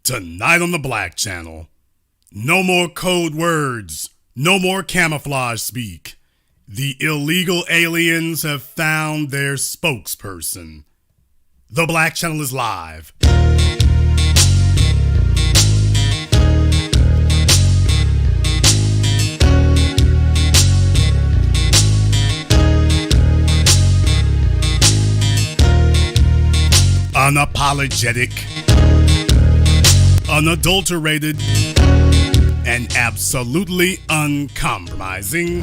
Tonight on the Black Channel, no more code words, no more camouflage speak. The illegal aliens have found their spokesperson. The Black Channel is live. Unapologetic, unadulterated, and absolutely uncompromising.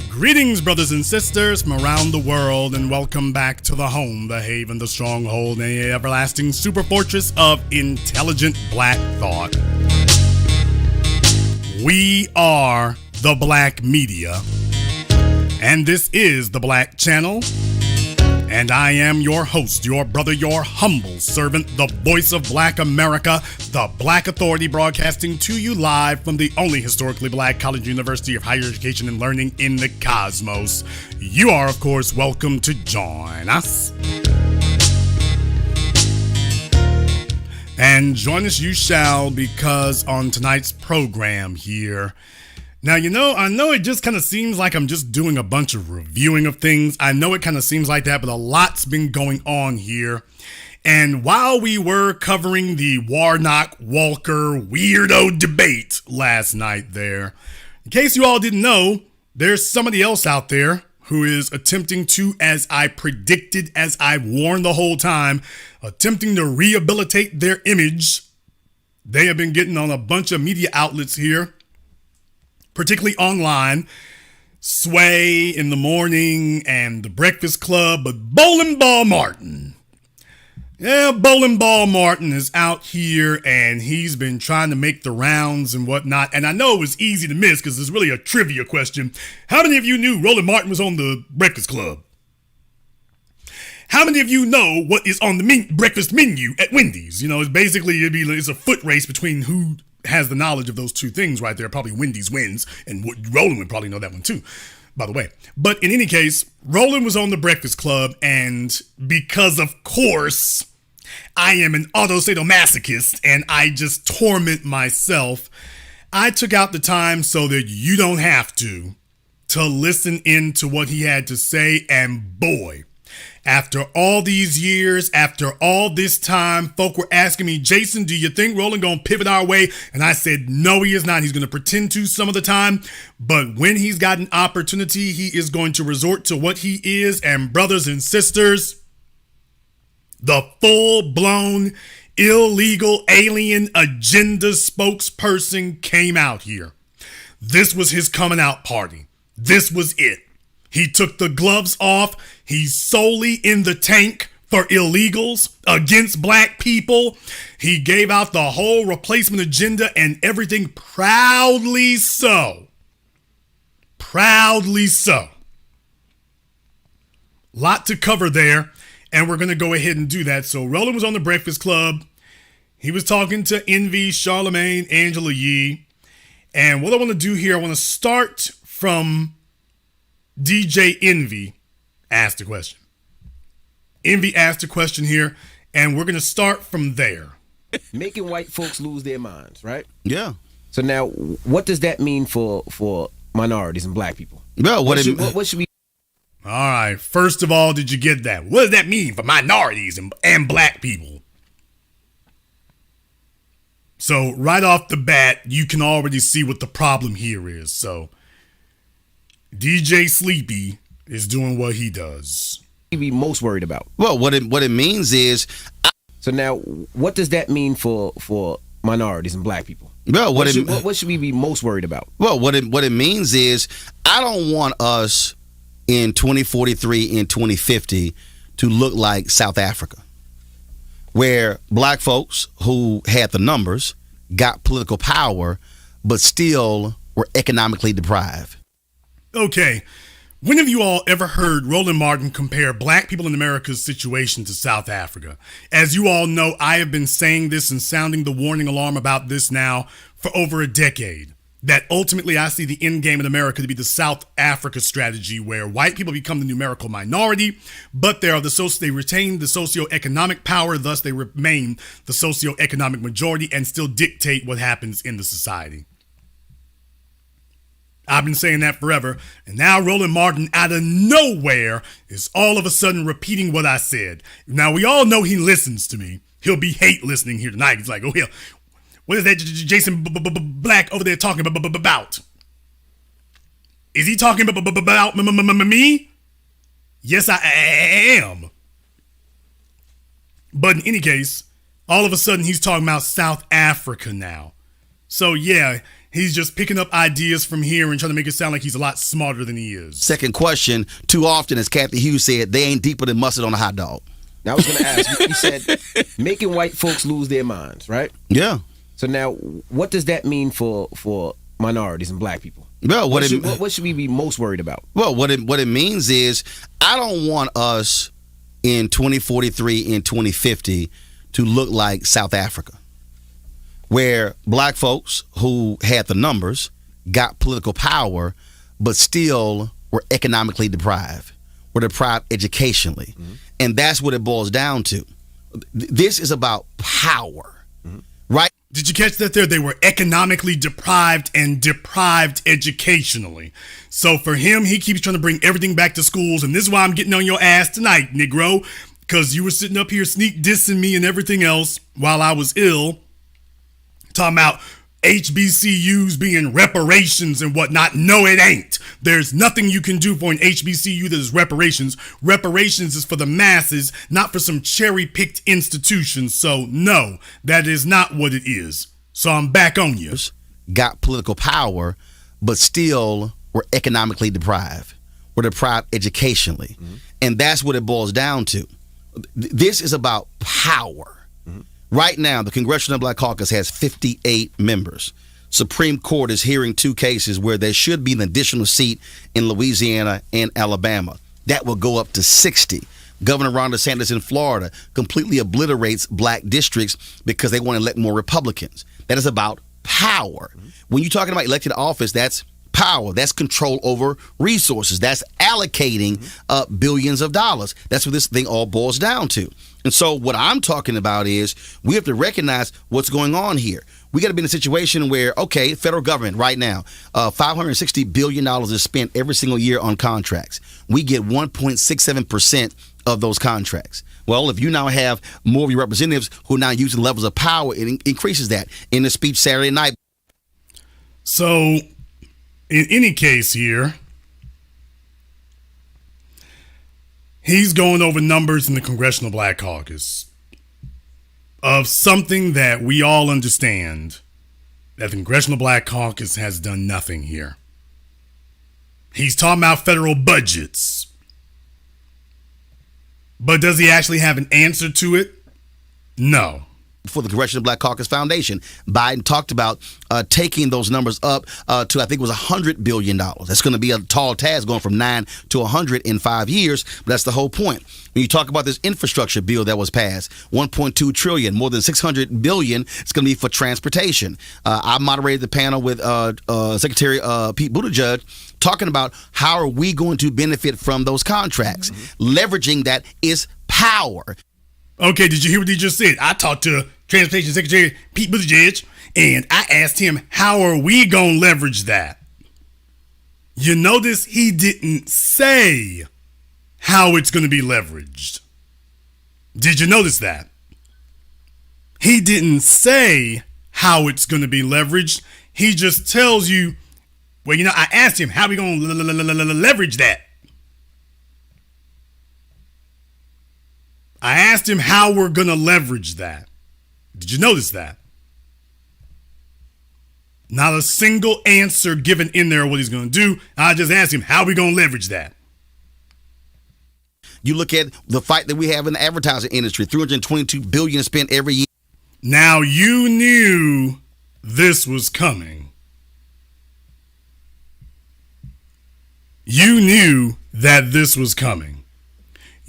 Greetings, brothers and sisters from around the world, and welcome back to the home, the haven, the stronghold, and the everlasting super fortress of intelligent black thought. We are the Black Media, and this is the Black Channel. And I am your host, your brother, your humble servant, the voice of Black America, the Black Authority, broadcasting to you live from the only historically black college university of higher education and learning in the cosmos. You are, of course, welcome to join us. And join us you shall, because on tonight's program here, now, I know it just kind of seems like I'm just doing a bunch of reviewing of things. I know it kind of seems like that, but a lot's been going on here. And while we were covering the Warnock-Walker weirdo debate last night there, in case you all didn't know, there's somebody else out there who is attempting to, as I predicted, as I warned the whole time, attempting to rehabilitate their image. They have been getting on a bunch of media outlets here, particularly online, Sway in the Morning and The Breakfast Club, but Bowling Ball Martin. Yeah, Bowling Ball Martin is out here and he's been trying to make the rounds and whatnot. And I know it was easy to miss because it's really a trivia question. How many of you knew Roland Martin was on The Breakfast Club? How many of you know what is on the breakfast menu at Wendy's? It's basically, it's a foot race between who has the knowledge of those two things right there. Probably Wendy's wins, and Roland would probably know that one too, by the way. But in any case, Roland was on The Breakfast Club, and because of course I am an autosadomasochist and I just torment myself, I took out the time so that you don't have to listen in to what he had to say. And boy, after all these years, after all this time, folk were asking me, Jason, do you think Roland gonna pivot our way? And I said, no, he is not. He's gonna pretend to some of the time, but when he's got an opportunity, he is going to resort to what he is. And brothers and sisters, the full-blown illegal alien agenda spokesperson came out here. This was his coming out party. This was it. He took the gloves off. He's solely in the tank for illegals against black people. He gave out the whole replacement agenda and everything, proudly so. Proudly so. Lot to cover there, and we're going to go ahead and do that. So Roland was on The Breakfast Club. He was talking to Envy, Charlemagne, Angela Yee. And what I want to do here, I want to start from DJ Envy asked a question. Envy asked a question here, and we're going to start from there. Making white folks lose their minds, right? Yeah. So now, what does that mean for minorities and black people? Well, what should we? All right. First of all, did you get that? What does that mean for minorities and black people? So right off the bat, you can already see what the problem here is. So DJ Sleepy is doing what he does. Be most worried about? Well, what it means is. So now, what does that mean for minorities and black people? Well, what should we be most worried about? Well, what it means is, I don't want us in 2043 and 2050 to look like South Africa, where black folks who had the numbers got political power, but still were economically deprived. Okay, when have you all ever heard Roland Martin compare black people in America's situation to South Africa? As you all know, I have been saying this and sounding the warning alarm about this now for over a decade. that ultimately I see the end game in America to be the South Africa strategy, where white people become the numerical minority, but they retain the socioeconomic power, thus they remain the socioeconomic majority and still dictate what happens in the society. I've been saying that forever, and now Roland Martin out of nowhere is all of a sudden repeating what I said. Now we all know he listens to me. He'll be hate listening here tonight. He's like, oh, yeah, what is that Jason Black over there talking about? Is he talking about me? Yes, I am. But in any case, all of a sudden he's talking about South Africa now. So yeah, he's just picking up ideas from here and trying to make it sound like he's a lot smarter than he is. Second question, too often, as Kathy Hughes said, they ain't deeper than mustard on a hot dog. Now I was going to ask, you said making white folks lose their minds, right? Yeah. So now, what does that mean for minorities and black people? Well, what should we be most worried about? Well, what it means is I don't want us in 2043 and 2050 to look like South Africa, where black folks who had the numbers got political power, but still were economically deprived, were deprived educationally. Mm-hmm. And that's what it boils down to. This is about power, right? Did you catch that there? They were economically deprived and deprived educationally. So for him, he keeps trying to bring everything back to schools. And this is why I'm getting on your ass tonight, Negro, because you were sitting up here sneak dissing me and everything else while I was ill, talking about HBCUs being reparations and whatnot. No, it ain't. There's nothing you can do for an HBCU that is reparations. Reparations is for the masses, not for some cherry-picked institutions. So no, that is not what it is. So I'm back on you. Got political power, but still were economically deprived, were deprived educationally. Mm-hmm. And that's what it boils down to. This is about power. Right now, the Congressional Black Caucus has 58 members. Supreme Court is hearing 2 cases where there should be an additional seat in Louisiana and Alabama. That will go up to 60. Governor Ron DeSantis in Florida completely obliterates black districts because they want to elect more Republicans. That is about power. When you're talking about elected office, that's power. That's control over resources. That's allocating billions of dollars. That's what this thing all boils down to. And so what I'm talking about is we have to recognize what's going on here. We got to be in a situation where, okay, federal government right now, $560 billion is spent every single year on contracts. We get 1.67% of those contracts. Well, if you now have more of your representatives who are now using levels of power, it increases that. In the speech Saturday night. So, in any case here, he's going over numbers in the Congressional Black Caucus of something that we all understand, that the Congressional Black Caucus has done nothing here. He's talking about federal budgets. But does he actually have an answer to it? No. For the Congressional Black Caucus Foundation, Biden talked about taking those numbers up to, I think it was $100 billion. That's going to be a tall task, going from 9 to 100 in 5 years. But that's the whole point. When you talk about this infrastructure bill that was passed, $1.2 trillion, more than $600 billion, it's going to be for transportation. I moderated the panel with Secretary Pete Buttigieg, talking about how are we going to benefit from those contracts. Leveraging that is power. Okay, did you hear what he just said? I talked to Transportation Secretary Pete Buttigieg, and I asked him, how are we going to leverage that? You notice he didn't say how it's going to be leveraged. Did you notice that? He didn't say how it's going to be leveraged. He just tells you, well, you know, I asked him, how are we going to leverage that? I asked him how we're going to leverage that. Did you notice that? Not a single answer given in there what he's going to do. I just asked him, how are we going to leverage that? You look at the fight that we have in the advertising industry, $322 billion spent every year. Now you knew this was coming. You knew that this was coming.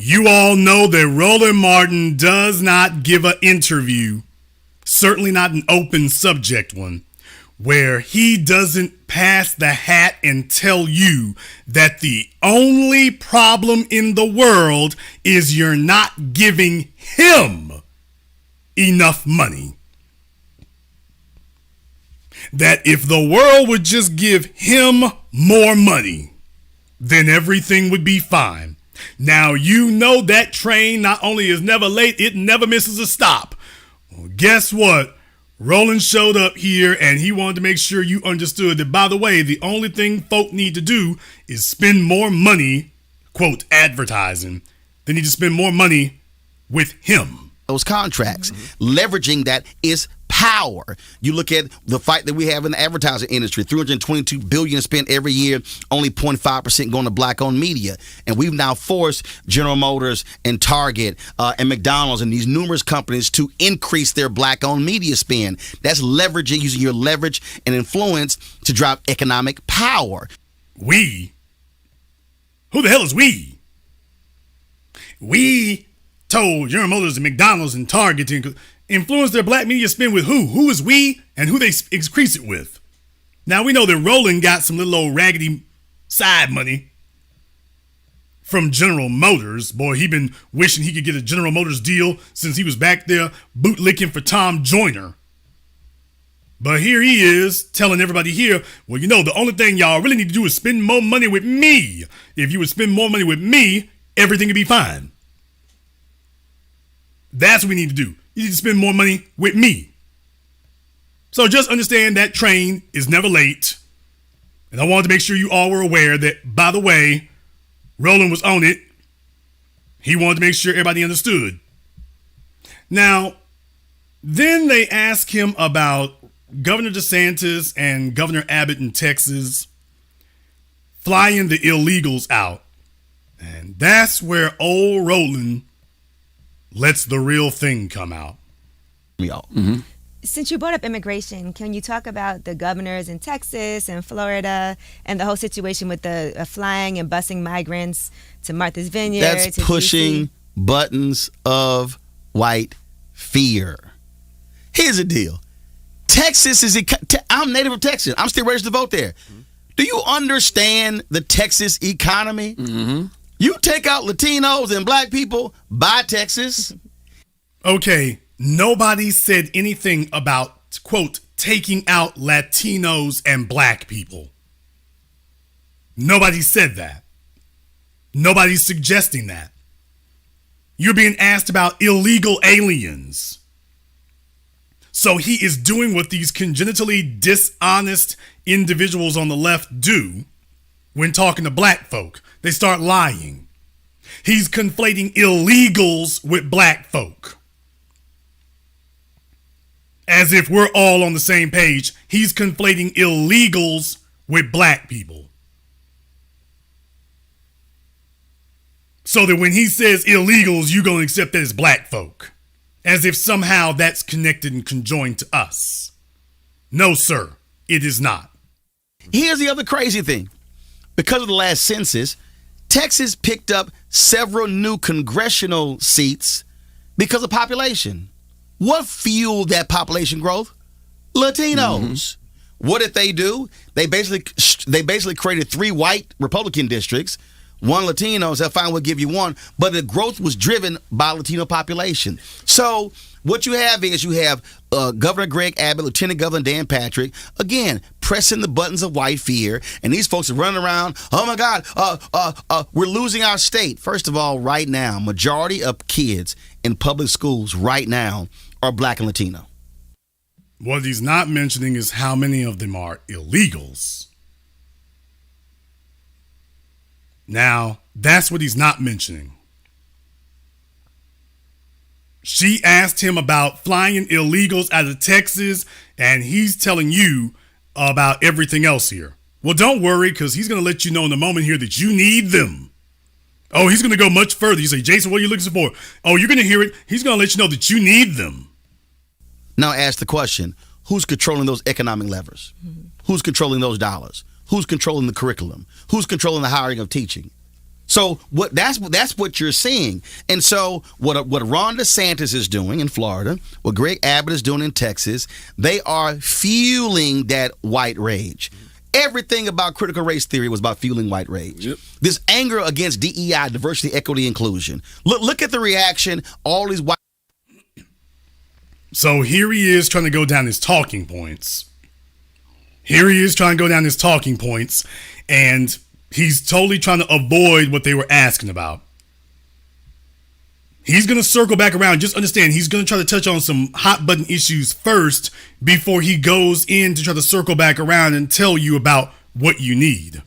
You all know that Roland Martin does not give an interview, certainly not an open subject one, where he doesn't pass the hat and tell you that the only problem in the world is you're not giving him enough money. That if the world would just give him more money, then everything would be fine. Now, you know that train not only is never late, it never misses a stop. Well, guess what? Roland showed up here and he wanted to make sure you understood that, by the way, the only thing folk need to do is spend more money, quote, advertising. They need to spend more money with him. Those contracts, leveraging that is power. You look at the fight that we have in the advertising industry, $322 billion spent every year, only 0.5% going to black-owned media. And we've now forced General Motors and Target and McDonald's and these numerous companies to increase their black-owned media spend. That's leveraging, using your leverage and influence to drive economic power. We? Who the hell is we? We told General Motors and McDonald's and Target to influence their black media spend with who? Who is we and who they increase it with? Now, we know that Roland got some little old raggedy side money from General Motors. Boy, he been wishing he could get a General Motors deal since he was back there bootlicking for Tom Joyner. But here he is telling everybody here, well, you know, the only thing y'all really need to do is spend more money with me. If you would spend more money with me, everything would be fine. That's what we need to do. You need to spend more money with me. So just understand that train is never late. And I wanted to make sure you all were aware that, by the way, Roland was on it. He wanted to make sure everybody understood. Now, then they asked him about Governor DeSantis and Governor Abbott in Texas flying the illegals out. And that's where old Roland lets the real thing come out. Since you brought up immigration, can you talk about the governors in Texas and Florida and the whole situation with the flying and busing migrants to Martha's Vineyard? That's to pushing DC? buttons of white fear. Here's the deal. Texas is, I'm native of Texas. I'm still registered to vote there. Do you understand the Texas economy? You take out Latinos and black people, buy Texas. Okay, nobody said anything about, quote, taking out Latinos and black people. Nobody said that. Nobody's suggesting that. You're being asked about illegal aliens. So he is doing what these congenitally dishonest individuals on the left do when talking to black folk. They start lying. He's conflating illegals with black folk. As if we're all on the same page. He's conflating illegals with black people. So that when he says illegals, you're going to accept that as black folk. As if somehow that's connected and conjoined to us. No, sir, it is not. Here's the other crazy thing. Because of the last census, Texas picked up several new congressional seats because of population. What fueled that population growth? Latinos. What did they do? They basically created 3 white Republican districts, 1 Latino, so fine, we'll give you 1. But the growth was driven by Latino population. So what you have is Governor Greg Abbott, Lieutenant Governor Dan Patrick, again, pressing the buttons of white fear. And these folks are running around, oh my God, we're losing our state. First of all, right now, majority of kids in public schools right now are black and Latino. What he's not mentioning is how many of them are illegals. Now, that's what he's not mentioning. She asked him about flying illegals out of Texas, and he's telling you about everything else here. Well, don't worry, because he's going to let you know in a moment here that you need them. Oh, he's going to go much further. You say, Jason, what are you looking for? Oh, you're going to hear it. He's going to let you know that you need them. Now ask the question, who's controlling those economic levers? Who's controlling those dollars? Who's controlling the curriculum? Who's controlling the hiring of teaching? So that's what you're seeing. And so what Ron DeSantis is doing in Florida, what Greg Abbott is doing in Texas, they are fueling that white rage. Everything about critical race theory was about fueling white rage. Yep. This anger against DEI, diversity, equity, inclusion. Look at the reaction. All these white. So here he is trying to go down his talking points. And he's totally trying to avoid what they were asking about. He's going to circle back around. Just understand, he's going to try to touch on some hot button issues first before he goes in to try to circle back around and tell you about what you need.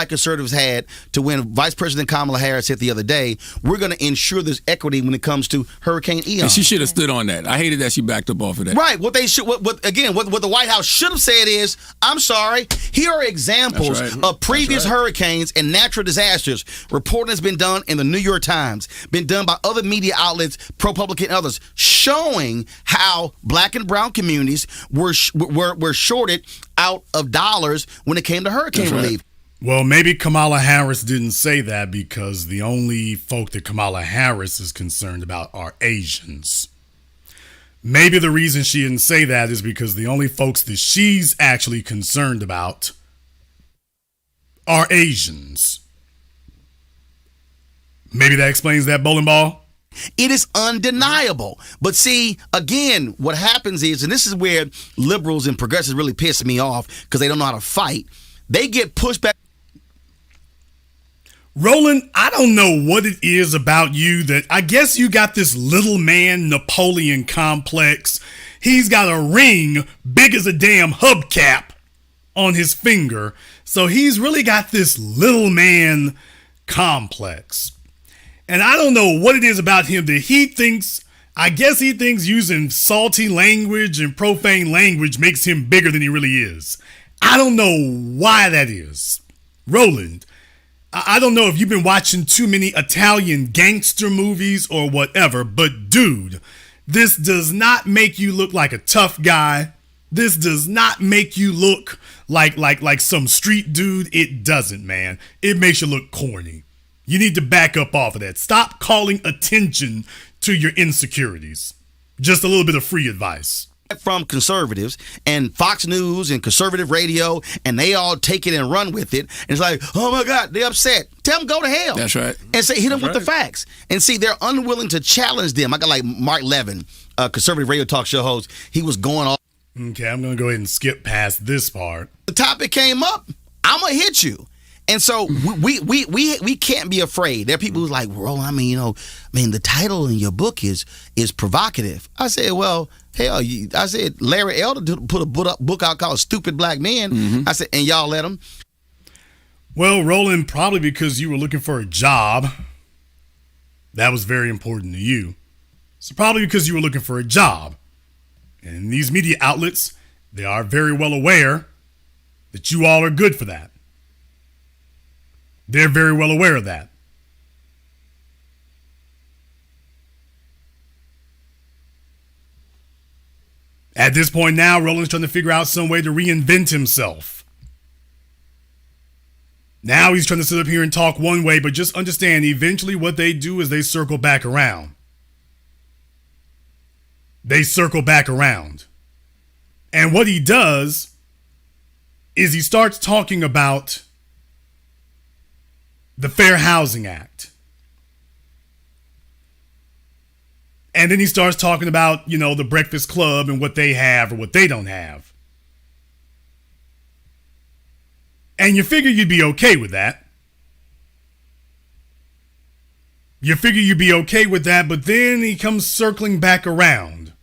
Conservatives had to when Vice President Kamala Harris said the other day, we're going to ensure there's equity when it comes to Hurricane Ian. And she should have stood on that. I hated that she backed up off of that. Right. What the White House should have said is, I'm sorry, here are examples of previous hurricanes and natural disasters. Reporting has been done in the New York Times, been done by other media outlets, ProPublica and others, showing how black and brown communities were shorted out of dollars when it came to hurricane relief. Well, maybe Kamala Harris didn't say that because the only folk that Kamala Harris is concerned about are Asians. Maybe the reason she didn't say that is because the only folks that she's actually concerned about are Asians. Maybe that explains that, bowling ball. It is undeniable. But see, again, what happens is, and this is where liberals and progressives really piss me off because they don't know how to fight. They get pushed back. Roland, I don't know what it is about you that I guess you got this little man Napoleon complex. He's got a ring big as a damn hubcap on his finger. So he's really got this little man complex. And I don't know what it is about him that he thinks using salty language and profane language makes him bigger than he really is. I don't know why that is. Roland, I don't know if you've been watching too many Italian gangster movies or whatever, but dude, this does not make you look like a tough guy. This does not make you look like some street dude. It doesn't, man. It makes you look corny. You need to back up off of that. Stop calling attention to your insecurities. Just a little bit of free advice. From conservatives and Fox News and conservative radio, and they all take it and run with it. And it's like, oh my God, they're upset. Tell them go to hell. That's right. And say, hit them with the facts. And see, they're unwilling to challenge them. I got like Mark Levin, a conservative radio talk show host. He was going off. Okay, I'm going to go ahead and skip past this part. The topic came up. I'm going to hit you. And so we can't be afraid. There are people who's like, well, the title in your book is provocative. I said, well, hell, I said Larry Elder put a book out called Stupid Black Men. Mm-hmm. I said, and y'all let him. Well, Roland, probably because you were looking for a job. That was very important to you. So probably because you were looking for a job. And these media outlets, they are very well aware that you all are good for that. They're very well aware of that. At this point now, Roland's trying to figure out some way to reinvent himself. Now he's trying to sit up here and talk one way, but just understand, eventually what they do is they circle back around. They circle back around. And what he does is he starts talking about the Fair Housing Act. And then he starts talking about, the Breakfast Club and what they have or what they don't have. And you figure you'd be okay with that. But then he comes circling back around.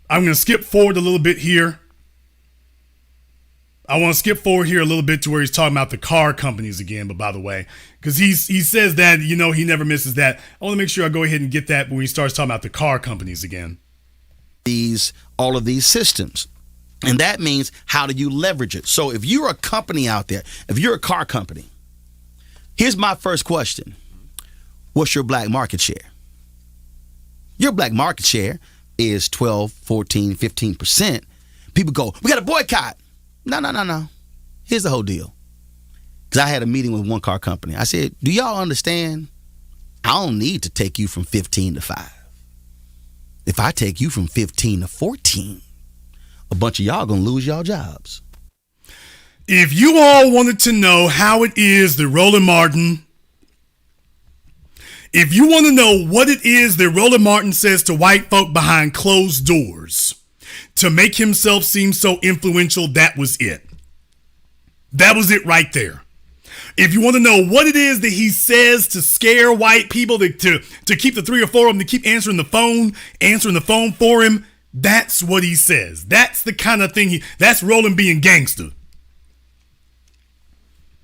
I'm going to skip forward a little bit here. I want to skip forward here a little bit to where he's talking about the car companies again, but by the way, because he says that, he never misses that. I want to make sure I go ahead and get that when he starts talking about the car companies again. All of these systems. And that means, how do you leverage it? So if you're a company out there, if you're a car company, here's my first question. What's your black market share? Your black market share is 12, 14, 15%. People go, we got to boycott. No. Here's the whole deal. because I had a meeting with one car company. I said, do y'all understand? I don't need to take you from 15 to 5. If I take you from 15 to 14, a bunch of y'all going to lose y'all jobs. If you all wanted to know how it is that Roland Martin, if you want to know what it is that Roland Martin says to white folk behind closed doors to make himself seem so influential, that was it. That was it right there. If you want to know what it is that he says to scare white people, to keep the 3 or 4 of them to keep answering the phone for him, that's what he says. That's the kind of thing that's Roland being gangster.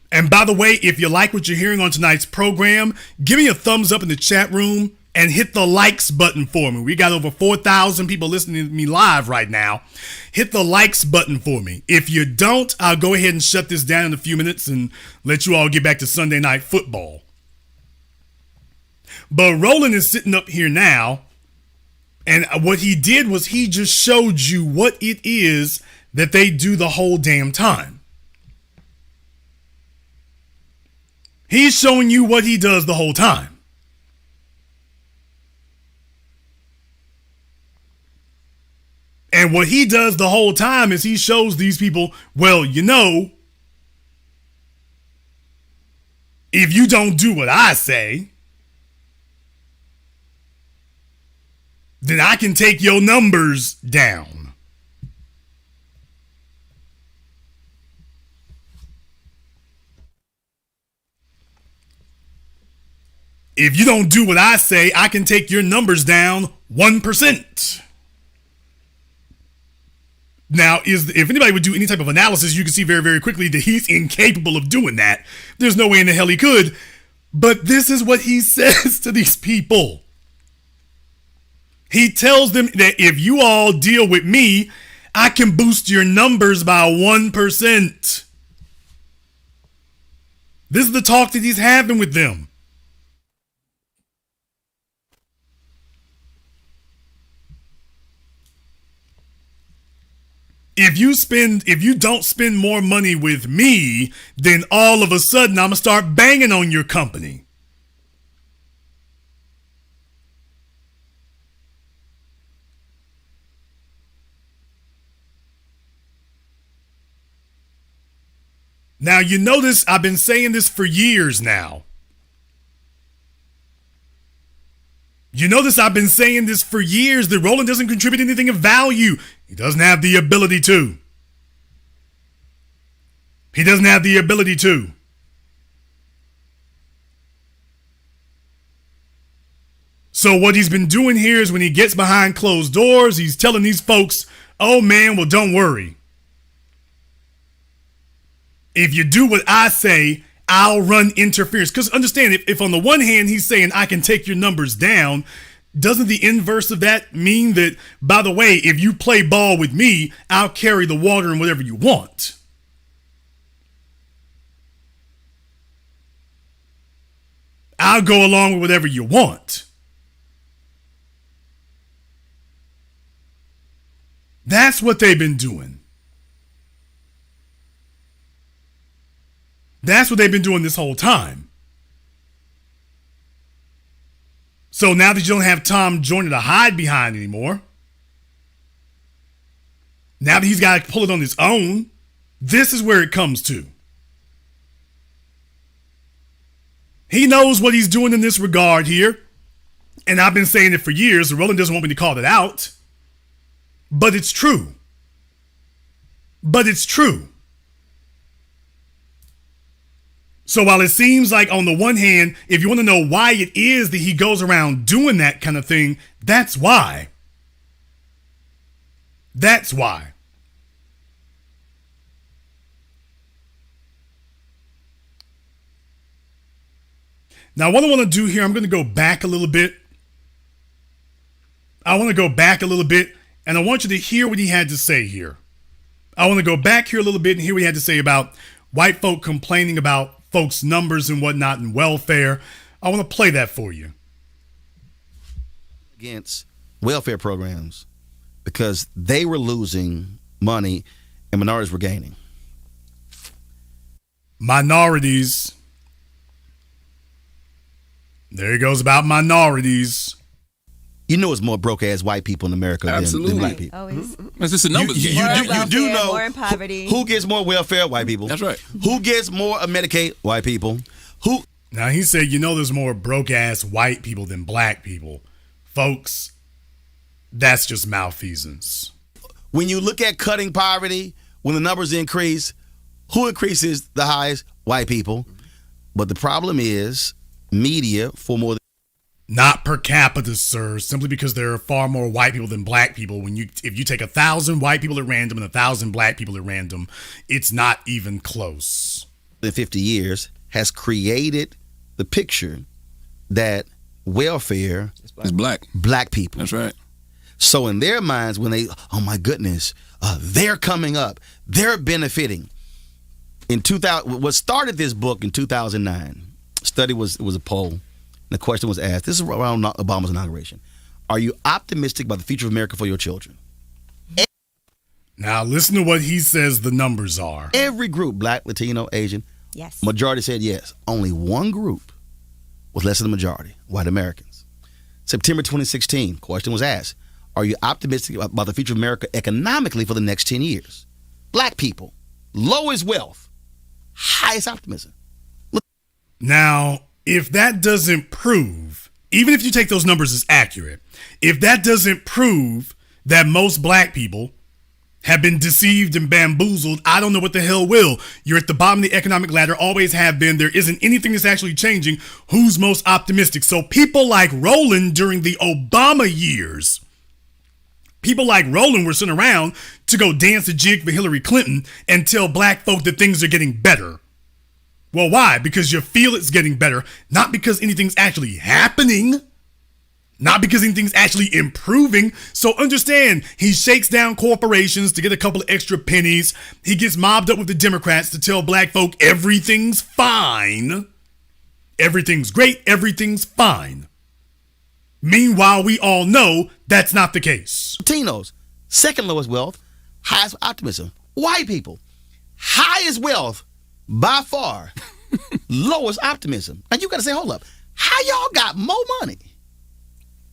And by the way, if you like what you're hearing on tonight's program, give me a thumbs up in the chat room and hit the likes button for me. We got over 4,000 people listening to me live right now. Hit the likes button for me. If you don't, I'll go ahead and shut this down in a few minutes and let you all get back to Sunday Night Football. But Roland is sitting up here now, and what he did was he just showed you what it is that they do the whole damn time. He's showing you what he does the whole time. And what he does the whole time is he shows these people, well, you know, if you don't do what I say, then I can take your numbers down. If you don't do what I say, I can take your numbers down 1%. Now, if anybody would do any type of analysis, you can see very, very quickly that he's incapable of doing that. There's no way in the hell he could. But this is what he says to these people. He tells them that if you all deal with me, I can boost your numbers by 1%. This is the talk that he's having with them. If you don't spend more money with me, then all of a sudden I'm going to start banging on your company. Now, you notice I've been saying this for years now. You notice I've been saying this for years that Roland doesn't contribute anything of value. He doesn't have the ability to. He doesn't have the ability to. So what he's been doing here is when he gets behind closed doors, he's telling these folks, oh man, well, don't worry. If you do what I say, I'll run interference. Because understand, if on the one hand he's saying I can take your numbers down, doesn't the inverse of that mean that, by the way, if you play ball with me, I'll carry the water and whatever you want? I'll go along with whatever you want. That's what they've been doing. That's what they've been doing this whole time. So now that you don't have Tom Joyner to hide behind anymore, now that he's got to pull it on his own, this is where it comes to. He knows what he's doing in this regard here, and I've been saying it for years. Roland doesn't want me to call it out, but it's true. But it's true. So while it seems like on the one hand, if you want to know why it is that he goes around doing that kind of thing, that's why. That's why. Now, what I want to do here, I'm going to go back a little bit. I want to go back a little bit, and I want you to hear what he had to say here. I want to go back here a little bit and hear what he had to say about white folk complaining about folks' numbers and whatnot and welfare. I want to play that for you. Against welfare programs because they were losing money and minorities were gaining. Minorities. There he goes about minorities. You know it's more broke-ass white people in America than black people. Always. It's just a numbers game. You do know more in poverty. who gets more welfare? White people. That's right. Who gets more Medicaid? White people. Who? Now he said, there's more broke-ass white people than black people. Folks, that's just malfeasance. When you look at cutting poverty, when the numbers increase, who increases the highest? White people. But the problem is media for more. Not per capita, sir, simply because there are far more white people than black people. If you take 1,000 white people at random and 1,000 black people at random, it's not even close. In 50 years has created the picture that welfare is black people. That's right. So in their minds, when they, oh my goodness, they're coming up, they're benefiting. In 2000, what started this book in 2009, study was a poll. The question was asked, this is around Obama's inauguration. Are you optimistic about the future of America for your children? Now listen to what he says the numbers are. Every group, black, Latino, Asian, yes. Majority said yes. Only one group was less than the majority, white Americans. September 2016, question was asked, are you optimistic about the future of America economically for the next 10 years? Black people, lowest wealth, highest optimism. Now, if that doesn't prove, even if you take those numbers as accurate, if that doesn't prove that most black people have been deceived and bamboozled, I don't know what the hell will. You're at the bottom of the economic ladder, always have been. There isn't anything that's actually changing. Who's most optimistic? So people like Roland during the Obama years, people like Roland were sent around to go dance a jig for Hillary Clinton and tell black folk that things are getting better. Well, why? Because you feel it's getting better, not because anything's actually happening, not because anything's actually improving. So understand, he shakes down corporations to get a couple of extra pennies. He gets mobbed up with the Democrats to tell black folk everything's fine. Everything's great, everything's fine. Meanwhile, we all know that's not the case. Latinos, second lowest wealth, highest optimism. White people, highest wealth by far, lowest optimism. And you got to say, hold up, how y'all got more money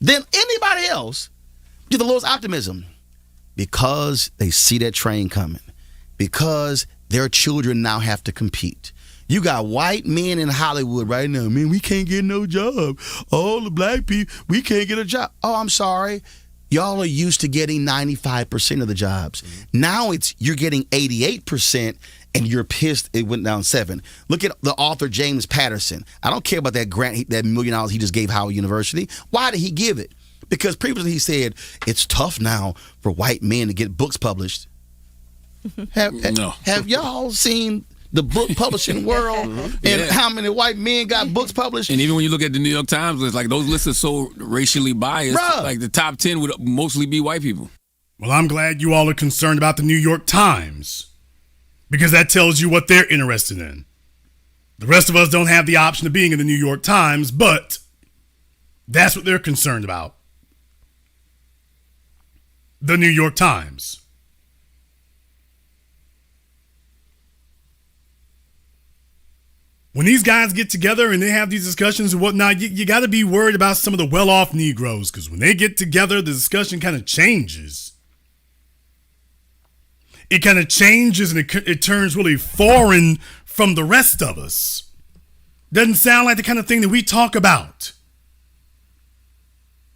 than anybody else with the lowest optimism? Because they see that train coming. Because their children now have to compete. You got white men in Hollywood right now. Man, we can't get no job. All the black people, we can't get a job. Oh, I'm sorry. Y'all are used to getting 95% of the jobs. Now you're getting 88%, and you're pissed it went down 7. Look at the author James Patterson. I don't care about that grant, that $1 million he just gave Howard University. Why did he give it? Because previously he said it's tough now for white men to get books published. Have y'all seen the book publishing world and how many white men got books published? And even when you look at the New York Times list, like those lists are so racially biased. Bruh. Like the top 10 would mostly be white people. Well, I'm glad you all are concerned about the New York Times, because that tells you what they're interested in. The rest of us don't have the option of being in the New York Times, but that's what they're concerned about. The New York Times. When these guys get together and they have these discussions and whatnot, you got to be worried about some of the well-off Negroes, because when they get together, the discussion kind of changes. It kind of changes and it turns really foreign from the rest of us. Doesn't sound like the kind of thing that we talk about.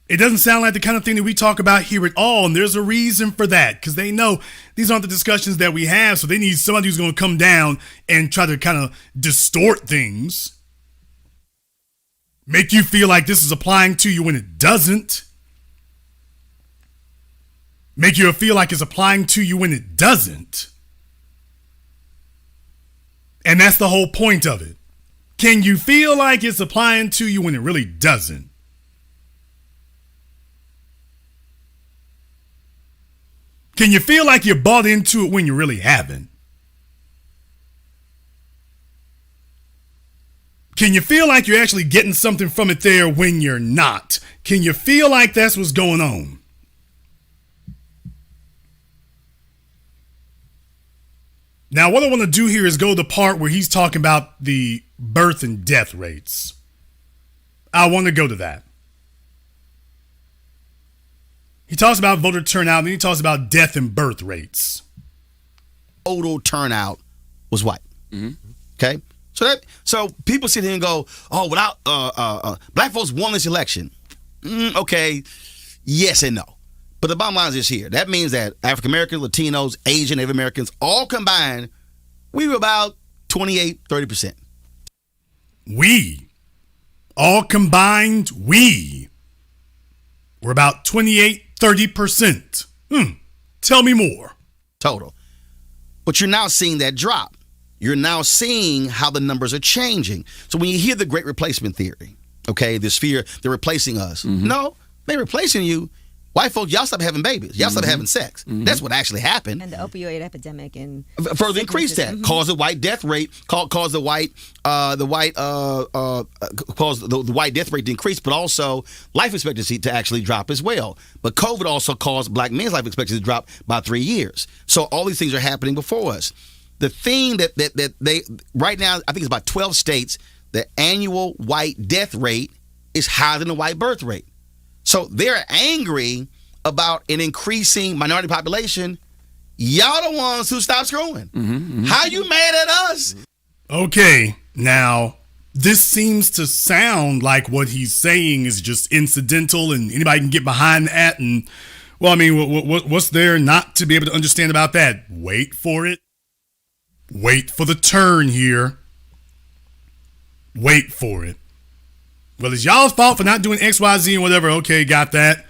It doesn't sound like the kind of thing that we talk about here at all, and there's a reason for that, because they know these aren't the discussions that we have, so they need somebody who's going to come down and try to kind of distort things, make you feel like this is applying to you when it doesn't, make you feel like it's applying to you when it doesn't. And that's the whole point of it. Can you feel like it's applying to you when it really doesn't? Can you feel like you bought into it when you really haven't? Can you feel like you're actually getting something from it there when you're not? Can you feel like that's what's going on? Now, what I want to do here is go to the part where he's talking about the birth and death rates. I want to go to that. He talks about voter turnout, and then he talks about death and birth rates. Total turnout was white. Okay, so people sit here and go, "Oh, without black folks won this election." Okay, yes and no, but the bottom line is here. That means that African Americans, Latinos, Asian, Native Americans, all combined, we were about 28-30%. We, all combined, we were about 28-30%. Tell me more. Total. But you're now seeing that drop. You're now seeing how the numbers are changing. So when you hear the great replacement theory, okay, this fear they're replacing us. No, they're replacing you. White folks, y'all stop having babies. Y'all stop having sex. That's what actually happened. And the opioid epidemic and further increased that. Caused the white death rate. Caused the white death rate to increase, but also life expectancy to actually drop as well. But COVID also caused black men's life expectancy to drop by 3 years. So all these things are happening before us. The thing that they right now, I think it's about 12 states, the annual white death rate is higher than the white birth rate. So they're angry about an increasing minority population. Y'all the ones who stopped screwing. How you mad at us? Okay, now, this seems to sound like what he's saying is just incidental and anybody can get behind that. And, well, I mean, what's there not to be able to understand about that? Wait for it. Wait for the turn here. Wait for it. Well, it's y'all's fault for not doing X, Y, Z, and whatever. Okay, got that.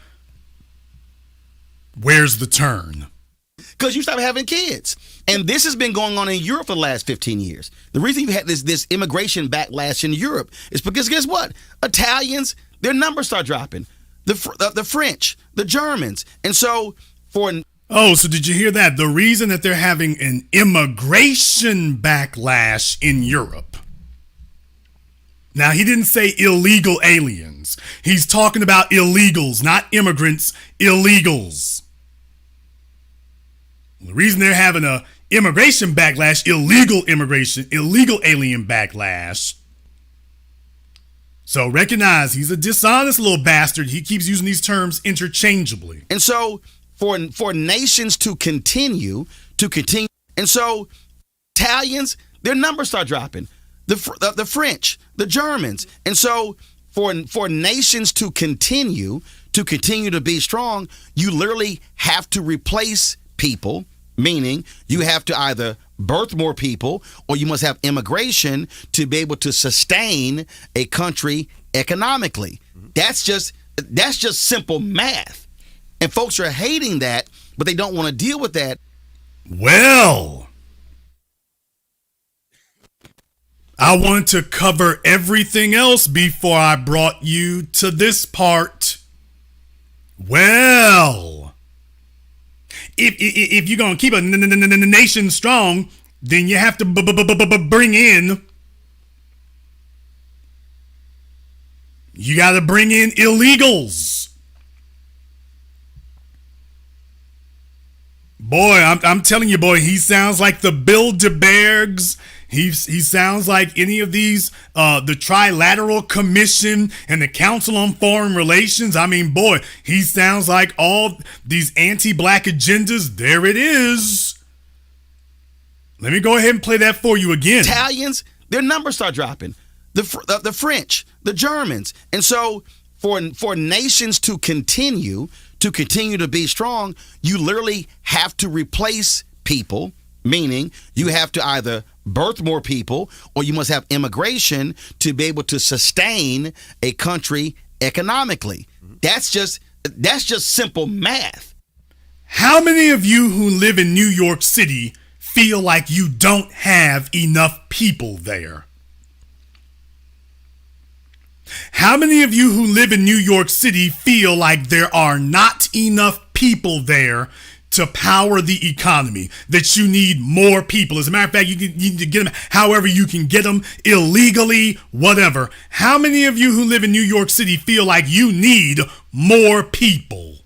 Where's the turn? Because you stopped having kids. And this has been going on in Europe for the last 15 years. The reason you had this immigration backlash in Europe is because guess what? Italians, their numbers start dropping. The French, the Germans. And so Oh, so did you hear that? The reason that they're having an immigration backlash in Europe. Now, he didn't say illegal aliens. He's talking about illegals, not immigrants, illegals. The reason they're having a immigration backlash, illegal alien backlash. So recognize he's a dishonest little bastard. He keeps using these terms interchangeably. And so for nations to continue, and so Italians, their numbers start dropping. The French, the Germans. And so for nations to continue to be strong, you literally have to replace people, meaning you have to either birth more people or you must have immigration to be able to sustain a country economically. That's just simple math. And folks are hating that, but they don't want to deal with that. Well, I want to cover everything else before I brought you to this part. Well, if you're going to keep a nation strong, then you have to bring in. You got to bring in illegals. Boy, I'm telling you, boy, he sounds like the Bilderbergs. He sounds like any of these, the Trilateral Commission and the Council on Foreign Relations. I mean, boy, he sounds like all these anti-black agendas. There it is. Let me go ahead and play that for you again. Italians, their numbers start dropping. The French, the Germans. And so for nations to continue to be strong, you literally have to replace people, meaning you have to either birth more people or you must have immigration to be able to sustain a country economically. That's just simple math. How many of you who live in New York City feel like you don't have enough people there? How many of you who live in New York City feel like there are not enough people there to power the economy, that you need more people? As a matter of fact, you need to get them however you can get them, illegally, whatever. How many of you who live in New York City feel like you need more people?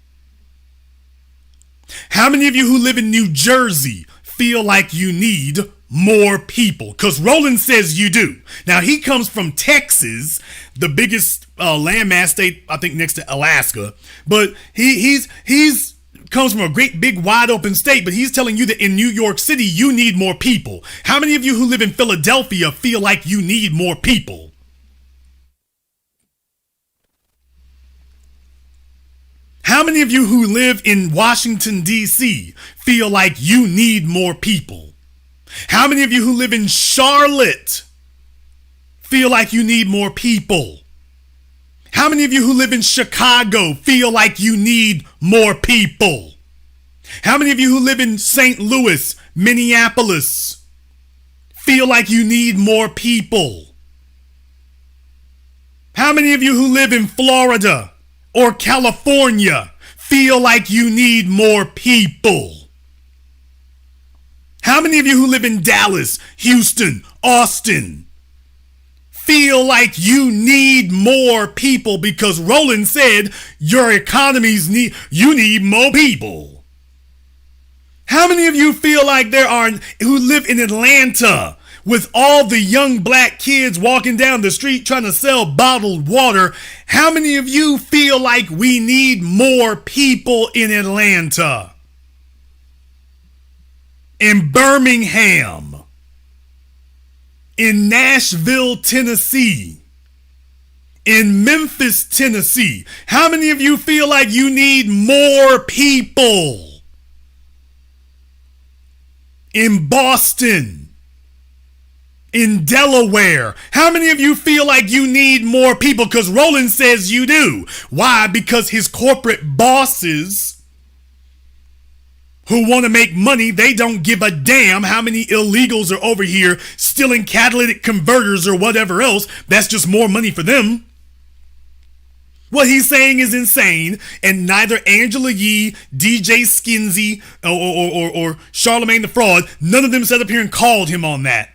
How many of you who live in New Jersey feel like you need more people? Because Roland says you do. Now, he comes from Texas, the biggest landmass state, I think, next to Alaska. But he's comes from a great big wide open state, but he's telling you that in New York City, you need more people. How many of you who live in Philadelphia feel like you need more people? How many of you who live in Washington, D.C. feel like you need more people? How many of you who live in Charlotte feel like you need more people? How many of you who live in Chicago feel like you need more people? How many of you who live in St. Louis, Minneapolis, feel like you need more people? How many of you who live in Florida or California feel like you need more people? How many of you who live in Dallas, Houston, Austin feel like you need more people because Roland said your economies you need more people? How many of you feel like who live in Atlanta with all the young black kids walking down the street trying to sell bottled water? How many of you feel like we need more people in Atlanta, in Birmingham, in Nashville, Tennessee, in Memphis, Tennessee? How many of you feel like you need more people? In Boston, in Delaware, how many of you feel like you need more people? Because Roland says you do. Why? Because his corporate bosses who want to make money, they don't give a damn how many illegals are over here stealing catalytic converters or whatever else. That's just more money for them. What he's saying is insane, and neither Angela Yee, DJ Skinsy, or Charlemagne the Fraud, none of them sat up here and called him on that.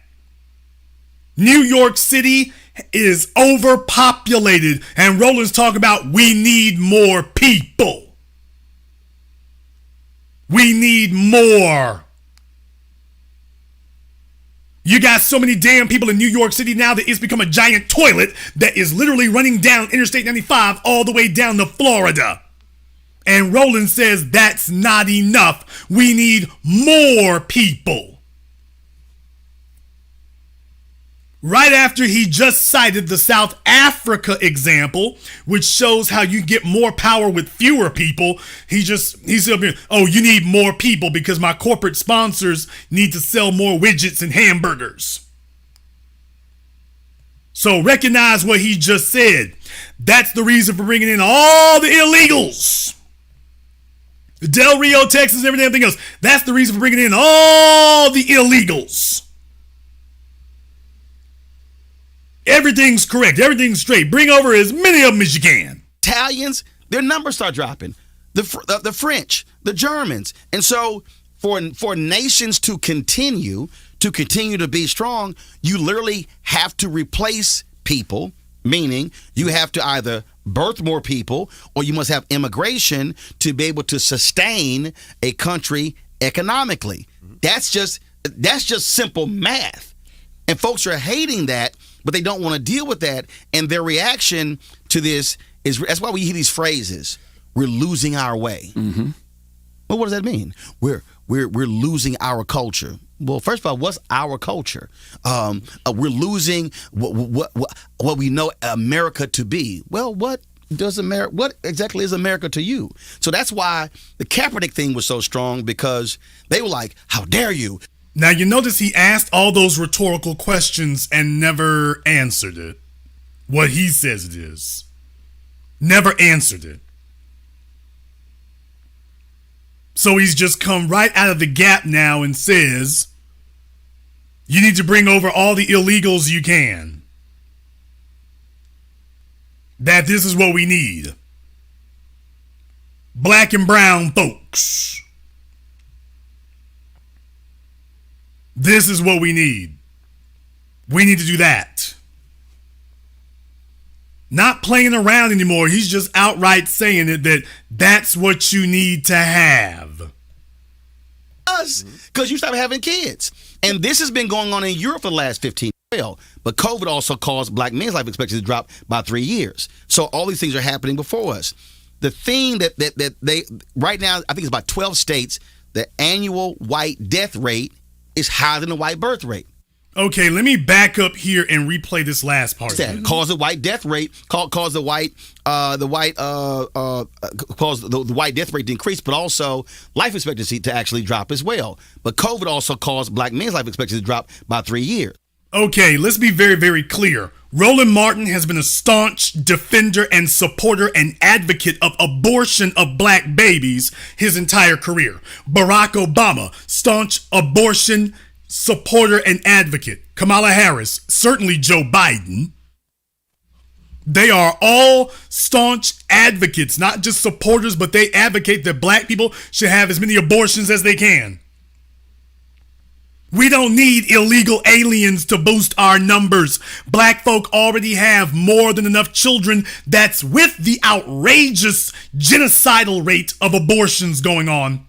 New York City is overpopulated, and Roland's talking about we need more people. We need more. You got so many damn people in New York City now that it's become a giant toilet that is literally running down Interstate 95 all the way down to Florida. And Roland says that's not enough. We need more people. Right after he just cited the South Africa example, which shows how you get more power with fewer people, he's up here, oh, you need more people because my corporate sponsors need to sell more widgets and hamburgers. So recognize what he just said. That's the reason for bringing in all the illegals. Del Rio, Texas, and everything else. That's the reason for bringing in all the illegals. Everything's correct. Everything's straight. Bring over as many of them as you can. Italians, their numbers start dropping. The French, the Germans. And so for nations to continue to be strong, you literally have to replace people, meaning you have to either birth more people or you must have immigration to be able to sustain a country economically. That's just simple math. And folks are hating that, but they don't want to deal with that. And their reaction to this is, that's why we hear these phrases, we're losing our way. Mm-hmm. Well, what does that mean? We're losing our culture. Well, first of all, what's our culture? We're losing what we know America to be. Well, what exactly is America to you? So that's why the Kaepernick thing was so strong, because they were like, how dare you? Now, you notice he asked all those rhetorical questions and never answered it. What he says it is. Never answered it. So he's just come right out of the gap now and says, you need to bring over all the illegals you can. That this is what we need. Black and brown folks. This is what we need. We need to do that. Not playing around anymore. He's just outright saying it, that's what you need to have. us because you stopped having kids. And this has been going on in Europe for the last 15 years. Well, but COVID also caused black men's life expectancy to drop by 3 years. So all these things are happening before us. The thing that they right now, I think it's about 12 states, the annual white death rate is higher than the white birth rate. Okay, let me back up here and replay this last part. Cause the white death rate, cause the white death rate to increase, but also life expectancy to actually drop as well. But COVID also caused black men's life expectancy to drop by 3 years. Okay, let's be very, very clear. Roland Martin has been a staunch defender and supporter and advocate of abortion of black babies his entire career. Barack Obama, staunch abortion supporter and advocate. Kamala Harris, certainly Joe Biden. They are all staunch advocates, not just supporters, but they advocate that black people should have as many abortions as they can. We don't need illegal aliens to boost our numbers. Black folk already have more than enough children. That's with the outrageous genocidal rate of abortions going on.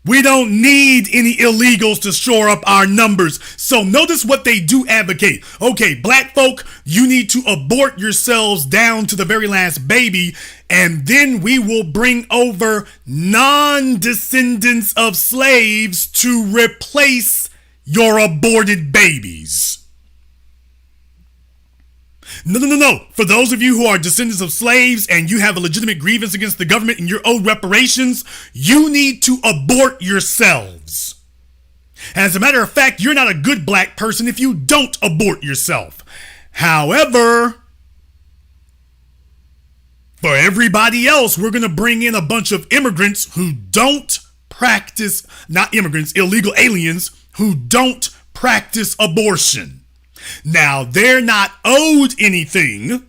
We don't need any illegals to shore up our numbers. So notice what they do advocate. Okay, black folk, you need to abort yourselves down to the very last baby, and then we will bring over non-descendants of slaves to replace your aborted babies. No. For those of you who are descendants of slaves and you have a legitimate grievance against the government and you're owed reparations, you need to abort yourselves. As a matter of fact, you're not a good black person if you don't abort yourself. However, for everybody else, we're going to bring in a bunch of immigrants who don't practice, not immigrants, illegal aliens who don't practice abortion. Now, they're not owed anything.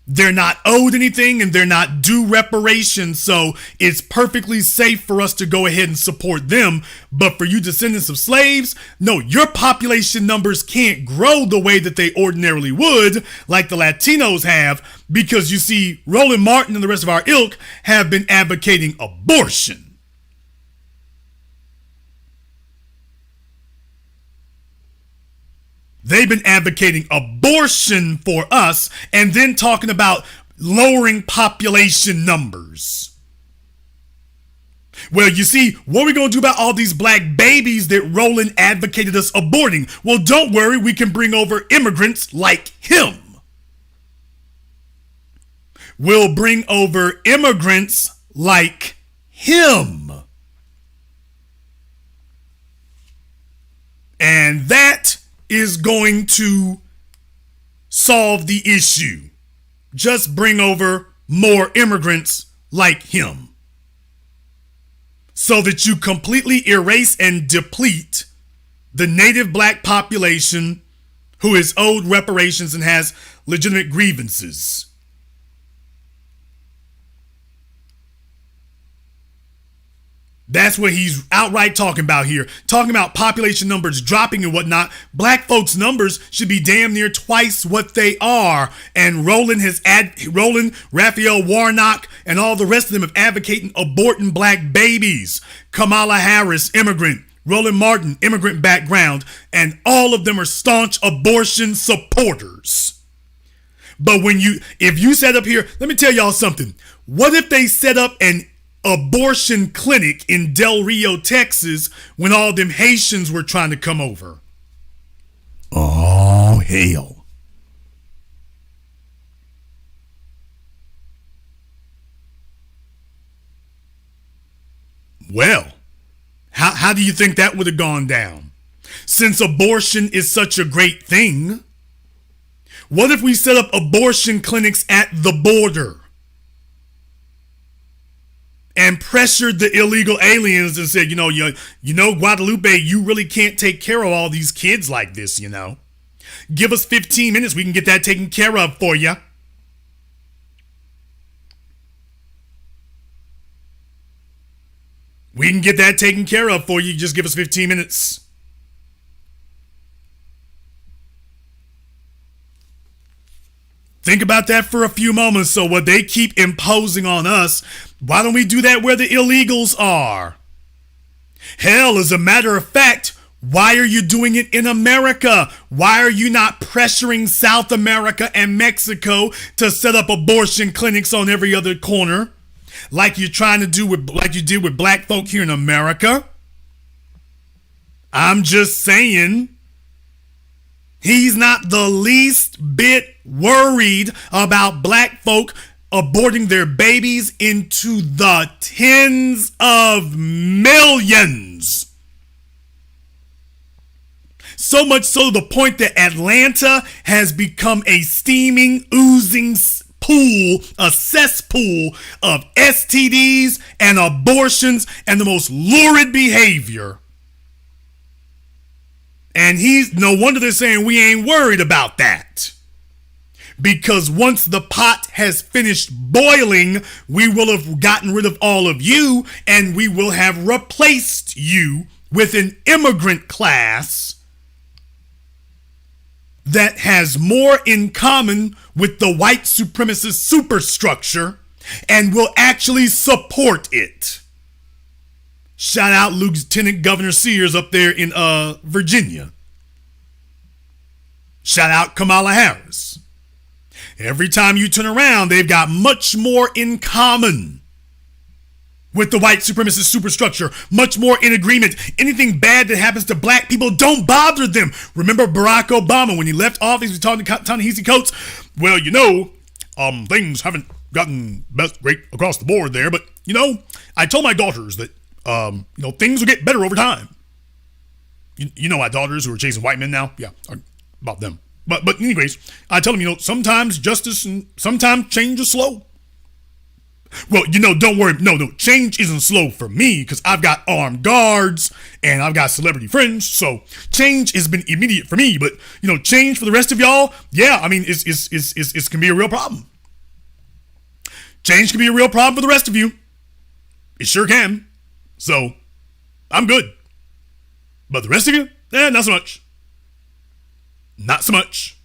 They're not owed anything and they're not due reparations. So it's perfectly safe for us to go ahead and support them. But for you descendants of slaves, no, your population numbers can't grow the way that they ordinarily would, like the Latinos have, because you see, Roland Martin and the rest of our ilk have been advocating abortion. They've been advocating abortion for us and then talking about lowering population numbers. Well, you see, what are we going to do about all these black babies that Roland advocated us aborting? Well, don't worry, we can bring over immigrants like him. We'll bring over immigrants like him. And that is going to solve the issue. Just bring over more immigrants like him so that you completely erase and deplete the native black population who is owed reparations and has legitimate grievances. That's what he's outright talking about here. Talking about population numbers dropping and whatnot. Black folks' numbers should be damn near twice what they are. And Roland, Raphael Warnock, and all the rest of them have advocating aborting black babies. Kamala Harris, immigrant. Roland Martin, immigrant background. And all of them are staunch abortion supporters. But if you set up here, let me tell y'all something. What if they set up an abortion clinic in Del Rio, Texas, when all them Haitians were trying to come over? Oh, hell. Well, how do you think that would have gone down? Since abortion is such a great thing, what if we set up abortion clinics at the border and pressured the illegal aliens and said, you know, Guadalupe, you really can't take care of all these kids like this, you know. Give us 15 minutes, we can get that taken care of for you. We can get that taken care of for you, just give us 15 minutes. Think about that for a few moments. So what they keep imposing on us, why don't we do that where the illegals are? Hell, as a matter of fact, why are you doing it in America? Why are you not pressuring South America and Mexico to set up abortion clinics on every other corner, like you're trying to do like you did with black folk here in America? I'm just saying, he's not the least bit worried about black folk aborting their babies into the tens of millions. So much so to the point that Atlanta has become a steaming, oozing pool, a cesspool of STDs and abortions and the most lurid behavior. And no wonder they're saying we ain't worried about that. Because once the pot has finished boiling, we will have gotten rid of all of you and we will have replaced you with an immigrant class that has more in common with the white supremacist superstructure and will actually support it. Shout out Lieutenant Governor Sears up there in Virginia. Shout out Kamala Harris. Every time you turn around, they've got much more in common with the white supremacist superstructure, much more in agreement. Anything bad that happens to black people don't bother them. Remember Barack Obama, when he left office, he was talking to Ta-Nehisi Coates. Well, things haven't gotten great across the board there, but, I told my daughters that, things will get better over time. You know my daughters who are chasing white men now? Yeah, about them. But anyways, I tell them, sometimes justice and sometimes change is slow. Well, don't worry. No, change isn't slow for me because I've got armed guards and I've got celebrity friends. So change has been immediate for me. But, change for the rest of y'all, yeah, I mean, it's can be a real problem. Change can be a real problem for the rest of you. It sure can. So I'm good. But the rest of you, not so much. Not so much.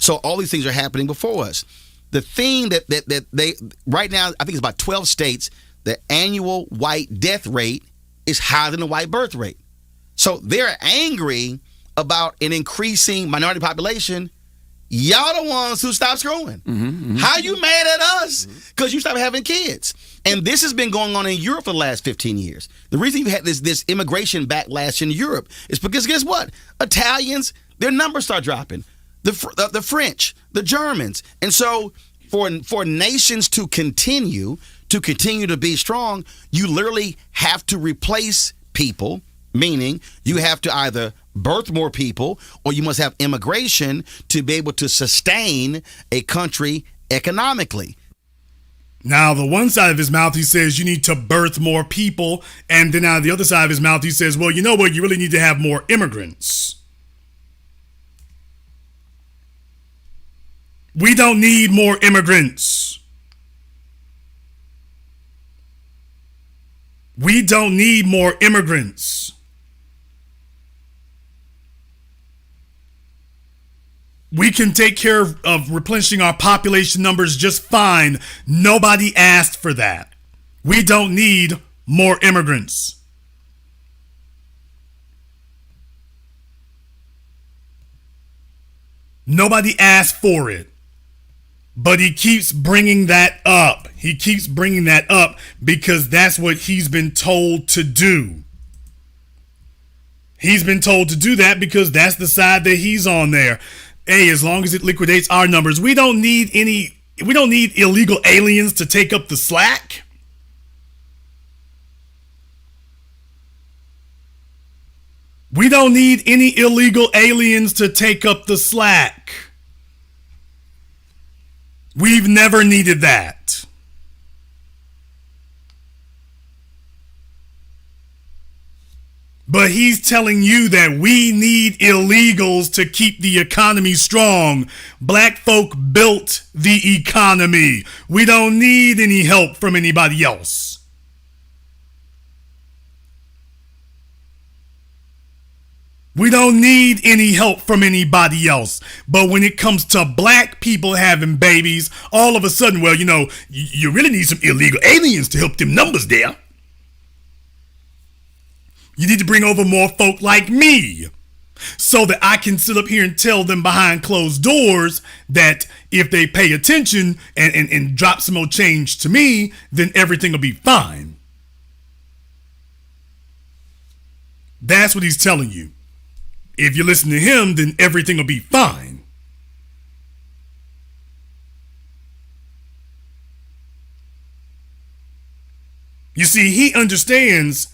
So all these things are happening before us. The thing that they right now, I think it's about 12 states, the annual white death rate is higher than the white birth rate. So they're angry about an increasing minority population. Y'all the ones who stopped growing. How you mad at us? Because you stopped having kids. And this has been going on in Europe for the last 15 years. The reason you had this immigration backlash in Europe is because guess what? Italians, their numbers start dropping. The French, the Germans. And so for nations to continue to be strong, you literally have to replace people, meaning you have to either birth more people or you must have immigration to be able to sustain a country economically. Now, the one side of his mouth, he says you need to birth more people. And then out of the other side of his mouth, he says, well, you know what? You really need to have more immigrants. We don't need more immigrants. We don't need more immigrants. We can take care of replenishing our population numbers just fine. Nobody asked for that. We don't need more immigrants. Nobody asked for it. But he keeps bringing that up. He keeps bringing that up because that's what he's been told to do. He's been told to do that because that's the side that he's on there. Hey, as long as it liquidates our numbers, we don't need illegal aliens to take up the slack. We don't need any illegal aliens to take up the slack. We've never needed that. But he's telling you that we need illegals to keep the economy strong. Black folk built the economy. We don't need any help from anybody else. We don't need any help from anybody else. But when it comes to black people having babies, all of a sudden, well, you really need some illegal aliens to help them numbers there. You need to bring over more folk like me so that I can sit up here and tell them behind closed doors that if they pay attention and drop some more change to me, then everything will be fine. That's what he's telling you. If you listen to him, then everything will be fine. You see, he understands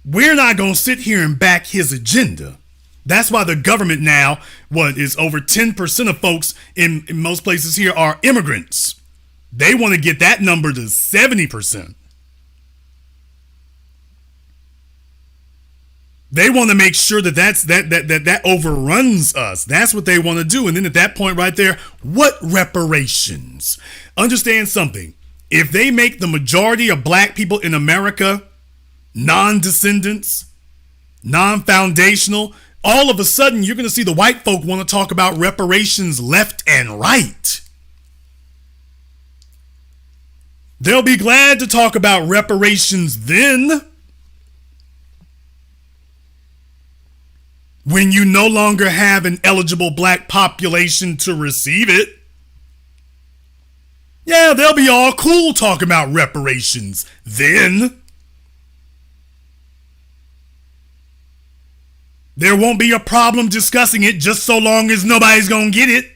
we're not going to sit here and back his agenda. That's why the government now, is over 10% of folks in most places here are immigrants. They want to get that number to 70%. They want to make sure that overruns us. That's what they want to do. And then at that point right there, what reparations? Understand something. If they make the majority of black people in America non-descendants, non-foundational, all of a sudden you're going to see the white folk want to talk about reparations left and right. They'll be glad to talk about reparations then, when you no longer have an eligible black population to receive it. Yeah, they'll be all cool talking about reparations then. There won't be a problem discussing it just so long as nobody's gonna get it.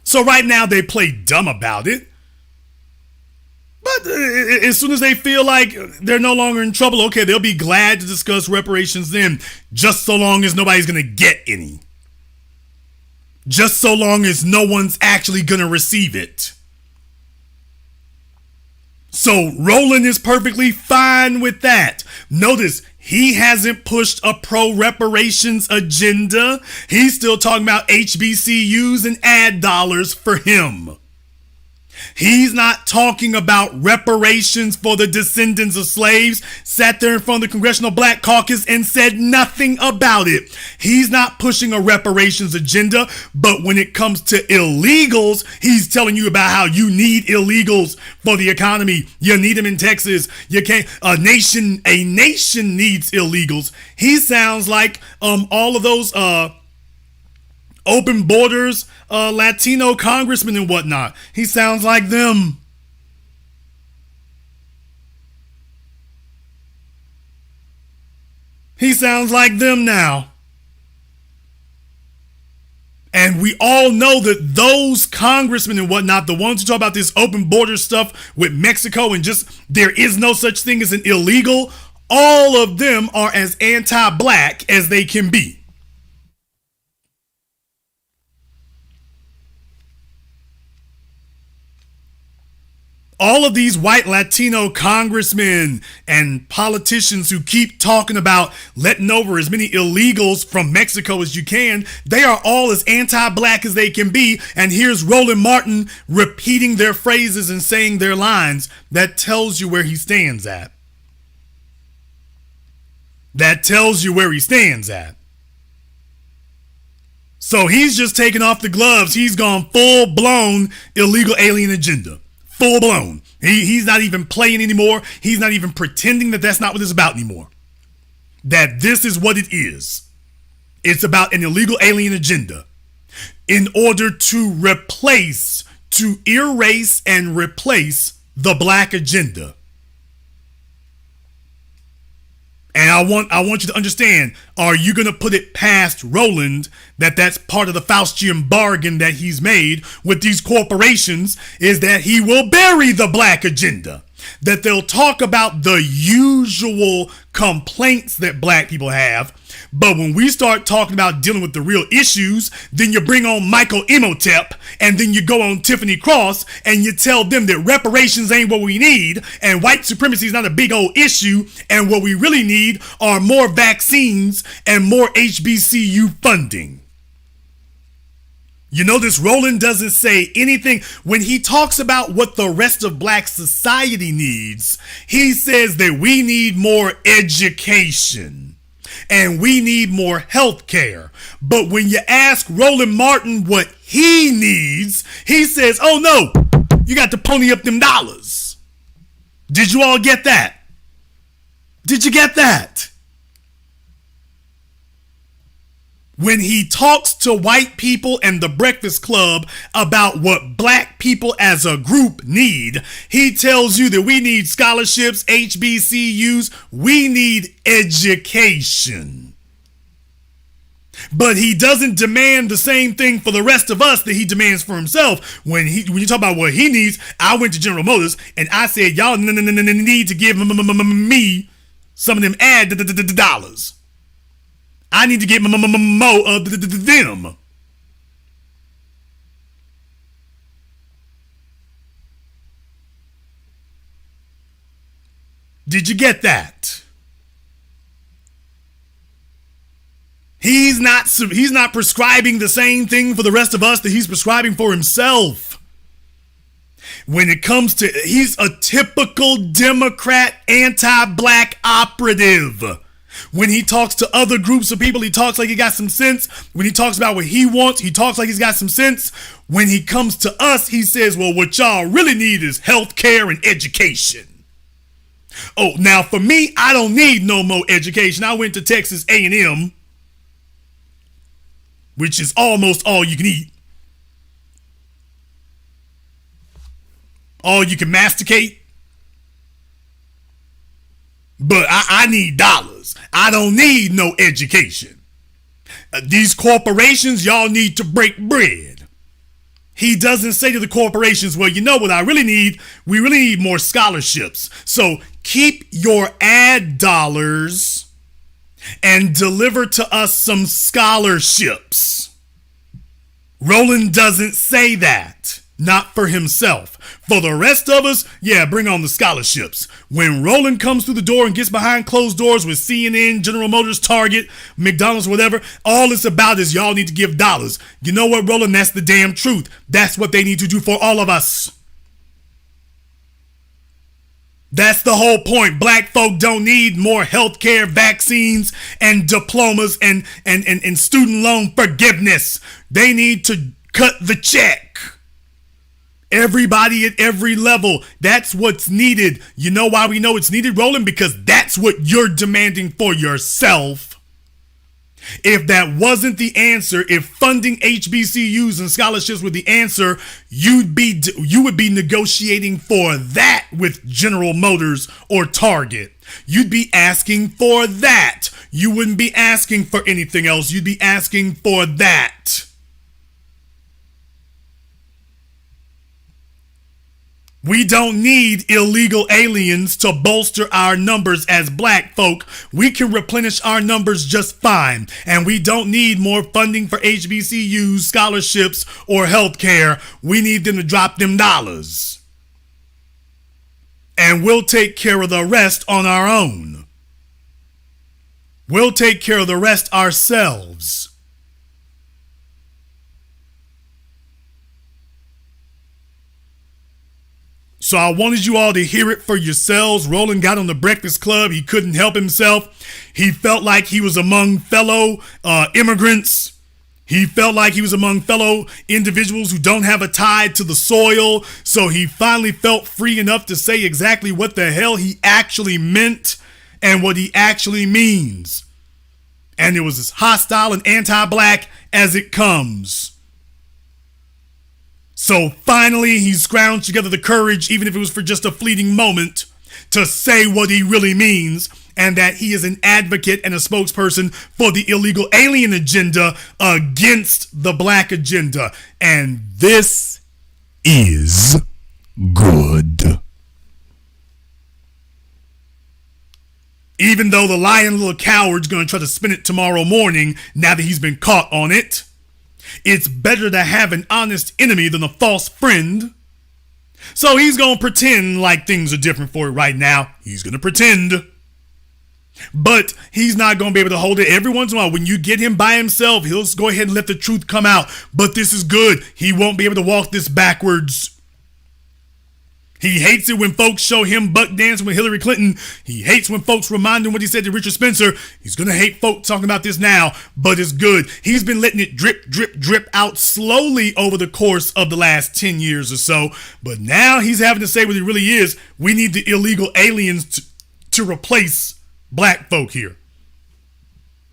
So right now they play dumb about it. But as soon as they feel like they're no longer in trouble, okay, they'll be glad to discuss reparations then, just so long as nobody's going to get any. Just so long as no one's actually going to receive it. So Roland is perfectly fine with that. Notice, he hasn't pushed a pro-reparations agenda. He's still talking about HBCUs and ad dollars for him. He's not talking about reparations for the descendants of slaves, sat there in front of the Congressional Black Caucus and said nothing about it. He's not pushing a reparations agenda, but when it comes to illegals, he's telling you about how you need illegals for the economy. You need them in Texas. You can't, a nation needs illegals. He sounds like all of those open borders, Latino congressmen and whatnot. He sounds like them. He sounds like them now. And we all know that those congressmen and whatnot, the ones who talk about this open border stuff with Mexico and just there is no such thing as an illegal, all of them are as anti-black as they can be. All of these white Latino congressmen and politicians who keep talking about letting over as many illegals from Mexico as you can, they are all as anti-black as they can be. And here's Roland Martin repeating their phrases and saying their lines. That tells you where he stands at. That tells you where he stands at. So he's just taken off the gloves. He's gone full-blown illegal alien agenda. Full blown. He's not even playing anymore. He's not even pretending that that's not what it's about anymore. That this is what it is. It's about an illegal alien agenda in order to erase and replace the black agenda. And I want you to understand, are you going to put it past Roland that that's part of the Faustian bargain that he's made with these corporations, is that he will bury the black agenda? That they'll talk about the usual complaints that black people have, but when we start talking about dealing with the real issues, then you bring on Michael Imhotep, and then you go on Tiffany Cross and you tell them that reparations ain't what we need, and white supremacy is not a big old issue, and what we really need are more vaccines and more HBCU funding. You notice Roland doesn't say anything. When he talks about what the rest of black society needs, he says that we need more education. and we need more health care. But when you ask Roland Martin what he needs, he says, oh no, you got to pony up them dollars. Did you all get that? Did you get that? When he talks to white people and the Breakfast Club about what black people as a group need, he tells you that we need scholarships, HBCUs, we need education. But he doesn't demand the same thing for the rest of us that he demands for himself. When you talk about what he needs, I went to General Motors and I said, y'all need to give me some of them ad dollars. I need to get more of them. Did you get that? He's not prescribing the same thing for the rest of us that he's prescribing for himself. When it comes to, he's a typical Democrat anti-black operative. When he talks to other groups of people, he talks like he got some sense. When he talks about what he wants, he talks like he's got some sense. When he comes to us, he says, well, what y'all really need is health care and education. Oh, now for me, I don't need no more education. I went to Texas A&M, which is almost all you can eat. All you can masticate. But I need dollars. I don't need no education. These corporations, y'all need to break bread. He doesn't say to the corporations, well, you know what I really need? We really need more scholarships. So keep your ad dollars and deliver to us some scholarships. Roland doesn't say that. Not for himself. For the rest of us, yeah, bring on the scholarships. When Roland comes through the door and gets behind closed doors with CNN, General Motors, Target, McDonald's, whatever, all it's about is y'all need to give dollars. You know what, Roland? That's the damn truth. That's what they need to do for all of us. That's the whole point. Black folk don't need more health care, vaccines, and diplomas and student loan forgiveness. They need to cut the check. Everybody at every level. That's what's needed. You know why we know it's needed, Roland? Because that's what you're demanding for yourself. If that wasn't the answer, if funding HBCUs and scholarships were the answer, you would be negotiating for that with General Motors or Target. You'd be asking for that. You wouldn't be asking for anything else. You'd be asking for that. We don't need illegal aliens to bolster our numbers as black folk. We can replenish our numbers just fine. And we don't need more funding for HBCUs, scholarships, or health care. We need them to drop them dollars. And we'll take care of the rest on our own. We'll take care of the rest ourselves. So I wanted you all to hear it for yourselves. Roland got on the Breakfast Club. He couldn't help himself. He felt like he was among fellow immigrants. He felt like he was among fellow individuals who don't have a tie to the soil. So he finally felt free enough to say exactly what the hell he actually meant and what he actually means. And it was as hostile and anti-black as it comes. So finally, he scrounged together the courage, even if it was for just a fleeting moment, to say what he really means, and that he is an advocate and a spokesperson for the illegal alien agenda against the black agenda. And this is good. Even though the lying little coward's going to try to spin it tomorrow morning, now that he's been caught on it. It's better to have an honest enemy than a false friend. So he's going to pretend like things are different for it right now. He's going to pretend. But he's not going to be able to hold it. Every once in a while, when you get him by himself, he'll go ahead and let the truth come out. But this is good. He won't be able to walk this backwards. He hates it when folks show him buck dancing with Hillary Clinton. He hates when folks remind him what he said to Richard Spencer. He's going to hate folks talking about this now, but it's good. He's been letting it drip, drip, drip out slowly over the course of the last 10 years or so. But now he's having to say what it really is. We need the illegal aliens to replace black folk here,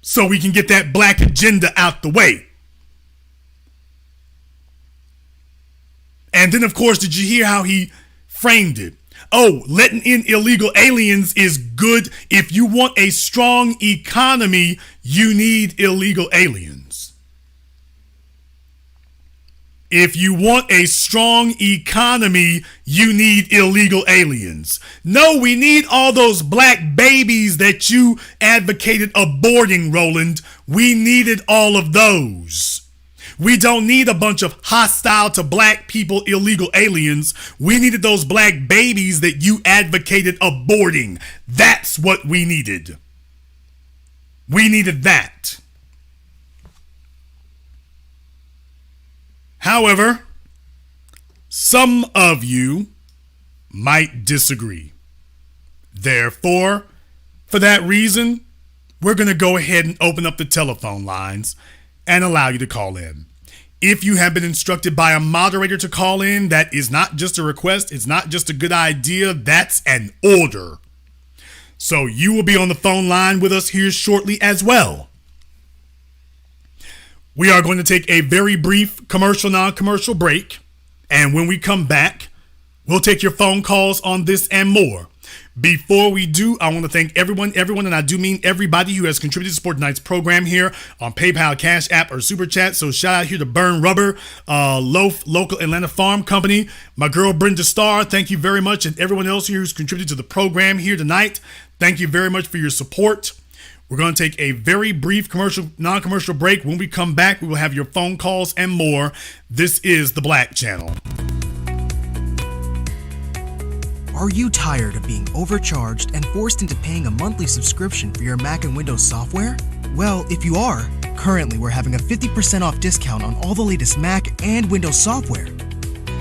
so we can get that black agenda out the way. And then, of course, did you hear how he framed it? Oh, letting in illegal aliens is good. If you want a strong economy, you need illegal aliens. If you want a strong economy, you need illegal aliens. No, we need all those black babies that you advocated aborting, Roland. We needed all of those. We don't need a bunch of hostile to black people illegal aliens. We needed those black babies that you advocated aborting. That's what we needed. We needed that. However, some of you might disagree. Therefore, for that reason, we're going to go ahead and open up the telephone lines and allow you to call in. If you have been instructed by a moderator to call in, that is not just a request, it's not just a good idea, that's an order. So you will be on the phone line with us here shortly as well. We are going to take a very brief commercial, non-commercial break, and when we come back, we'll take your phone calls on this and more. Before we do, I want to thank everyone, and I do mean everybody who has contributed to support tonight's program here on PayPal, Cash App, or Super Chat. So shout out here to Burn Rubber, Loaf, Local Atlanta Farm Company, my girl Brenda Starr, thank you very much, and everyone else here who's contributed to the program here tonight. Thank you very much for your support. We're going to take a very brief commercial, non-commercial break. When we come back, we will have your phone calls and more. This is The Black Channel. Are you tired of being overcharged and forced into paying a monthly subscription for your Mac and Windows software? Well, if you are, currently we're having a 50% off discount on all the latest Mac and Windows software,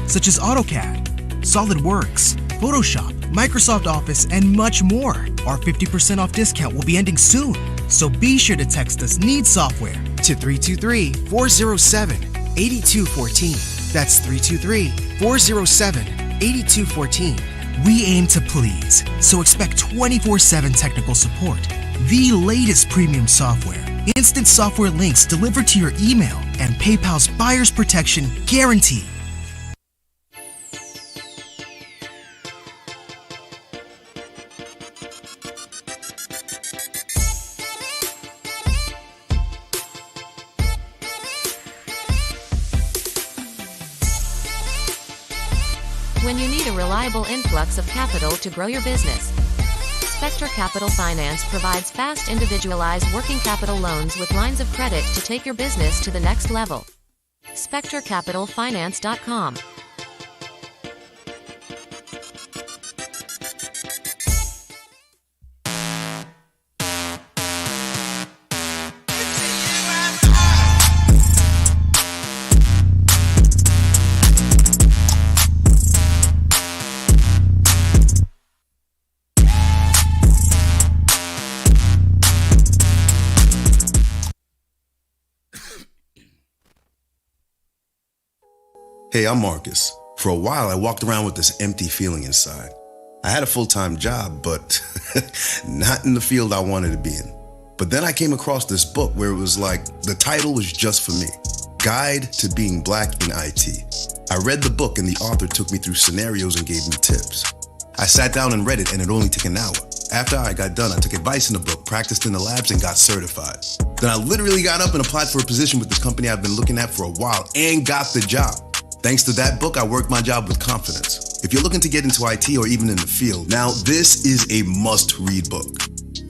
such as AutoCAD, SolidWorks, Photoshop, Microsoft Office, and much more. Our 50% off discount will be ending soon, so be sure to text us Need Software to 323-407-8214. That's 323-407-8214. We aim to please, so expect 24/7 technical support, the latest premium software, instant software links delivered to your email, and PayPal's buyer's protection guarantee. When you need a reliable influx of capital to grow your business, Spectre Capital Finance provides fast, individualized working capital loans with lines of credit to take your business to the next level. SpectreCapitalFinance.com. Hey, I'm Marcus. For a while, I walked around with this empty feeling inside. I had a full-time job, but not in the field I wanted to be in. But then I came across this book where it was like, the title was just for me. Guide to Being Black in IT. I read the book and the author took me through scenarios and gave me tips. I sat down and read it and it only took an hour. After I got done, I took advice in the book, practiced in the labs, and got certified. Then I literally got up and applied for a position with this company I've been looking at for a while and got the job. Thanks to that book, I worked my job with confidence. If you're looking to get into IT or even in the field, now this is a must-read book.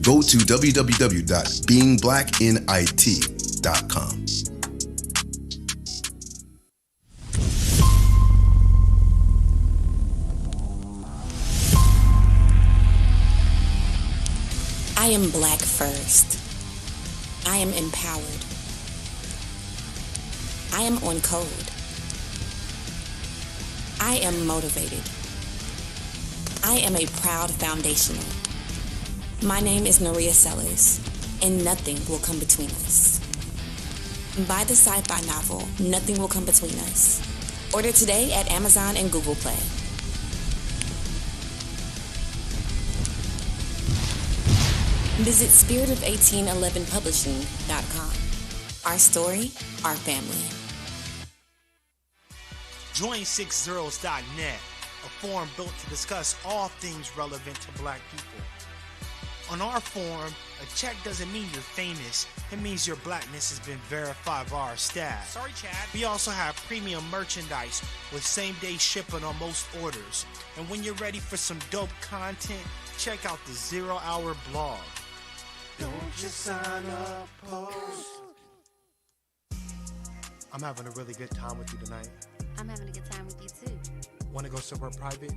Go to www.beingblackinit.com. I am black first. I am empowered. I am on code. I am motivated. I am a proud foundational. My name is Noria Sellers, and nothing will come between us. Buy the sci-fi novel, Nothing Will Come Between Us. Order today at Amazon and Google Play. Visit spiritofo1811publishing.com. Our story, our family. Join 6zeros.net, a forum built to discuss all things relevant to Black people. On our forum, a check doesn't mean you're famous. It means your Blackness has been verified by our staff. Sorry, Chad. We also have premium merchandise with same-day shipping on most orders. And when you're ready for some dope content, check out the 0 Hour blog. Don't you sign up, post. I'm having a really good time with you tonight. I'm having a good time with you too. Want to go somewhere private?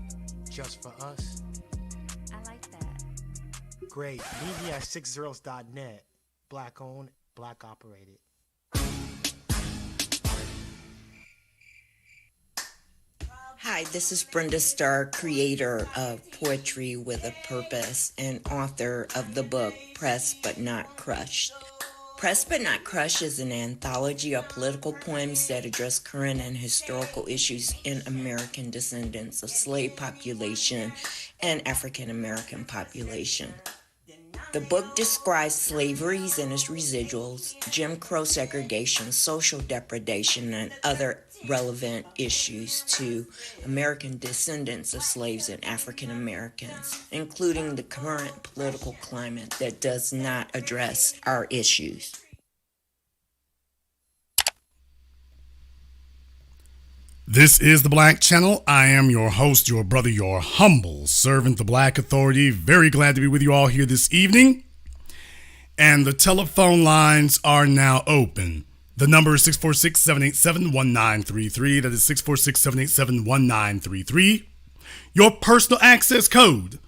Just for us? I like that. Great. Meet me at 6zeros.net. Black owned, Black operated. Hi, this is Brenda Starr, creator of Poetry with a Purpose and author of the book Pressed But Not Crushed. Pressed But Not Crushed is an anthology of political poems that address current and historical issues in American descendants of slave population and African American population. The book describes slaveries and its residuals, Jim Crow segregation, social depredation, and other relevant issues to American descendants of slaves and African Americans, including the current political climate that does not address our issues. This is The Black Channel. I am your host, your brother, your humble servant, the Black Authority. Very glad to be with you all here this evening. And the telephone lines are now open. The number is 646-787-1933. That is 646-787-1933. Your personal access code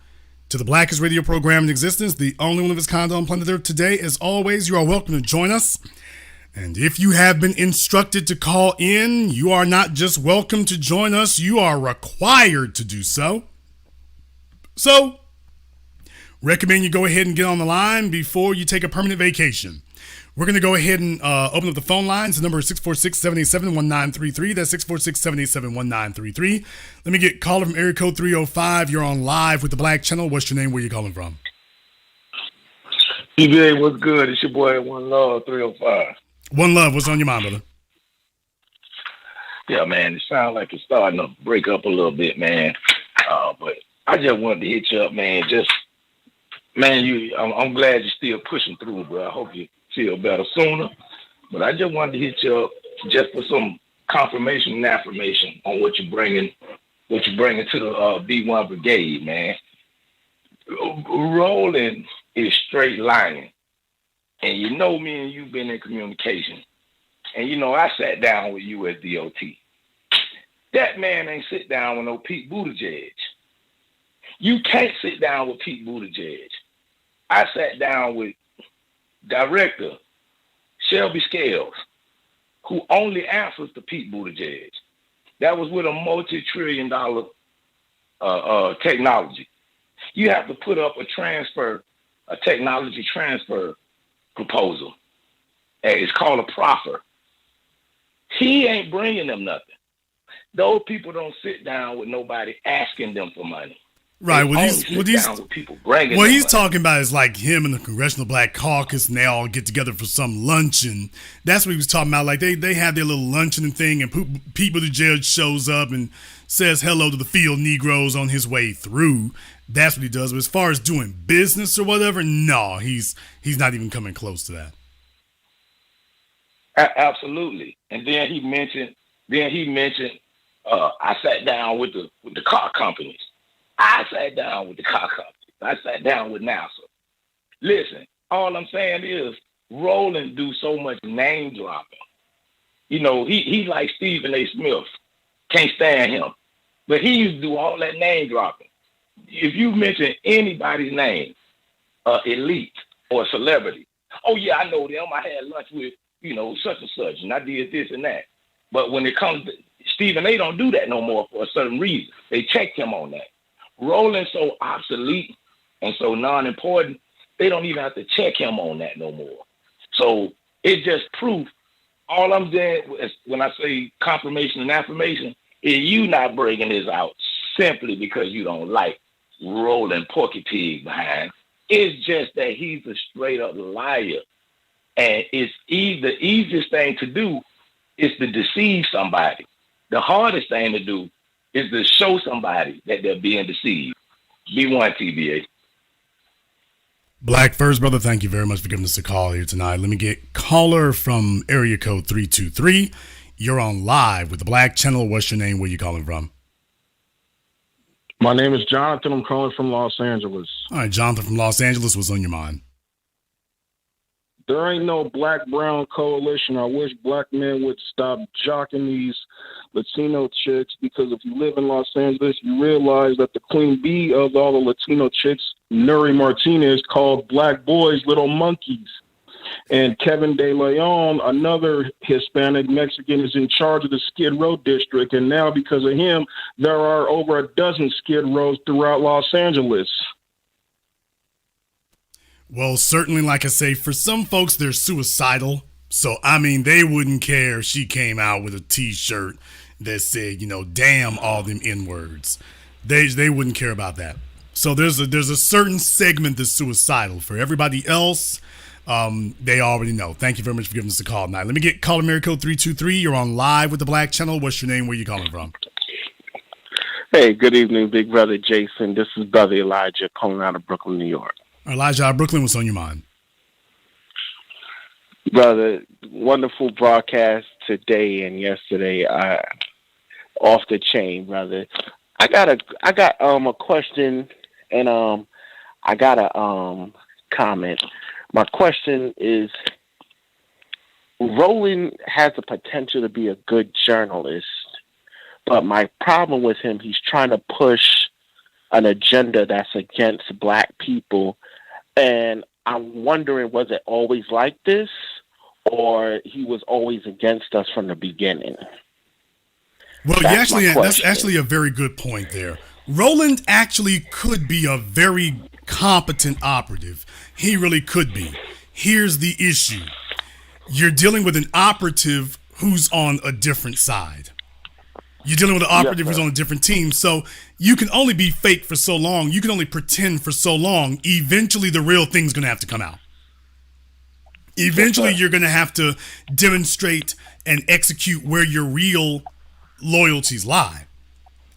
to the blackest radio program in existence, the only one of its kind on planet Earth today. As always, you are welcome to join us. And if you have been instructed to call in, you are not just welcome to join us, you are required to do so. So, recommend you go ahead and get on the line before you take a permanent vacation. We're going to go ahead and open up the phone lines. The number is 646-787-1933. That's 646-787-1933. Let me get caller from area code 305. You're on live with the Black Channel. What's your name? Where you calling from? TBA, what's good? It's your boy, One Love, 305. One Love, what's on your mind, brother? Yeah, man, it sounds like it's starting to break up a little bit, man. But I just wanted to hit you up, man. I'm glad you're still pushing through, bro. I hope you feel better sooner. But I just wanted to hit you up just for some confirmation and affirmation on what you're bringing to the B1 Brigade, man. Roland is straight lying. And you know me and you've been in communication. And you know I sat down with you at DOT. That man ain't sit down with no Pete Buttigieg. You can't sit down with Pete Buttigieg. I sat down with Director Shelby Scales, who only answers to Pete Buttigieg. That was with a multi-trillion-dollar technology. You have to put up a technology transfer proposal. It's called a proffer. He ain't bringing them nothing. Those people don't sit down with nobody asking them for money. Right. What he's money. talking about is like him and the Congressional Black Caucus, and they all get together for some luncheon. That's what he was talking about. Like they have their little luncheon thing, and Pete Buttigieg shows up and says hello to the field Negroes on his way through. That's what he does. But as far as doing business or whatever, no, he's not even coming close to that. Absolutely. And then he mentioned I sat down with the car companies. I sat down with the car companies. I sat down with NASA. Listen, all I'm saying is Roland do so much name dropping. You know, he like Stephen A. Smith. Can't stand him. But he used to do all that name dropping. If you mention anybody's name, elite or celebrity, oh yeah, I know them. I had lunch with, such and such, and I did this and that. But when it comes to Stephen A, don't do that no more for a certain reason. They checked him on that. Roland's so obsolete and so non-important, they don't even have to check him on that no more. So it's just proof. All I'm saying is, when I say confirmation and affirmation, is you not bringing this out simply because you don't like Roland Porky Pig behind. It's just that he's a straight up liar. And it's the easiest thing to do is to deceive somebody. The hardest thing to do is to show somebody that they're being deceived. B1 TBA. Black First, brother, thank you very much for giving us a call here tonight. Let me get caller from area code 323. You're on live with the Black Channel. What's your name? Where you calling from? My name is Jonathan. I'm calling from Los Angeles. All right, Jonathan from Los Angeles. What's on your mind? There ain't no black-brown coalition. I wish black men would stop jocking these Latino chicks, because if you live in Los Angeles, you realize that the queen bee of all the Latino chicks, Nuri Martinez, called black boys little monkeys. And Kevin De Leon, another Hispanic Mexican, is in charge of the Skid Row district. And now, because of him, there are over a dozen Skid Rows throughout Los Angeles. Well, certainly, like I say, for some folks, they're suicidal. So, I mean, they wouldn't care if she came out with a T-shirt that said, damn all them N-words. They wouldn't care about that. So there's a certain segment that's suicidal. For everybody else, they already know. Thank you very much for giving us a call tonight. Let me get caller Mary Code 323. You're on live with the Black Channel. What's your name? Where you calling from? Hey, good evening, big brother Jason. This is brother Elijah calling out of Brooklyn, New York. Elijah, Brooklyn, what's on your mind? Brother, wonderful broadcast today and yesterday. Off the chain, brother. I got a question, and I got a comment. My question is, Roland has the potential to be a good journalist, but my problem with him, he's trying to push an agenda that's against black people. And I'm wondering, was it always like this, or he was always against us from the beginning? Well, that's actually a very good point there. Roland actually could be a very competent operative. He really could be. Here's the issue. You're dealing with an operative who's on a different side. You're dealing with an operative who's on a different team. So you can only be fake for so long. You can only pretend for so long. Eventually, the real thing's going to have to come out. Eventually, you're going to have to demonstrate and execute where your real loyalties lie.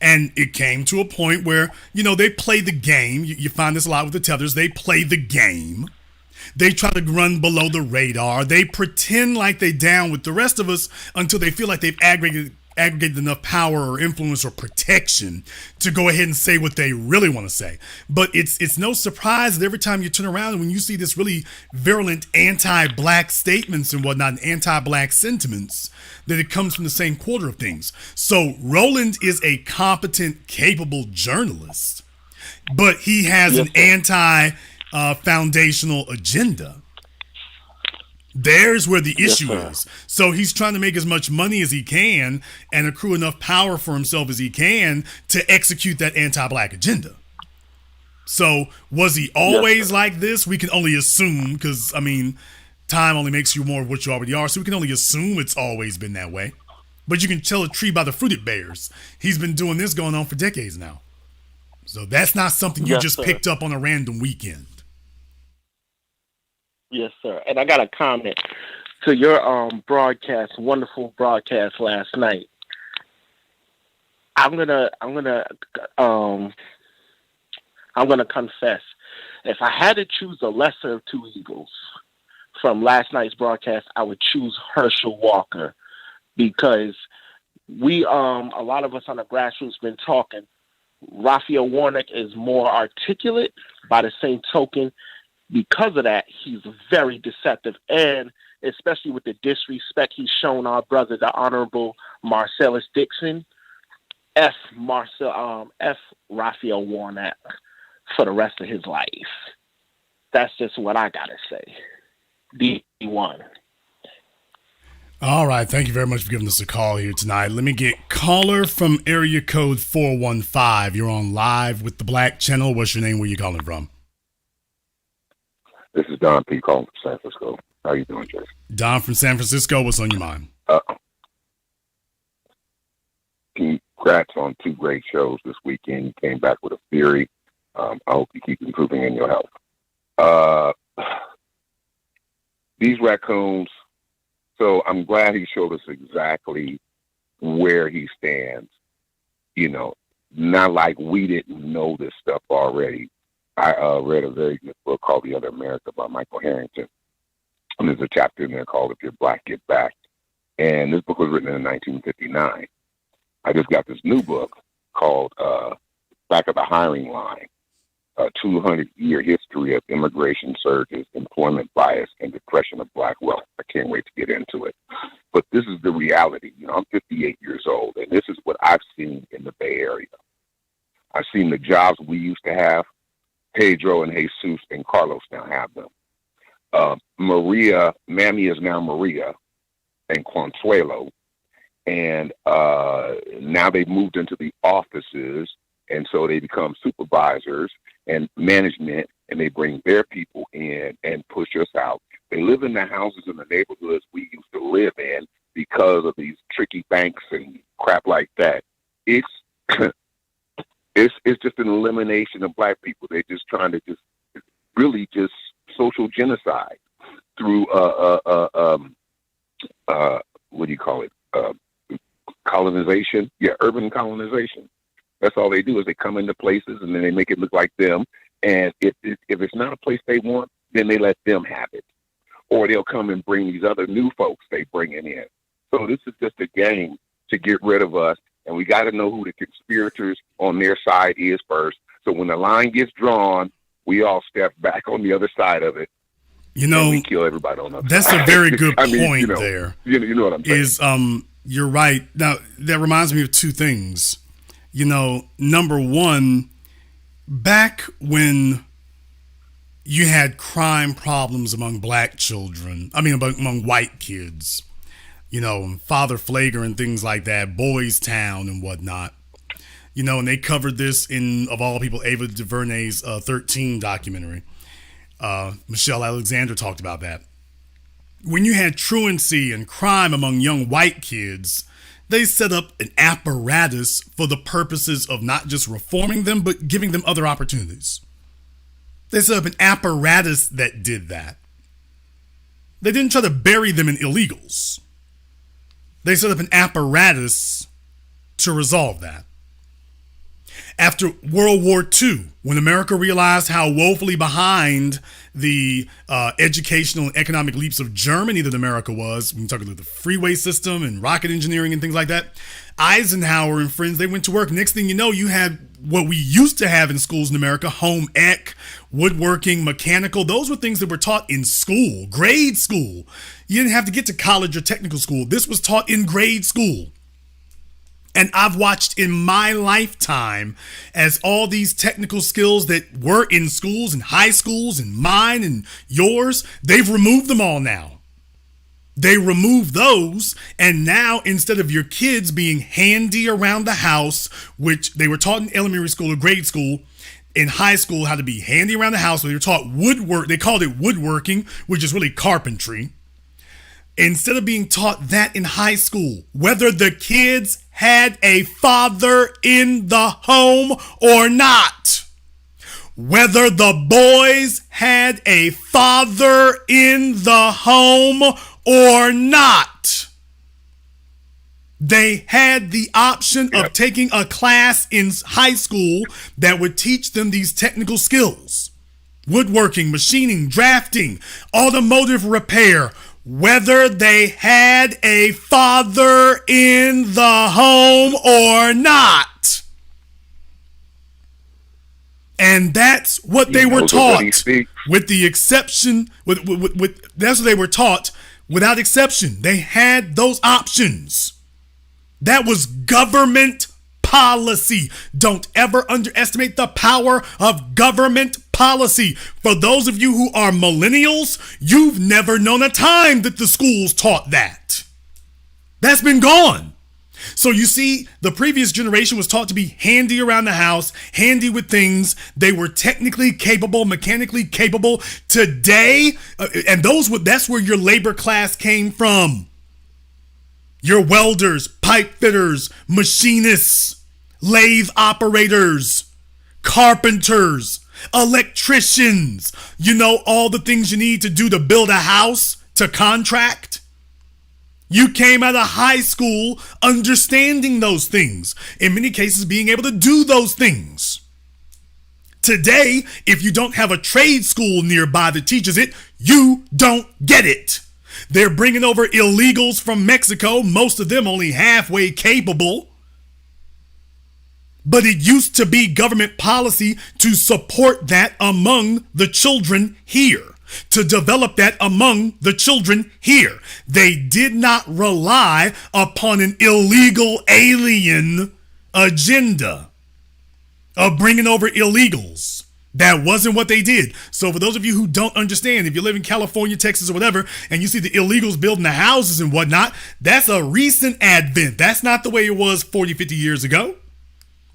And it came to a point where, they play the game. You find this a lot with the tethers. They play the game. They try to run below the radar. They pretend like they're down with the rest of us until they feel like they've aggregated enough power or influence or protection to go ahead and say what they really want to say. But it's no surprise that every time you turn around and when you see this really virulent anti-black statements and whatnot, and anti-black sentiments, that it comes from the same quarter of things. So Roland is a competent, capable journalist, but he has an anti-foundational agenda. There's where the issue is. So he's trying to make as much money as he can and accrue enough power for himself as he can to execute that anti-black agenda. So was he always like this? We can only assume, because, time only makes you more of what you already are. So we can only assume it's always been that way. But you can tell a tree by the fruit it bears. He's been doing this going on for decades now. So that's not something you just picked up on a random weekend. Yes, sir. And I got a comment to your broadcast, wonderful broadcast last night. I'm gonna confess. If I had to choose the lesser of two evils from last night's broadcast, I would choose Herschel Walker, because we a lot of us on the grassroots been talking. Raphael Warnock is more articulate. By the same token, because of that, he's very deceptive, and especially with the disrespect he's shown our brother, the Honorable Marcellus Dixon. F. Raphael Warnock for the rest of his life. That's just what I gotta say. D1. All right. Thank you very much for giving us a call here tonight. Let me get caller from area code 415. You're on live with the Black Channel. What's your name? Where you calling from? This is Don P. calling from San Francisco. How you doing, Jason? Don from San Francisco. What's on your mind? Congrats on 2 great shows this weekend. You came back with a theory. I hope you keep improving in your health. These raccoons, so I'm glad he showed us exactly where he stands. You know, not like we didn't know this stuff already. I read a very good book called The Other America by Michael Harrington. And there's a chapter in there called If You're Black, Get Back. And this book was written in 1959. I just got this new book called Back of the Hiring Line, a 200-year history of immigration surges, employment bias, and depression of black wealth. I can't wait to get into it. But this is the reality. You know, I'm 58 years old, and this is what I've seen in the Bay Area. I've seen the jobs we used to have. Pedro and Jesus and Carlos now have them. Maria, Mammy is now Maria, and Consuelo. And now they've moved into the offices, and so they become supervisors and management, and they bring their people in and push us out. They live in the houses in the neighborhoods we used to live in because of these tricky banks and crap like that. It's it's just an elimination of black people. They're just trying to just really just social genocide through what do you call it? Colonization. Yeah, urban colonization. That's all they do is they come into places and then they make it look like them. And if it's not a place they want, then they let them have it. Or they'll come and bring these other new folks they bring in. So this is just a game to get rid of us. And we got to know who the conspirators on their side is first. So when the line gets drawn, we all step back on the other side of it. You know, we kill everybody on the other that's side. a very good point you know, there. You know what I'm saying? You're right. Now, that reminds me of 2 things. You know, number one, back when you had crime problems among black children, among white kids, you know, Father Flager and things like that, Boys Town and whatnot, you know, and they covered this in, of all people, Ava DuVernay's 13 documentary. Michelle Alexander talked about that. When you had truancy and crime among young white kids, they set up an apparatus for the purposes of not just reforming them, but giving them other opportunities. They set up an apparatus that did that. They didn't try to bury them in illegals. They set up an apparatus to resolve that. After World War II, when America realized how woefully behind the educational and economic leaps of Germany that America was, when you talk about the freeway system and rocket engineering and things like that, Eisenhower and friends, they went to work. Next thing you know, you had what we used to have in schools in America, home ec, woodworking, mechanical. Those were things that were taught in school, grade school. You didn't have to get to college or technical school. This was taught in grade school. And I've watched in my lifetime as all these technical skills that were in schools and high schools and mine and yours, they've removed them all now. They removed those, and now instead of your kids being handy around the house, which they were taught in elementary school or grade school, in high school how to be handy around the house, they were taught woodwork. They called it woodworking, which is really carpentry. Instead of being taught that in high school, whether the kids had a father in the home or not, whether the boys had a father in the home or not, they had the option of taking a class in high school that would teach them these technical skills: woodworking, machining, drafting, automotive repair, whether they had a father in the home or not. And that's what they were taught, with the exception, that's what they were taught without exception. They had those options. That was government policy. Don't ever underestimate the power of government policy. For those of you who are millennials, you've never known a time that the schools taught that. That's been gone. So you see, the previous generation was taught to be handy around the house, handy with things. They were technically capable, mechanically capable. Today, and that's where your labor class came from. Your welders, pipe fitters, machinists, lathe operators, carpenters, electricians. You know, all the things you need to do to build a house, to contract. You came out of high school understanding those things. In many cases, being able to do those things. Today, if you don't have a trade school nearby that teaches it, you don't get it. They're bringing over illegals from Mexico, most of them only halfway capable. But it used to be government policy to support that among the children here. To develop that among the children here. They did not rely upon an illegal alien agenda of bringing over illegals. That wasn't what they did. So for those of you who don't understand, if you live in California, Texas, or whatever, and you see the illegals building the houses and whatnot, that's a recent advent. That's not the way it was 40, 50 years ago.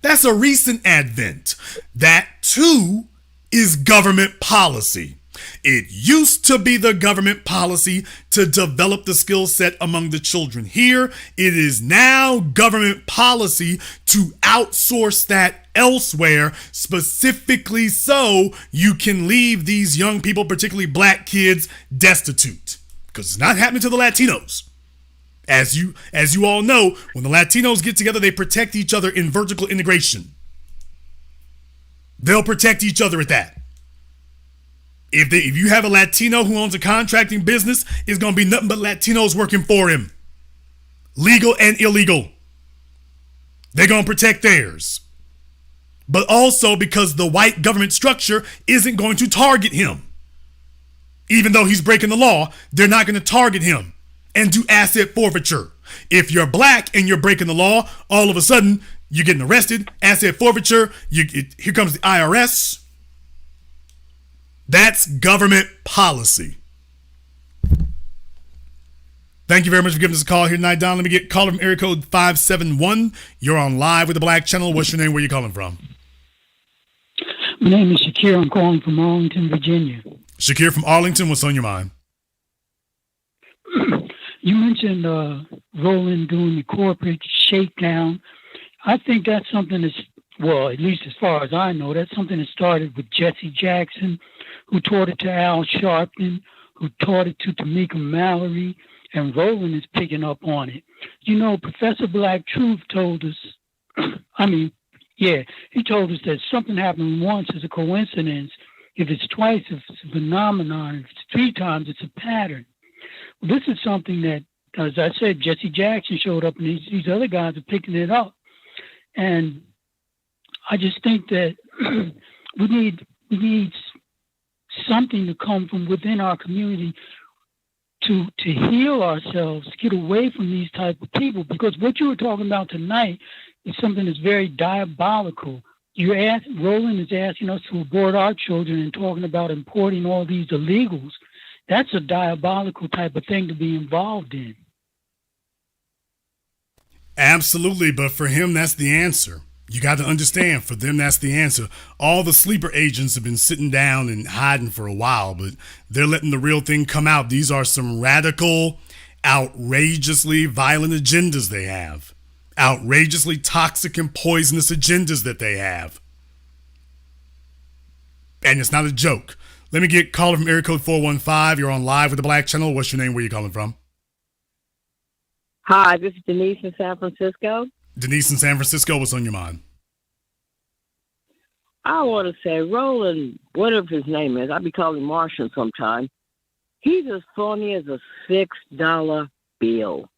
That's a recent advent. That too is government policy. It used to be the government policy to develop the skill set among the children here. It is now government policy to outsource that elsewhere, specifically so you can leave these young people, particularly black kids, destitute. Because it's not happening to the Latinos. As you all know, when the Latinos get together, they protect each other in vertical integration. They'll protect each other at that. If you have a Latino who owns a contracting business, it's going to be nothing but Latinos working for him. Legal and illegal. They're going to protect theirs. But also because the white government structure isn't going to target him. Even though he's breaking the law, they're not going to target him and do asset forfeiture. If you're black and you're breaking the law, all of a sudden you're getting arrested, asset forfeiture, here comes the IRS. That's government policy. Thank you very much for giving us a call here tonight, Don. Let me get caller from area code 571. You're on live with the Black Channel. What's your name? Where are you calling from? My name is Shakir. I'm calling from Arlington, Virginia. Shakir from Arlington. What's on your mind? You mentioned Roland doing the corporate shakedown. I think that's something that's, well, at least as far as I know, that's something that started with Jesse Jackson, who taught it to Al Sharpton, who taught it to Tamika Mallory, and Roland is picking up on it. You know, Professor Black Truth told us, he told us that something happened once is a coincidence. If it's twice, it's a phenomenon. If it's three times, it's a pattern. Well, this is something that, as I said, Jesse Jackson showed up, and these other guys are picking it up. And I just think that we need something to come from within our community to heal ourselves, to get away from these type of people. Because what you were talking about tonight is something that's very diabolical. Roland is asking us to abort our children and talking about importing all these illegals. That's a diabolical type of thing to be involved in. Absolutely, but for him, that's the answer. You got to understand, for them, that's the answer. All the sleeper agents have been sitting down and hiding for a while, but they're letting the real thing come out. These are some radical, outrageously violent agendas they have. Outrageously toxic and poisonous agendas that they have. And it's not a joke. Let me get caller from area code 415. You're on live with the Black Channel. What's your name? Where are you calling from? Hi, this is Denise in San Francisco. Denise in San Francisco, what's on your mind? I want to say Roland, whatever his name is, I be calling him Martian sometime. He's as phony as a $6 bill.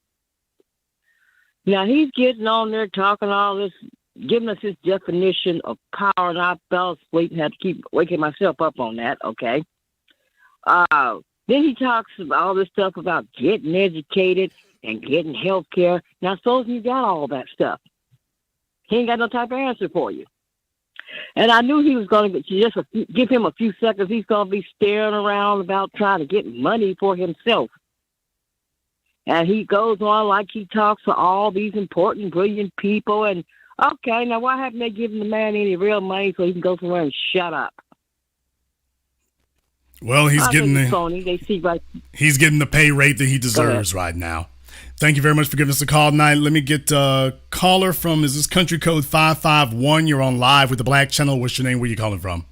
Now he's getting on there talking all this, giving us his definition of power, and I fell asleep and had to keep waking myself up on that, okay? Then he talks about all this stuff about getting educated and getting health care. Now, suppose you got all that stuff. He ain't got no type of answer for you. And I knew he was going to just give him a few seconds. He's going to be staring around about trying to get money for himself. And he goes on like he talks to all these important, brilliant people. And, okay, now why haven't they given the man any real money so he can go somewhere and shut up? Well, he's getting phony. They see right. He's getting the pay rate that he deserves right now. Thank you very much for giving us a call tonight. Let me get a caller from, is this country code 551? You're on live with the Black Channel. What's your name? Where you calling from?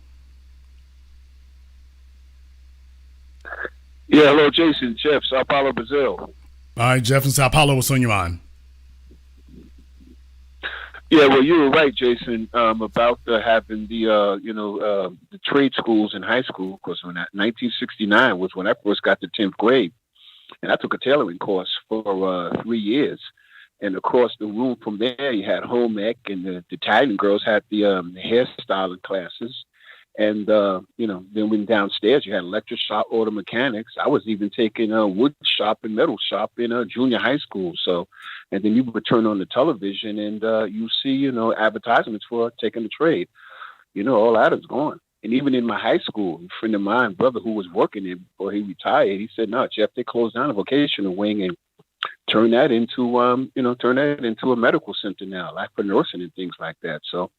Yeah, hello, Jason. Jeff, Sao Paulo, Brazil. All right, Jeff in Sao Paulo, what's on your mind? Yeah, well, you were right, Jason, about having the trade schools in high school. Of course, when 1969 was when I first got to 10th grade, and I took a tailoring course for 3 years. And across the room from there, you had home ec, and the Italian girls had the hairstyling classes. And, then when downstairs, you had electric shop, auto mechanics. I was even taking wood shop and metal shop in junior high school. So, and then you would turn on the television and you see, advertisements for taking the trade. All that is gone. And even in my high school, a friend of mine, brother who was working there before he retired, he said, "No, Jeff, they closed down a vocational wing and turn that into a medical center now, like for nursing and things like that." So,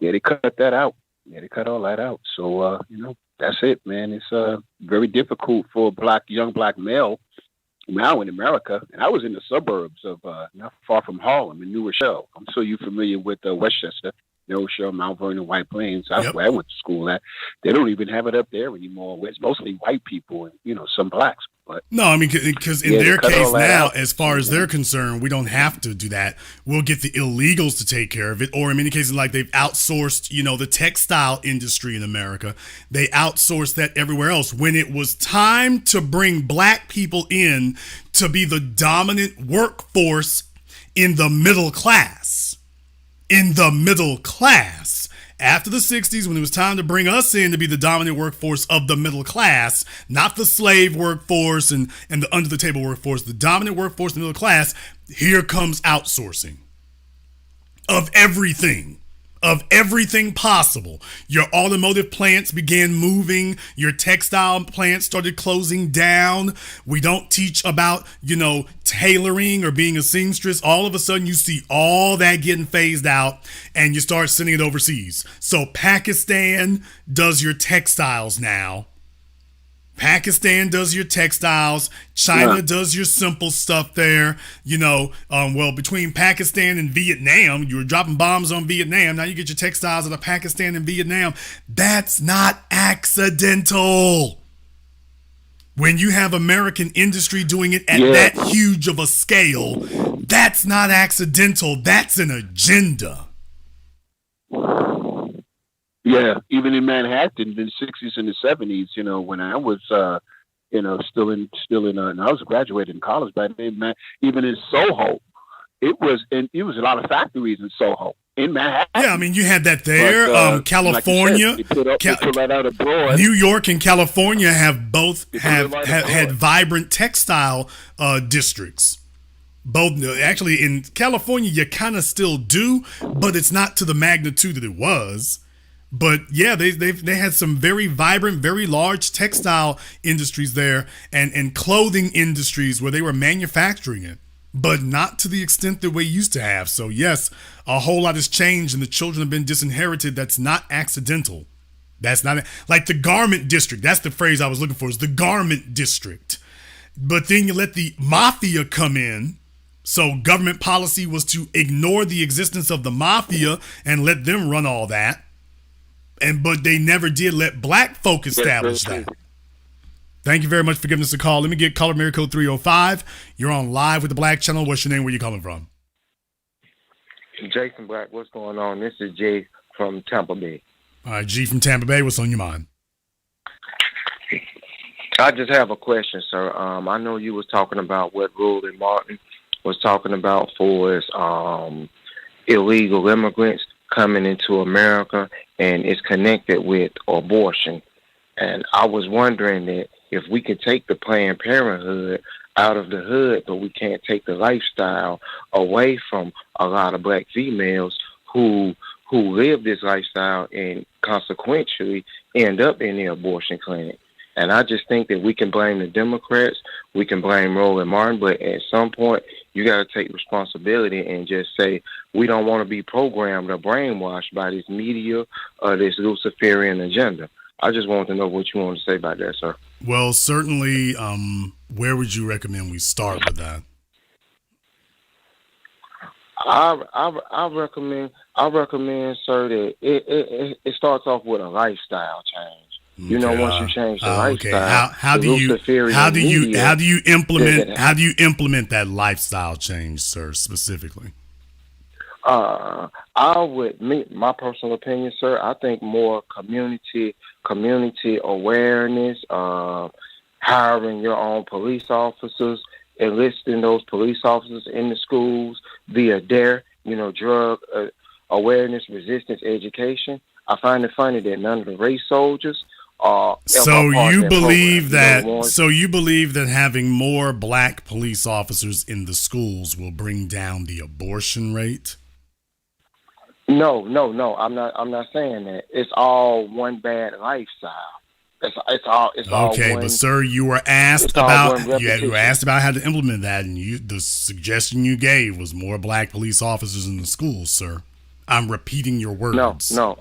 yeah, they cut that out. Yeah, they cut all that out. So, that's it, man. It's very difficult for a young black male now in America. And I was in the suburbs of not far from Harlem in New Rochelle. I'm sure you're familiar with Westchester, New Rochelle, Mount Vernon, White Plains. That's where I went to school at. They don't even have it up there anymore. It's mostly white people and, some blacks. But no, I mean, because in their case now, as far as they're concerned, we don't have to do that. We'll get the illegals to take care of it. Or in many cases, like they've outsourced, the textile industry in America. They outsourced that everywhere else. When it was time to bring black people in to be the dominant workforce in the middle class, after the 60s, when it was time to bring us in to be the dominant workforce of the middle class, not the slave workforce and the under-the-table workforce, the dominant workforce in the middle class, here comes outsourcing of everything possible. Your automotive plants began moving. Your textile plants started closing down. We don't teach about, tailoring or being a seamstress. All of a sudden, you see all that getting phased out and you start sending it overseas. So Pakistan does your textiles now. Pakistan does your textiles. China does your simple stuff there. Between Pakistan and Vietnam, you were dropping bombs on Vietnam. Now you get your textiles out of Pakistan and Vietnam. That's not accidental. When you have American industry doing it at that huge of a scale, that's not accidental. That's an agenda. Yeah, even in Manhattan in the 60s and the 70s, when I was, still in, and I was graduating in college back then, even in Soho, it was a lot of factories in Soho, in Manhattan. Yeah, I mean, you had that there. But, California, like you said, they put that out abroad. New York and California have both have had vibrant textile districts. Both actually in California, you kind of still do, but it's not to the magnitude that it was. But yeah, they had some very vibrant, very large textile industries there and clothing industries where they were manufacturing it, but not to the extent that we used to have. So yes, a whole lot has changed and the children have been disinherited. That's not accidental. That's not like the garment district. That's the phrase I was looking for, is the garment district. But then you let the mafia come in. So government policy was to ignore the existence of the mafia and let them run all that. But they never did let black folk establish that. Thank you very much for giving us a call. Let me get caller Mary code 305. You're on live with the Black Channel. What's your name? Where you calling from? Jason Black, what's going on? This is Jay from Tampa Bay. All right, G from Tampa Bay. What's on your mind? I just have a question, sir. I know you was talking about what Roland Martin was talking about for illegal immigrants coming into America, and it's connected with abortion. And I was wondering that if we could take the Planned Parenthood out of the hood, but we can't take the lifestyle away from a lot of black females who live this lifestyle and consequentially end up in the abortion clinic. And I just think that we can blame the Democrats, we can blame Roland Martin, but at some point, you got to take responsibility and just say, we don't want to be programmed or brainwashed by this media or this Luciferian agenda. I just want to know what you want to say about that, sir. Well, certainly, where would you recommend we start with that? I recommend, sir, that it starts off with a lifestyle change. You know, once you change the lifestyle, how do you implement that lifestyle change, sir, specifically? My personal opinion, sir, I think more community awareness, hiring your own police officers, enlisting those police officers in the schools via DARE, drug awareness, resistance education. I find it funny that none of the race soldiers are. So you believe that having more black police officers in the schools will bring down the abortion rate? No. I'm not saying that. It's all one bad lifestyle. It's all. Okay, one, but sir, you were asked about you were asked about how to implement that, and the suggestion you gave was more black police officers in the schools, sir. I'm repeating your words. No.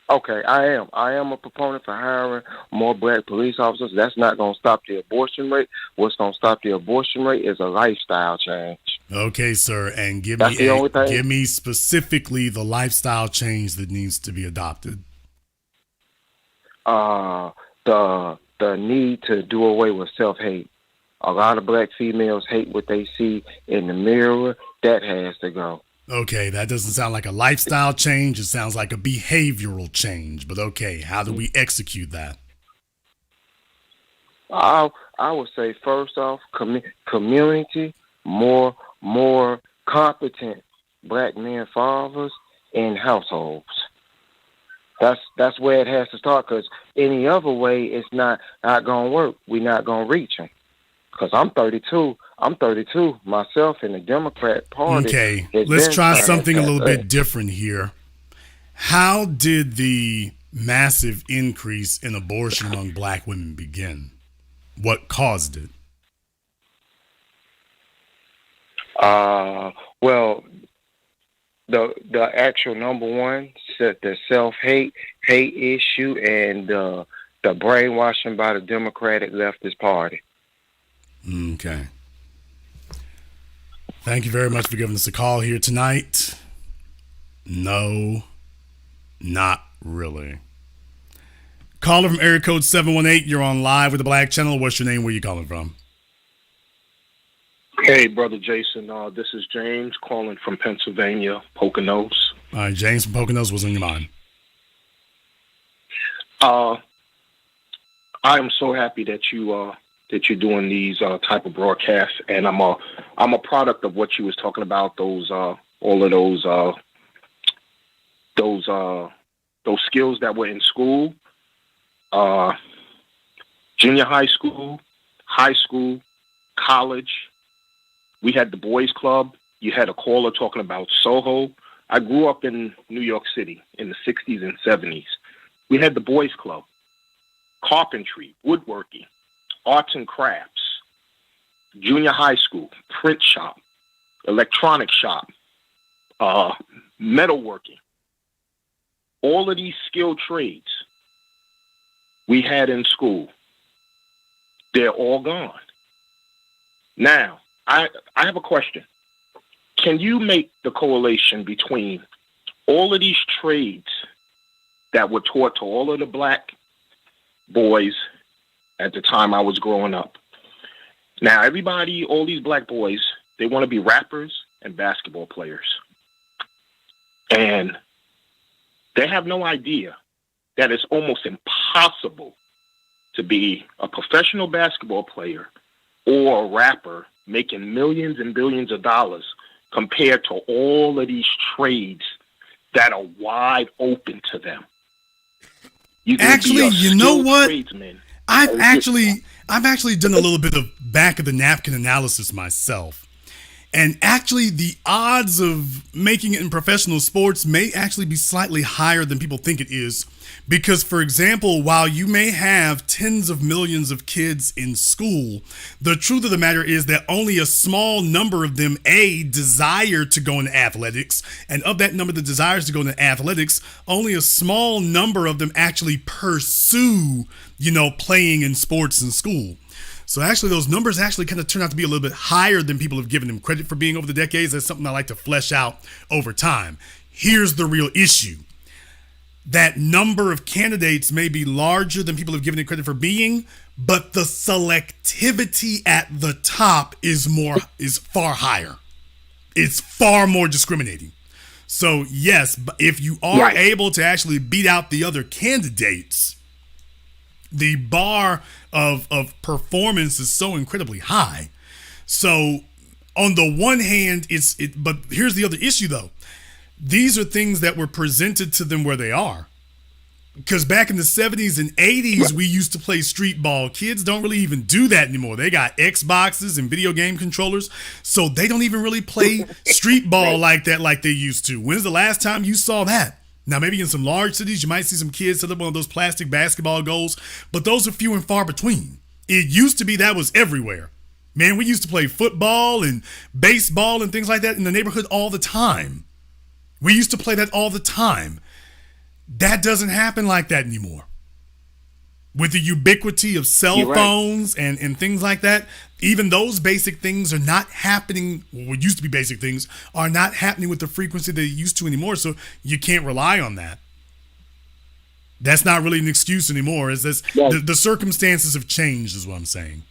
Okay, I am a proponent for hiring more black police officers. That's not going to stop the abortion rate. What's going to stop the abortion rate is a lifestyle change. Okay, sir, and give me specifically the lifestyle change that needs to be adopted. The need to do away with self-hate. A lot of black females hate what they see in the mirror. That has to go. Okay, that doesn't sound like a lifestyle change. It sounds like a behavioral change. But okay, how do we execute that? I would say first off, community, more competent black men fathers in households. That's where it has to start, because any other way it's not going to work. We're not going to reach them. Because I'm 32 myself in the Democrat Party. Okay, let's try something a little bit different here. How did the massive increase in abortion among black women begin? What caused it? Well, the actual number one, the self-hate issue, and the brainwashing by the Democratic leftist party. Okay. Thank you very much for giving us a call here tonight. No, not really. Caller from area code 718, you're on live with the Black Channel. What's your name? Where you calling from? Hey, Brother Jason. This is James calling from Pennsylvania, Poconos. All right, James from Poconos, what's on your mind? I am so happy that you're doing these type of broadcasts, and I'm a product of what you was talking about. Those all of those skills that were in school, junior high school, college. We had the boys club. You had a caller talking about Soho. I grew up in New York City in the 60s and 70s. We had the boys club, carpentry, woodworking, arts and crafts, junior high school, print shop, electronic shop, metalworking. All of these skilled trades we had in school, they're all gone. Now, I have a question. Can you make the correlation between all of these trades that were taught to all of the black boys at the time I was growing up? Now, everybody, all these black boys, they want to be rappers and basketball players. And they have no idea that it's almost impossible to be a professional basketball player or a rapper making millions and billions of dollars compared to all of these trades that are wide open to them. Actually, you know what? Tradesman. I've actually done a little bit of back of the napkin analysis myself. And actually, the odds of making it in professional sports may actually be slightly higher than people think it is. Because, for example, while you may have tens of millions of kids in school, the truth of the matter is that only a small number of them, desire to go into athletics. And of that number that desires to go into athletics, only a small number of them actually pursue, playing in sports in school. So actually, those numbers actually kind of turn out to be a little bit higher than people have given them credit for being over the decades. That's something I like to flesh out over time. Here's the real issue. That number of candidates may be larger than people have given it credit for being, but the selectivity at the top is far higher. It's far more discriminating. So yes, if you are able to actually beat out the other candidates, the bar of performance is so incredibly high. So on the one hand, but here's the other issue though. These are things that were presented to them where they are. Because back in the 70s and 80s, we used to play street ball. Kids don't really even do that anymore. They got Xboxes and video game controllers, so they don't even really play street ball like that like they used to. When's the last time you saw that? Now, maybe in some large cities, you might see some kids set up one of those plastic basketball goals, but those are few and far between. It used to be that was everywhere. Man, we used to play football and baseball and things like that in the neighborhood all the time. We used to play that all the time. That doesn't happen like that anymore. With the ubiquity of cell phones and things like that, even those basic things are not happening. What used to be basic things are not happening with the frequency they used to anymore. So you can't rely on that. That's not really an excuse anymore. The circumstances have changed, is what I'm saying.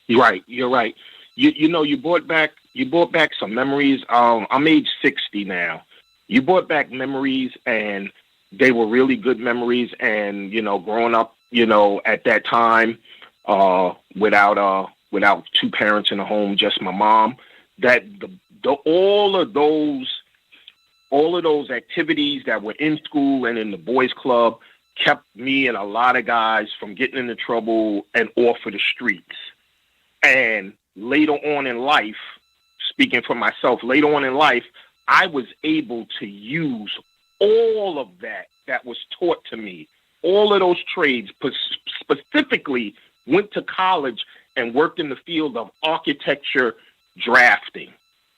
You're right. You brought back some memories. I'm age 60 now. You brought back memories, and they were really good memories. And growing up, at that time, without two parents in the home, just my mom. That all of those activities that were in school and in the boys' club kept me and a lot of guys from getting into trouble and off of the streets. And later on in life, speaking for myself, later on in life, I was able to use all of that was taught to me, all of those trades, specifically went to college and worked in the field of architecture, drafting,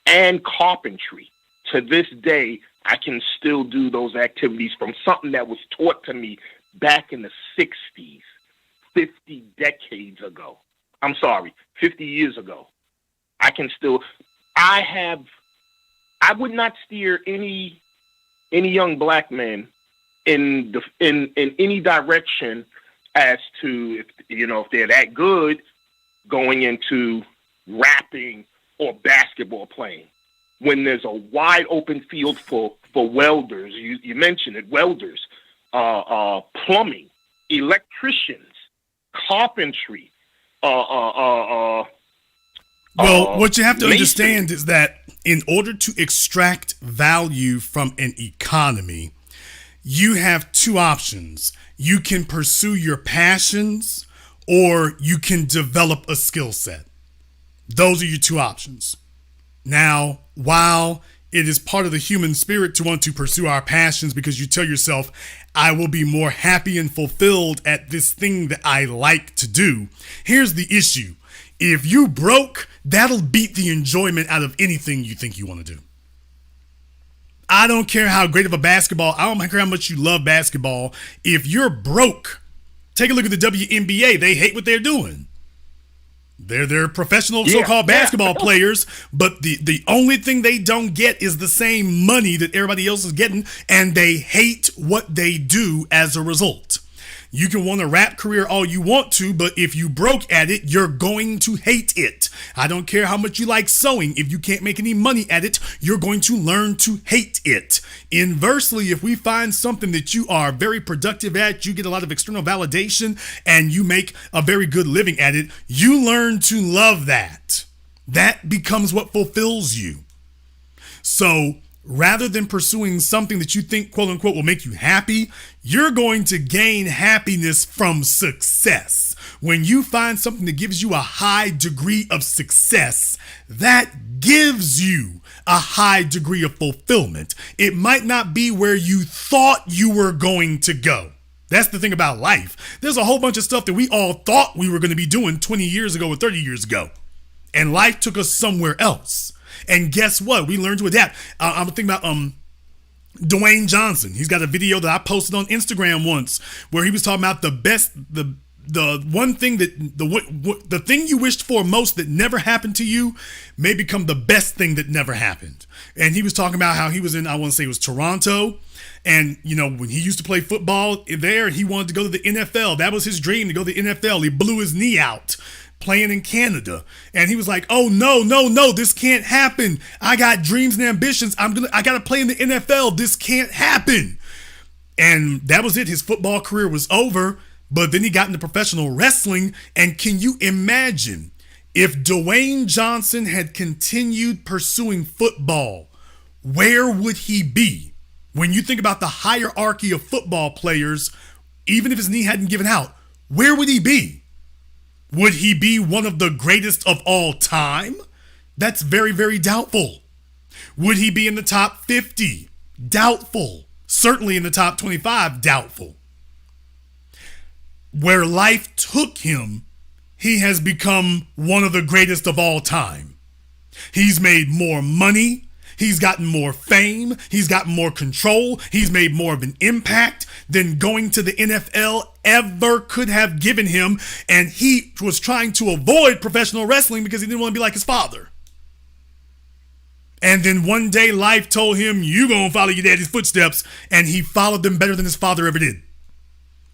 and carpentry. To this day, I can still do those activities from something that was taught to me back in the 60s, 50 decades ago. I'm sorry, 50 years ago. I would not steer any young black man in any direction as to if they're that good going into rapping or basketball playing. When there's a wide open field for welders, you mentioned it, welders, plumbing, electricians, carpentry. Well, what you have to understand is that in order to extract value from an economy, you have two options. You can pursue your passions, or you can develop a skill set. Those are your two options. Now, while it is part of the human spirit to want to pursue our passions because you tell yourself, I will be more happy and fulfilled at this thing that I like to do. Here's the issue. If you broke, that'll beat the enjoyment out of anything you think you want to do. I don't care how great of a basketball, I don't care how much you love basketball. If you're broke, take a look at the WNBA. They hate what they're doing. They're professional so-called basketball players, but the only thing they don't get is the same money that everybody else is getting, and they hate what they do as a result. You can want a rap career all you want to, but if you broke at it, you're going to hate it. I don't care how much you like sewing. If you can't make any money at it, you're going to learn to hate it. Inversely, if we find something that you are very productive at, you get a lot of external validation, and you make a very good living at it, you learn to love that. That becomes what fulfills you. So rather than pursuing something that you think, quote unquote, will make you happy, you're going to gain happiness from success. When you find something that gives you a high degree of success, that gives you a high degree of fulfillment. It might not be where you thought you were going to go. That's the thing about life. There's a whole bunch of stuff that we all thought we were going to be doing 20 years ago or 30 years ago. And life took us somewhere else. And guess what? We learned to adapt. I'm thinking about Dwayne Johnson. He's got a video that I posted on Instagram once where he was talking about the one thing that the thing you wished for most that never happened to you may become the best thing that never happened. And he was talking about how he was in, I want to say it was Toronto. And, you know, when he used to play football there, he wanted to go to the NFL. That was his dream, to go to the NFL. He blew his knee out playing in Canada. And he was like, oh, no, this can't happen. I got dreams and ambitions. I got to play in the NFL. This can't happen. And that was it. His football career was over. But then he got into professional wrestling. And can you imagine if Dwayne Johnson had continued pursuing football, where would he be? When you think about the hierarchy of football players, even if his knee hadn't given out, where would he be? Would he be one of the greatest of all time? That's very, very doubtful. Would he be in the top 50? Doubtful. Certainly in the top 25, doubtful. Where life took him, he has become one of the greatest of all time. He's made more money. He's gotten more fame. He's gotten more control. He's made more of an impact than going to the NFL ever could have given him. And he was trying to avoid professional wrestling because he didn't want to be like his father. And then one day life told him, you gonna follow your daddy's footsteps. And he followed them better than his father ever did.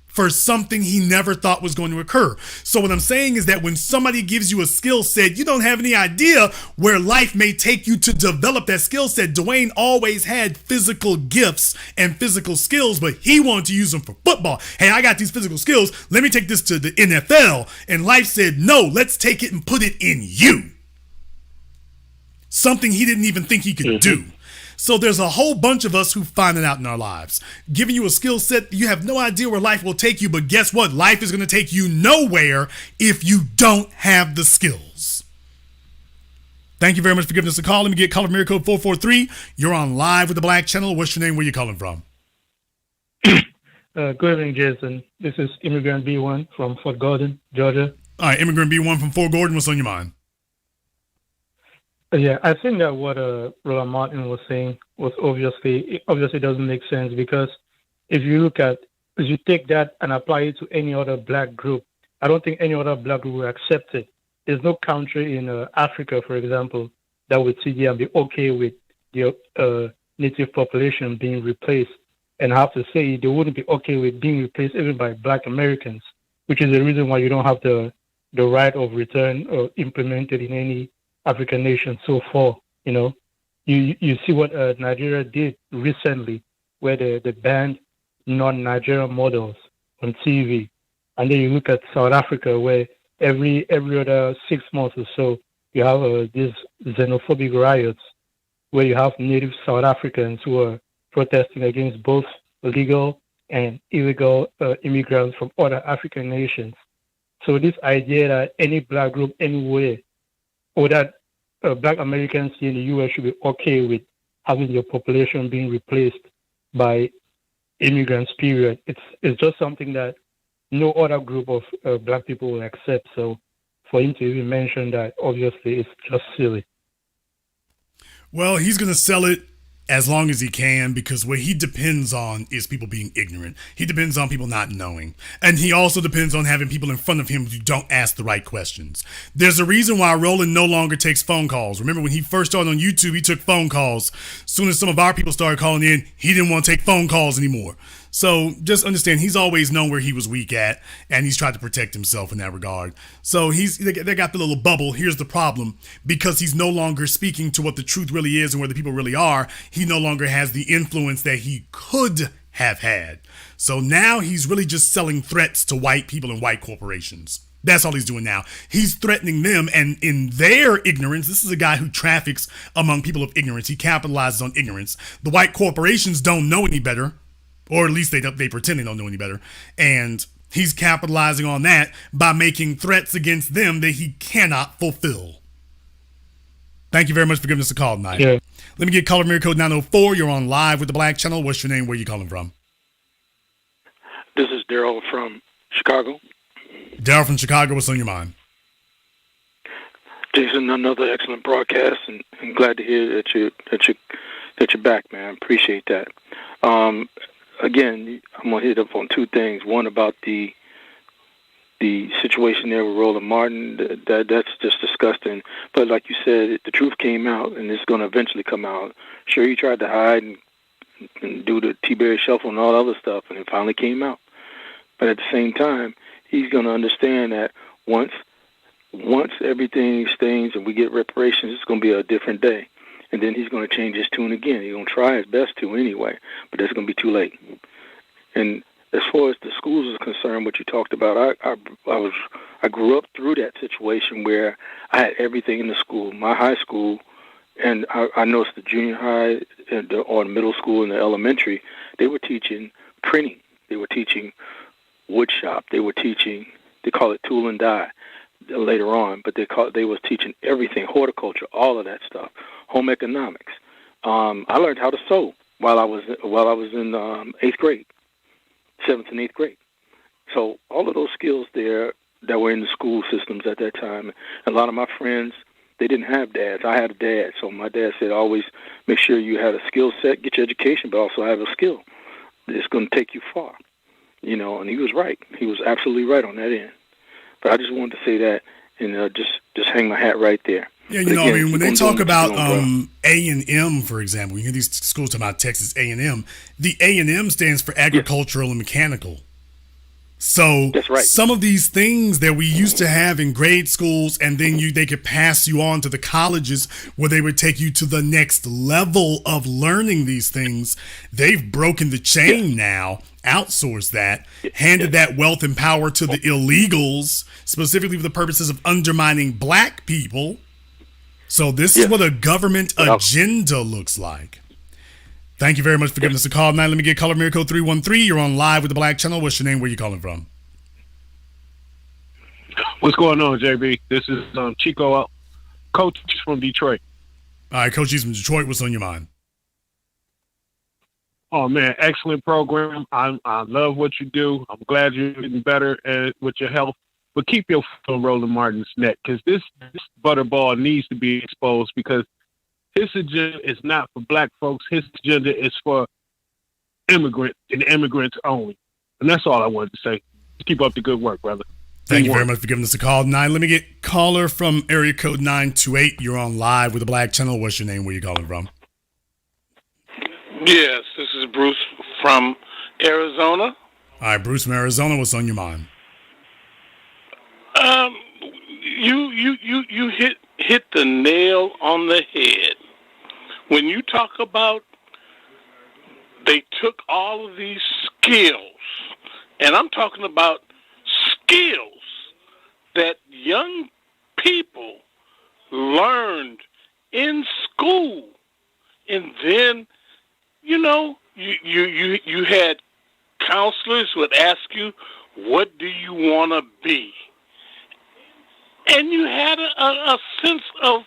For something he never thought was going to occur. So what I'm saying is that when somebody gives you a skill set, you don't have any idea where life may take you to develop that skill set. Dwayne always had physical gifts and physical skills, but he wanted to use them for football. Hey, I got these physical skills. Let me take this to the NFL. And life said, no, let's take it and put it in you. Something he didn't even think he could do. So there's a whole bunch of us who find it out in our lives. Giving you a skill set, you have no idea where life will take you, but guess what? Life is going to take you nowhere if you don't have the skills. Thank you very much for giving us a call. Let me get caller from area code 443. You're on live with the Black Channel. What's your name? Where you calling from? Good evening, Jason. This is Immigrant B1 from Fort Gordon, Georgia. All right, Immigrant B1 from Fort Gordon. What's on your mind? Yeah, I think that what Roland Martin was saying was obviously doesn't make sense, because if you take that and apply it to any other black group, I don't think any other black group will accept it. There's no country in Africa, for example, that would sit there and be okay with the native population being replaced. And I have to say, they wouldn't be okay with being replaced even by black Americans, which is the reason why you don't have the right of return implemented in any African nation so far. You know, you see what Nigeria did recently, where they banned non-Nigerian models on TV, and then you look at South Africa, where every other 6 months or so you have these xenophobic riots, where you have native South Africans who are protesting against both legal and illegal immigrants from other African nations. So this idea that any black group anywhere, or that black Americans here in the U.S. should be okay with having your population being replaced by immigrants, period. It's just something that no other group of black people will accept. So for him to even mention that, obviously, it's just silly. Well, he's going to sell it as long as he can, because what he depends on is people being ignorant. He depends on people not knowing. And he also depends on having people in front of him who don't ask the right questions. There's a reason why Roland no longer takes phone calls. Remember, when he first started on YouTube, he took phone calls. As soon as some of our people started calling in, he didn't want to take phone calls anymore. So just understand, he's always known where he was weak at, and he's tried to protect himself in that regard. So they got the little bubble. Here's the problem. Because he's no longer speaking to what the truth really is and where the people really are, he no longer has the influence that he could have had. So now he's really just selling threats to white people and white corporations. That's all he's doing now. He's threatening them, and in their ignorance, this is a guy who traffics among people of ignorance. He capitalizes on ignorance. The white corporations don't know any better. Or at least they pretend they don't know any better. And he's capitalizing on that by making threats against them that he cannot fulfill. Thank you very much for giving us a call tonight. Yeah. Let me get caller mirror code 904. You're on live with the Black Channel. What's your name? Where are you calling from? This is Daryl from Chicago. Daryl from Chicago. What's on your mind? Jason, another excellent broadcast, and glad to hear that you're back, man. I appreciate that. Again, I'm gonna hit up on two things. One about the situation there with Roland Martin. That's just disgusting. But like you said, the truth came out, and it's gonna eventually come out. Sure, he tried to hide and do the T-Berry shuffle and all the other stuff, and it finally came out. But at the same time, he's gonna understand that once everything stains and we get reparations, it's going to be a different day. And then he's going to change his tune again. He's going to try his best to anyway, but that's going to be too late. And as far as the schools is concerned, what you talked about, I grew up through that situation where I had everything in the school. My high school, and I noticed the junior high or the middle school and the elementary, they were teaching printing. They were teaching wood shop. They were teaching, they call it tool and die later on, but they was teaching everything, horticulture, all of that stuff, home economics. I learned how to sew while I was in 8th grade, 7th and 8th grade. So all of those skills there that were in the school systems at that time. A lot of my friends, they didn't have dads. I had a dad, so my dad said always make sure you had a skill set, get your education, but also have a skill. It's going to take you far, And he was right. He was absolutely right on that end. But I just wanted to say that and just hang my hat right there. Yeah, again, when they talk about A&M, for example, you hear these schools talk about Texas A&M. The A&M stands for agricultural and mechanical. So that's right. Some of these things that we used to have in grade schools, and then they could pass you on to the colleges where they would take you to the next level of learning these things. They've broken the chain now, outsourced that, handed that wealth and power to the illegals, specifically for the purposes of undermining black people. So this is what a government agenda looks like. Thank you very much for giving us a call. Now let me get caller mirror code 313. You're on live with the Black Channel. What's your name? Where you calling from? What's going on, JB? This is Chico, Coach from Detroit. All right, Coach from Detroit. What's on your mind? Oh man, excellent program. I love what you do. I'm glad you're getting better with your health. But keep your foot on Roland Martin's neck, because this butterball needs to be exposed, because his agenda is not for black folks. His agenda is for immigrants and immigrants only. And that's all I wanted to say. Keep up the good work, brother. Thank you very much for giving us a call. Let me get caller from area code 928. You're on live with the Black Channel. What's your name? Where you calling from? Yes, this is Bruce from Arizona. All right, Bruce from Arizona. What's on your mind? You hit the nail on the head. When you talk about they took all of these skills, and I'm talking about skills that young people learned in school, and then you had counselors would ask you, what do you want to be? And you had a sense of,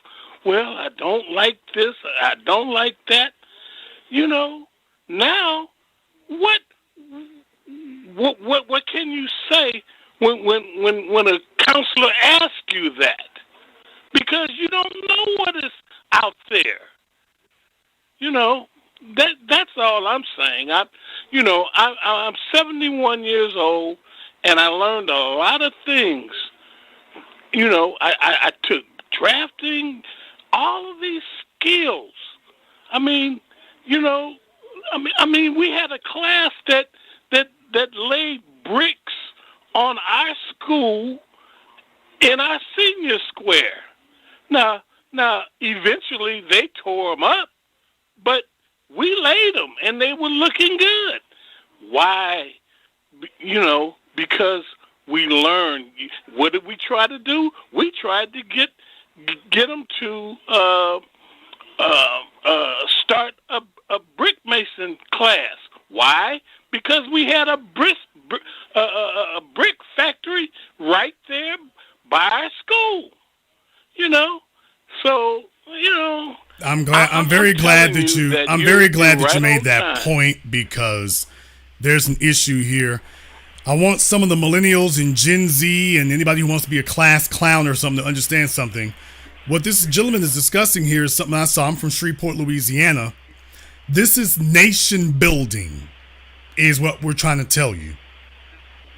well, I don't like this, I don't like that. Now what can you say when a counselor asks you that? Because you don't know what is out there. That's all I'm saying. I'm 71 years old, and I learned a lot of things. I took drafting, all of these skills. We had a class that laid bricks on our school in our senior square. Now, eventually they tore them up, but we laid them, and they were looking good. Why? Because we learned. What did we try to do? We tried to get them to start a brick mason class. Why? Because we had a brick I'm glad. I'm very glad that you. I'm very glad that you made that point, because there's an issue here. I want some of the millennials and Gen Z and anybody who wants to be a class clown or something to understand something. What this gentleman is discussing here is something I saw. I'm from Shreveport, Louisiana. This is nation building, is what we're trying to tell you.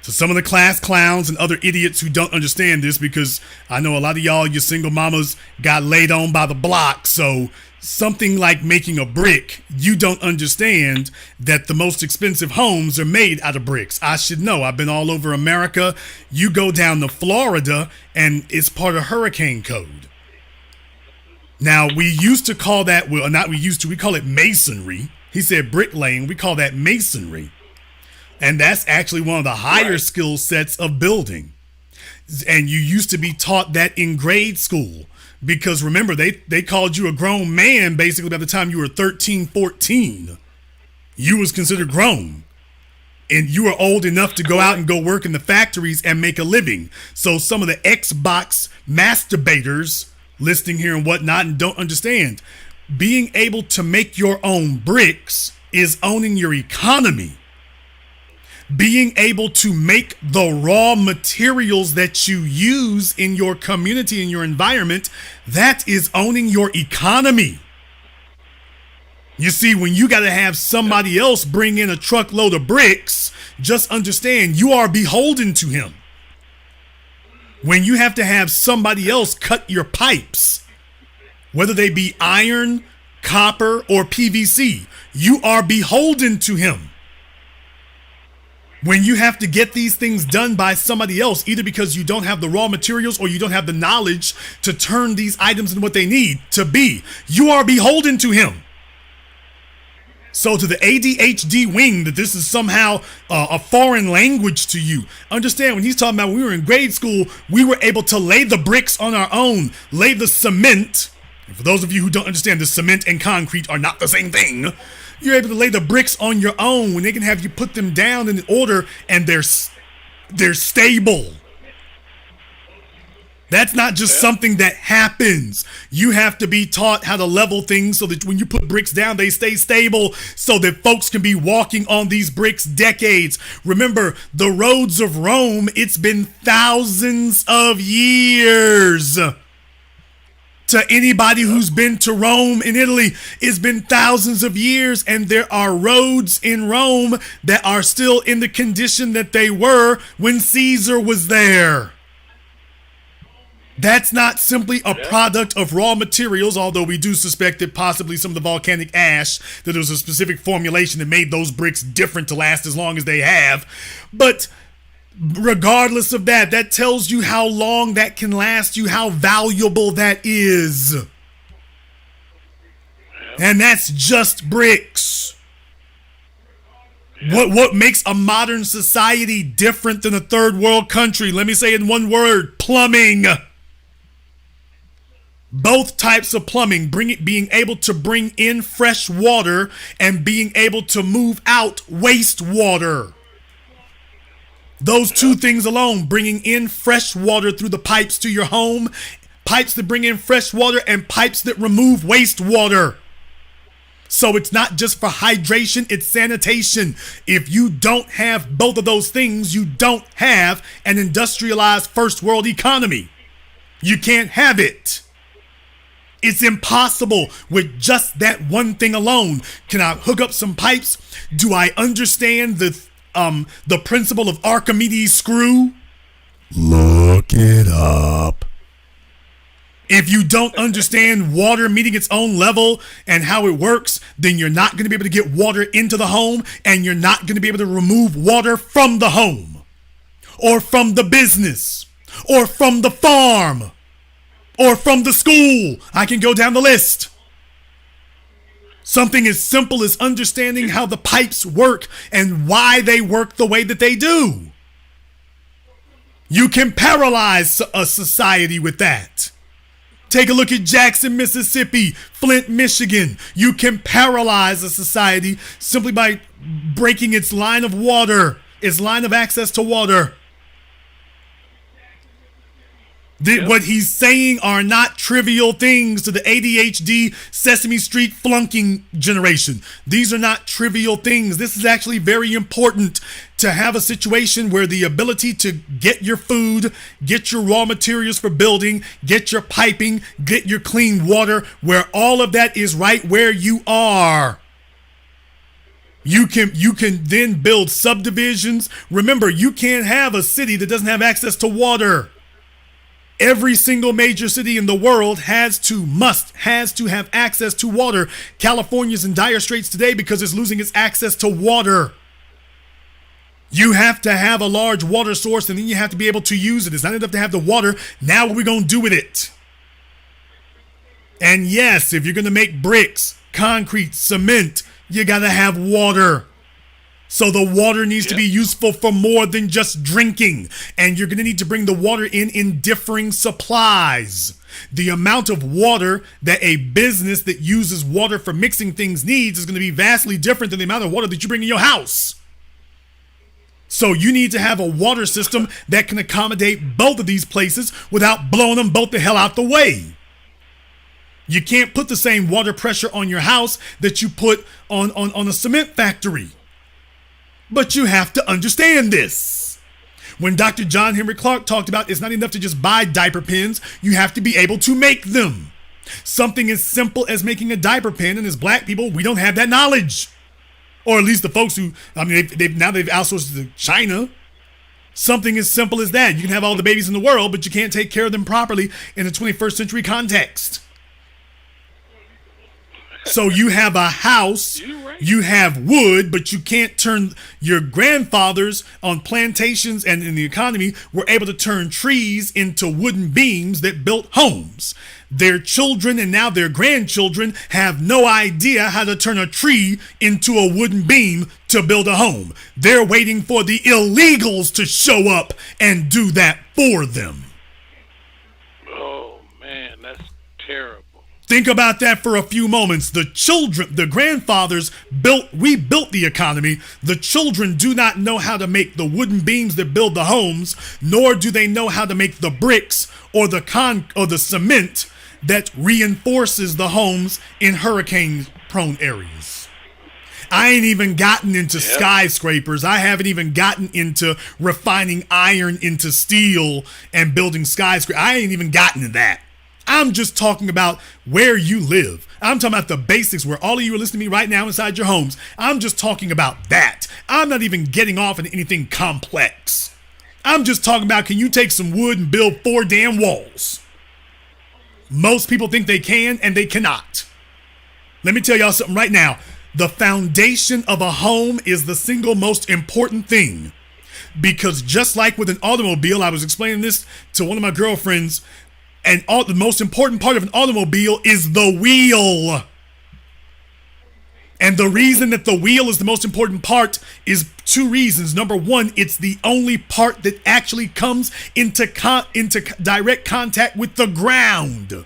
So some of the class clowns and other idiots who don't understand this, because I know a lot of y'all, your single mamas, got laid on by the block. So something like making a brick, you don't understand that the most expensive homes are made out of bricks. I should know. I've been all over America. You go down to Florida and it's part of hurricane code. Now, we used to call that, well, not we used to, we call it masonry. He said bricklaying. We call that masonry. And that's actually one of the higher skill sets of building. And you used to be taught that in grade school, because remember, they called you a grown man basically by the time you were 13, 14. You was considered grown. And you were old enough to go out and go work in the factories and make a living. So some of the Xbox masturbators listening here and whatnot and don't understand, being able to make your own bricks is owning your economy. Being able to make the raw materials that you use in your community and your environment, that is owning your economy. You see, when you got to have somebody else bring in a truckload of bricks, just understand you are beholden to him. When you have to have somebody else cut your pipes, whether they be iron, copper, or PVC, you are beholden to him. When you have to get these things done by somebody else, either because you don't have the raw materials or you don't have the knowledge to turn these items into what they need to be, you are beholden to him. So to the ADHD wing that this is somehow a foreign language to you, understand when he's talking about when we were in grade school, we were able to lay the bricks on our own, lay the cement. And for those of you who don't understand, the cement and concrete are not the same thing. You're able to lay the bricks on your own when they can have you put them down in order and they're stable. That's not just something that happens. You have to be taught how to level things so that when you put bricks down, they stay stable so that folks can be walking on these bricks decades. Remember, the roads of Rome, it's been thousands of years. To anybody who's been to Rome in Italy, it's been thousands of years, and there are roads in Rome that are still in the condition that they were when Caesar was there. That's not simply a product of raw materials, although we do suspect that possibly some of the volcanic ash, that there was a specific formulation that made those bricks different to last as long as they have. But regardless of that, that tells you how long that can last you, how valuable that is. And that's just bricks. What makes a modern society different than a third world country? Let me say it in one word: plumbing. Both types of plumbing, being able to bring in fresh water and being able to move out wastewater. Those two things alone, bringing in fresh water through the pipes to your home, pipes that bring in fresh water and pipes that remove wastewater. So it's not just for hydration, it's sanitation. If you don't have both of those things, you don't have an industrialized first world economy. You can't have it. It's impossible with just that one thing alone. Can I hook up some pipes? Do I understand the principle of Archimedes' screw? Look it up. If you don't understand water meeting its own level and how it works, then you're not going to be able to get water into the home, and you're not going to be able to remove water from the home or from the business or from the farm or from the school. I can go down the list. Something as simple as understanding how the pipes work and why they work the way that they do. You can paralyze a society with that. Take a look at Jackson, Mississippi, Flint, Michigan. You can paralyze a society simply by breaking its line of water, its line of access to water. What he's saying are not trivial things to the ADHD Sesame Street flunking generation. These are not trivial things. This is actually very important to have a situation where the ability to get your food, get your raw materials for building, get your piping, get your clean water, where all of that is right where you are. You can then build subdivisions. Remember, you can't have a city that doesn't have access to water. Every single major city in the world has to have access to water. California's in dire straits today because it's losing its access to water. You have to have a large water source, and then you have to be able to use it. It's not enough to have the water. Now what are we going to do with it? And yes, if you're going to make bricks, concrete, cement, you got to have water. So the water needs to be useful for more than just drinking. And you're going to need to bring the water in differing supplies. The amount of water that a business that uses water for mixing things needs is going to be vastly different than the amount of water that you bring in your house. So you need to have a water system that can accommodate both of these places without blowing them both the hell out the way. You can't put the same water pressure on your house that you put on a cement factory. But you have to understand this. When Dr. John Henry Clark talked about it's not enough to just buy diaper pins, you have to be able to make them. Something as simple as making a diaper pin, and as black people, we don't have that knowledge. Or at least the folks who, they've outsourced to China. Something as simple as that. You can have all the babies in the world, but you can't take care of them properly in a 21st century context. So you have a house, you have wood, but you can't turn. Your grandfathers on plantations and in the economy were able to turn trees into wooden beams that built homes. Their children and now their grandchildren have no idea how to turn a tree into a wooden beam to build a home. They're waiting for the illegals to show up and do that for them. Oh, man, that's terrible. Think about that for a few moments. The children, the grandfathers rebuilt the economy. The children do not know how to make the wooden beams that build the homes, nor do they know how to make the bricks or the cement that reinforces the homes in hurricane-prone areas. I ain't even gotten into skyscrapers. I haven't even gotten into refining iron into steel and building skyscrapers. I ain't even gotten to that. I'm just talking about where you live. I'm talking about the basics where all of you are listening to me right now inside your homes. I'm just talking about that. I'm not even getting off into anything complex. I'm just talking about, can you take some wood and build 4 damn walls? Most people think they can, and they cannot. Let me tell y'all something right now. The foundation of a home is the single most important thing. Because just like with an automobile, I was explaining this to one of my girlfriends, and the most important part of an automobile is the wheel. And the reason that the wheel is the most important part is 2 reasons. Number 1, it's the only part that actually comes into direct contact with the ground.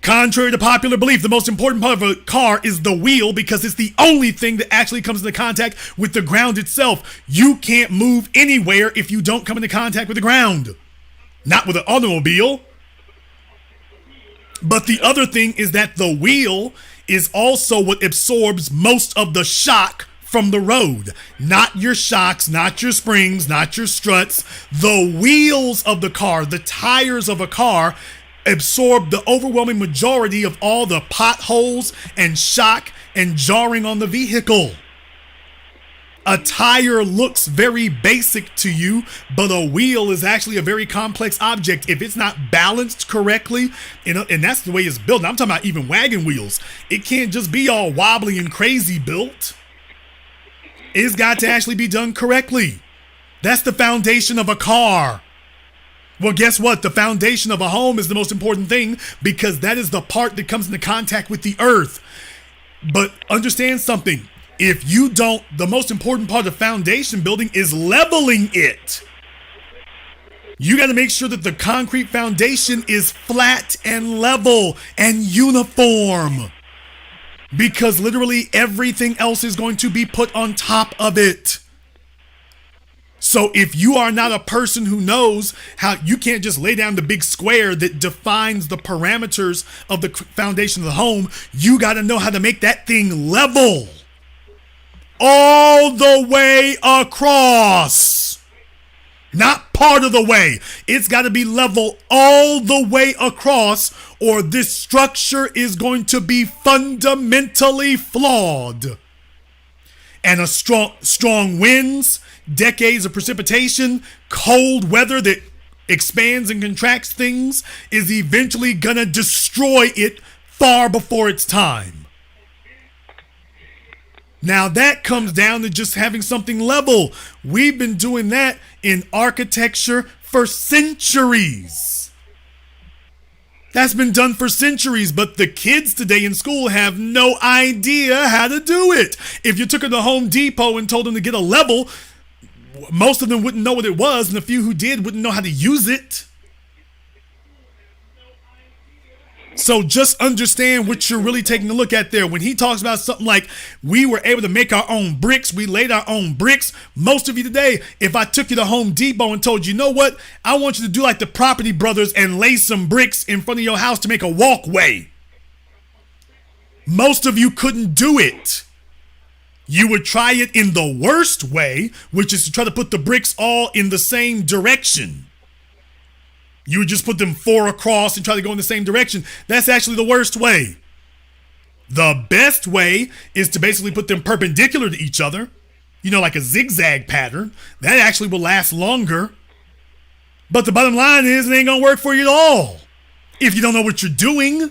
Contrary to popular belief, the most important part of a car is the wheel because it's the only thing that actually comes into contact with the ground itself. You can't move anywhere if you don't come into contact with the ground. Not with an automobile. But the other thing is that the wheel is also what absorbs most of the shock from the road. Not your shocks, not your springs, not your struts. The wheels of the car, the tires of a car, absorb the overwhelming majority of all the potholes and shock and jarring on the vehicle. A tire looks very basic to you, but a wheel is actually a very complex object. If it's not balanced correctly, and that's the way it's built. I'm talking about even wagon wheels. It can't just be all wobbly and crazy built. It's got to actually be done correctly. That's the foundation of a car. Well, guess what? The foundation of a home is the most important thing because that is the part that comes into contact with the earth. But understand something. If you don't, the most important part of foundation building is leveling it. You got to make sure that the concrete foundation is flat and level and uniform. Because literally everything else is going to be put on top of it. So if you are not a person who knows how, you can't just lay down the big square that defines the parameters of the foundation of the home. You got to know how to make that thing level all the way across. Not part of the way. It's got to be level all the way across, or this structure is going to be fundamentally flawed. And a strong winds, decades of precipitation, cold weather that expands and contracts things is eventually going to destroy it far before its time. Now that comes down to just having something level. We've been doing that in architecture for centuries. That's been done for centuries, but the kids today in school have no idea how to do it. If you took them to Home Depot and told them to get a level, most of them wouldn't know what it was, and the few who did wouldn't know how to use it. So just understand what you're really taking a look at there. When he talks about something like we were able to make our own bricks, we laid our own bricks. Most of you today, if I took you to Home Depot and told you, you know what? I want you to do like the Property Brothers and lay some bricks in front of your house to make a walkway. Most of you couldn't do it. You would try it in the worst way, which is to try to put the bricks all in the same direction. You would just put them 4 across and try to go in the same direction. That's actually the worst way. The best way is to basically put them perpendicular to each other, like a zigzag pattern. That actually will last longer. But the bottom line is it ain't gonna work for you at all if you don't know what you're doing.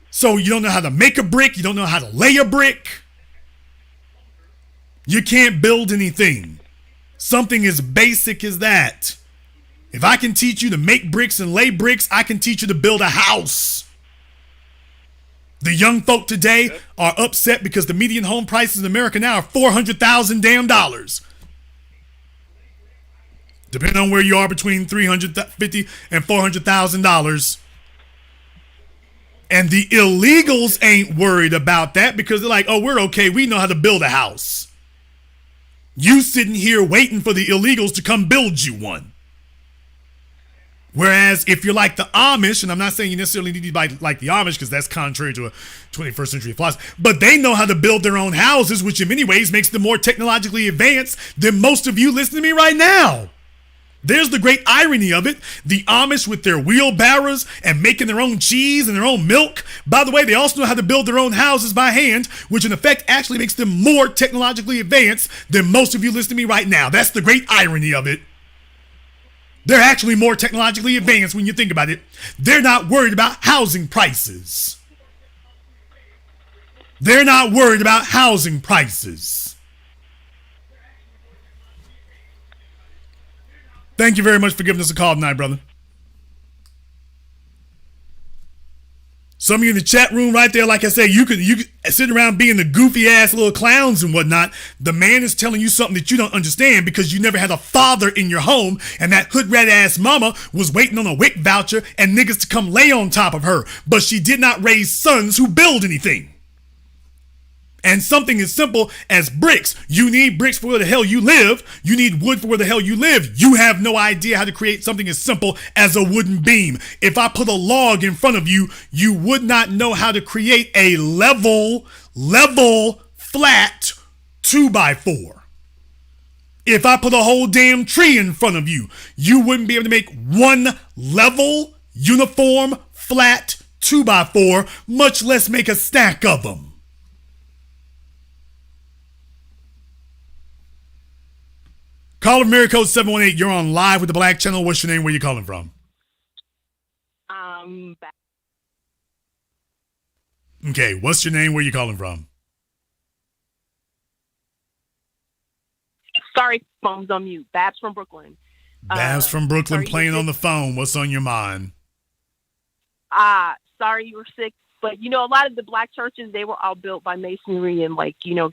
So you don't know how to make a brick, you don't know how to lay a brick. You can't build anything. Something as basic as that. If I can teach you to make bricks and lay bricks, I can teach you to build a house. The young folk today are upset because the median home prices in America now are $400,000 damn dollars. Depending on where you are, between $350,000 and $400,000. And the illegals ain't worried about that because they're like, oh, we're okay. We know how to build a house. You sitting here waiting for the illegals to come build you one. Whereas if you're like the Amish, and I'm not saying you necessarily need to be like the Amish because that's contrary to a 21st century philosophy, but they know how to build their own houses, which in many ways makes them more technologically advanced than most of you listening to me right now. There's the great irony of it. The Amish with their wheelbarrows and making their own cheese and their own milk. By the way, they also know how to build their own houses by hand, which in effect actually makes them more technologically advanced than most of you listening to me right now. That's the great irony of it. They're actually more technologically advanced when you think about it. They're not worried about housing prices. They're not worried about housing prices. Thank you very much for giving us a call tonight, brother. Some of you in the chat room right there, like I said, you could sit around being the goofy ass little clowns and whatnot. The man is telling you something that you don't understand because you never had a father in your home, and that hood rat ass mama was waiting on a WIC voucher and niggas to come lay on top of her. But she did not raise sons who build anything. And something as simple as bricks. You need bricks for where the hell you live. You need wood for where the hell you live. You have no idea how to create something as simple as a wooden beam. If I put a log in front of you, you would not know how to create a level, flat 2x4. If I put a whole damn tree in front of you, you wouldn't be able to make one level, uniform, flat 2x4, much less make a stack of them. Caller Mary Code 718, you're on live with the Black Channel. What's your name? Where you calling from? Okay, what's your name? Where you calling from? Sorry, phone's on mute. Babs from Brooklyn. Babs from Brooklyn playing on the phone. What's on your mind? Sorry you were sick, but a lot of the black churches, they were all built by masonry, and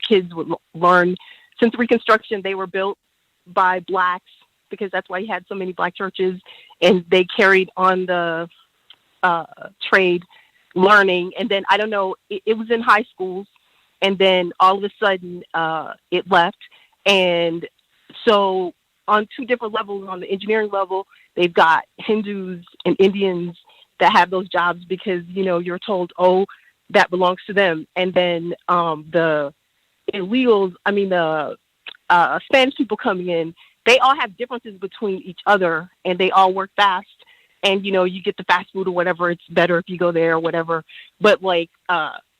kids would learn since Reconstruction, they were built by blacks because that's why you had so many black churches, and they carried on the trade learning. And then I don't know, it was in high schools, and then all of a sudden it left. And so on two different levels. On the engineering level, they've got Hindus and Indians that have those jobs because, you're told, oh, that belongs to them. And then the illegals, the Spanish people coming in, they all have differences between each other, and they all work fast. And, you get the fast food or whatever. It's better if you go there or whatever. But,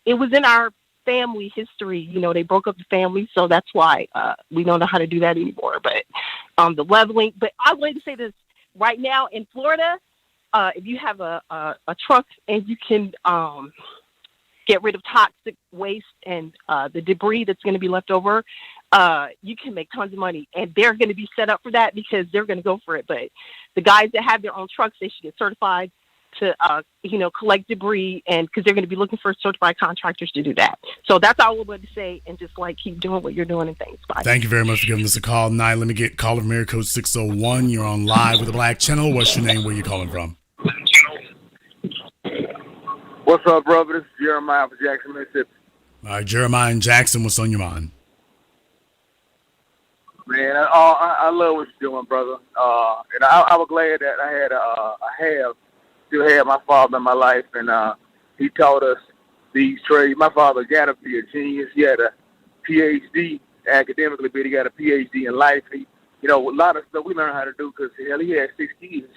it was in our family history. They broke up the family, so that's why we don't know how to do that anymore. But the leveling. But I wanted to say this right now in Florida. If you have a truck and you can get rid of toxic waste and the debris that's going to be left over, you can make tons of money. And they're going to be set up for that because they're going to go for it. But the guys that have their own trucks, they should get certified to, collect debris, and because they're going to be looking for certified contractors to do that. So that's all I wanted to say, and just keep doing what you're doing, and thanks. Bye. Thank you very much for giving us a call. Now, let me get caller from area code 601. You're on live with the Black Channel. What's your name? Where you calling from? What's up, brother? This is Jeremiah from Jackson, Mississippi. All right, Jeremiah and Jackson, what's on your mind? Man, I love what you're doing, brother. And I was glad that I still have my father in my life, and he taught us these trades. My father got to be a genius. He had a PhD academically, but he got a PhD in life. A lot of stuff we learned how to do because, hell, he had 6 kids.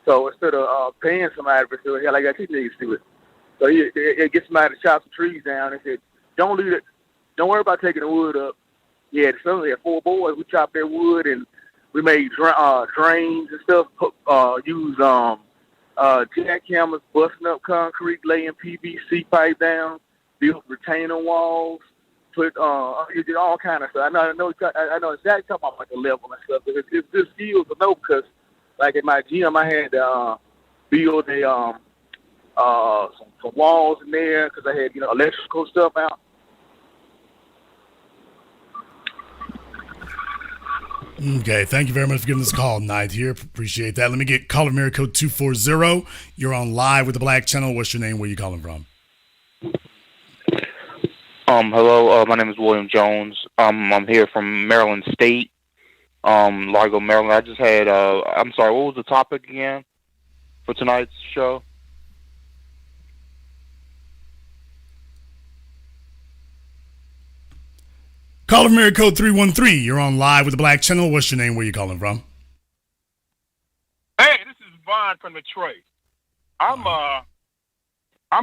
So instead of paying somebody for it, hell, I got 2 niggas to do it. So he gets somebody to chop some trees down and said, don't leave it. Don't worry about taking the wood up. He had 4 boys. We chopped their wood and we made drains and stuff. Use jackhammers, busting up concrete, laying PVC pipe down, built retaining walls, put you did all kind of stuff. I know exactly talking about the level and stuff. It's good skills to know because, like in my gym, I had to build some walls in there because I had electrical stuff out. Okay, thank you very much for giving us a call, Knight here. Appreciate that. Let me get caller area code 240. You're on live with the Black Channel. What's your name? Where you calling from? Hello, my name is William Jones. I'm here from Maryland State, Largo, Maryland. I just had, I'm sorry, what was the topic again for tonight's show? Caller from area code 313. You're on live with the Black Channel. What's your name? Where you calling from? Hey, this is Vaughn from Detroit. I'm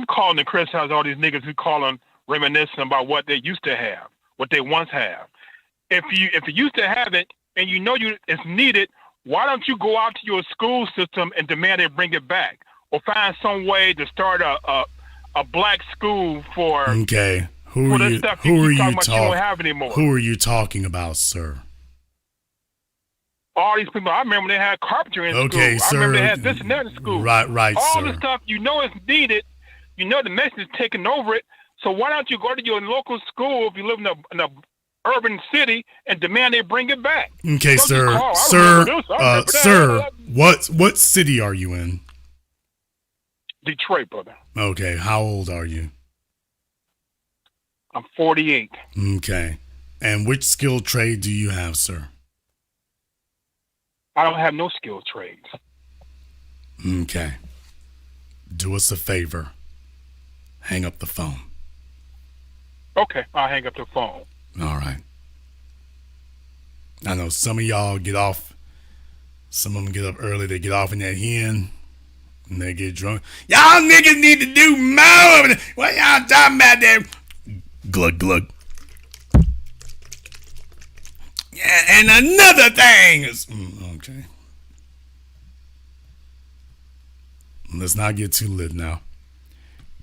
calling the Chris House, all these niggas who calling reminiscing about what they used to have, what they once have. If you used to have it and it's needed, why don't you go out to your school system and demand they bring it back, or find some way to start a black school for? Okay. Who are you talking about, sir? All these people. I remember they had carpentry in school. Okay, sir. I remember they had this and that in school. Right, all sir. the stuff it's needed. The message is taking over it. So why don't you go to your local school if you live in a urban city and demand they bring it back? Okay, don't sir. What city are you in? Detroit, brother. Okay, how old are you? I'm 48. Okay. And which skilled trade do you have, sir? I don't have no skilled trades. Okay. Do us a favor. Hang up the phone. Okay, I'll hang up the phone. All right. I know some of y'all get off. Some of them get up early. They get off in that hen. And they get drunk. Y'all niggas need to do more. What y'all talking about there? Glug, glug. Yeah, and another thing is... okay. Let's not get too lit now.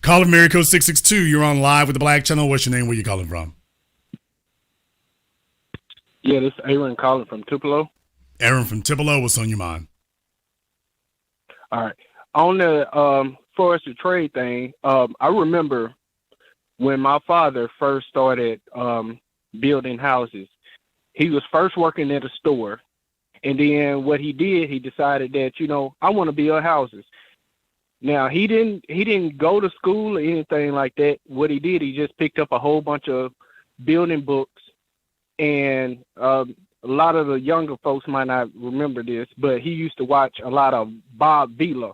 Caller from area code 662. You're on live with the Black Channel. What's your name? Where you calling from? Yeah, this is Aaron calling from Tupelo. Aaron from Tupelo. What's on your mind? All right. On the forestry trade thing, I remember when my father first started building houses, he was first working at a store. And then what he did, he decided that, I want to build houses. Now, he didn't go to school or anything like that. What he did, he just picked up a whole bunch of building books and a lot of the younger folks might not remember this, but he used to watch a lot of Bob Vila.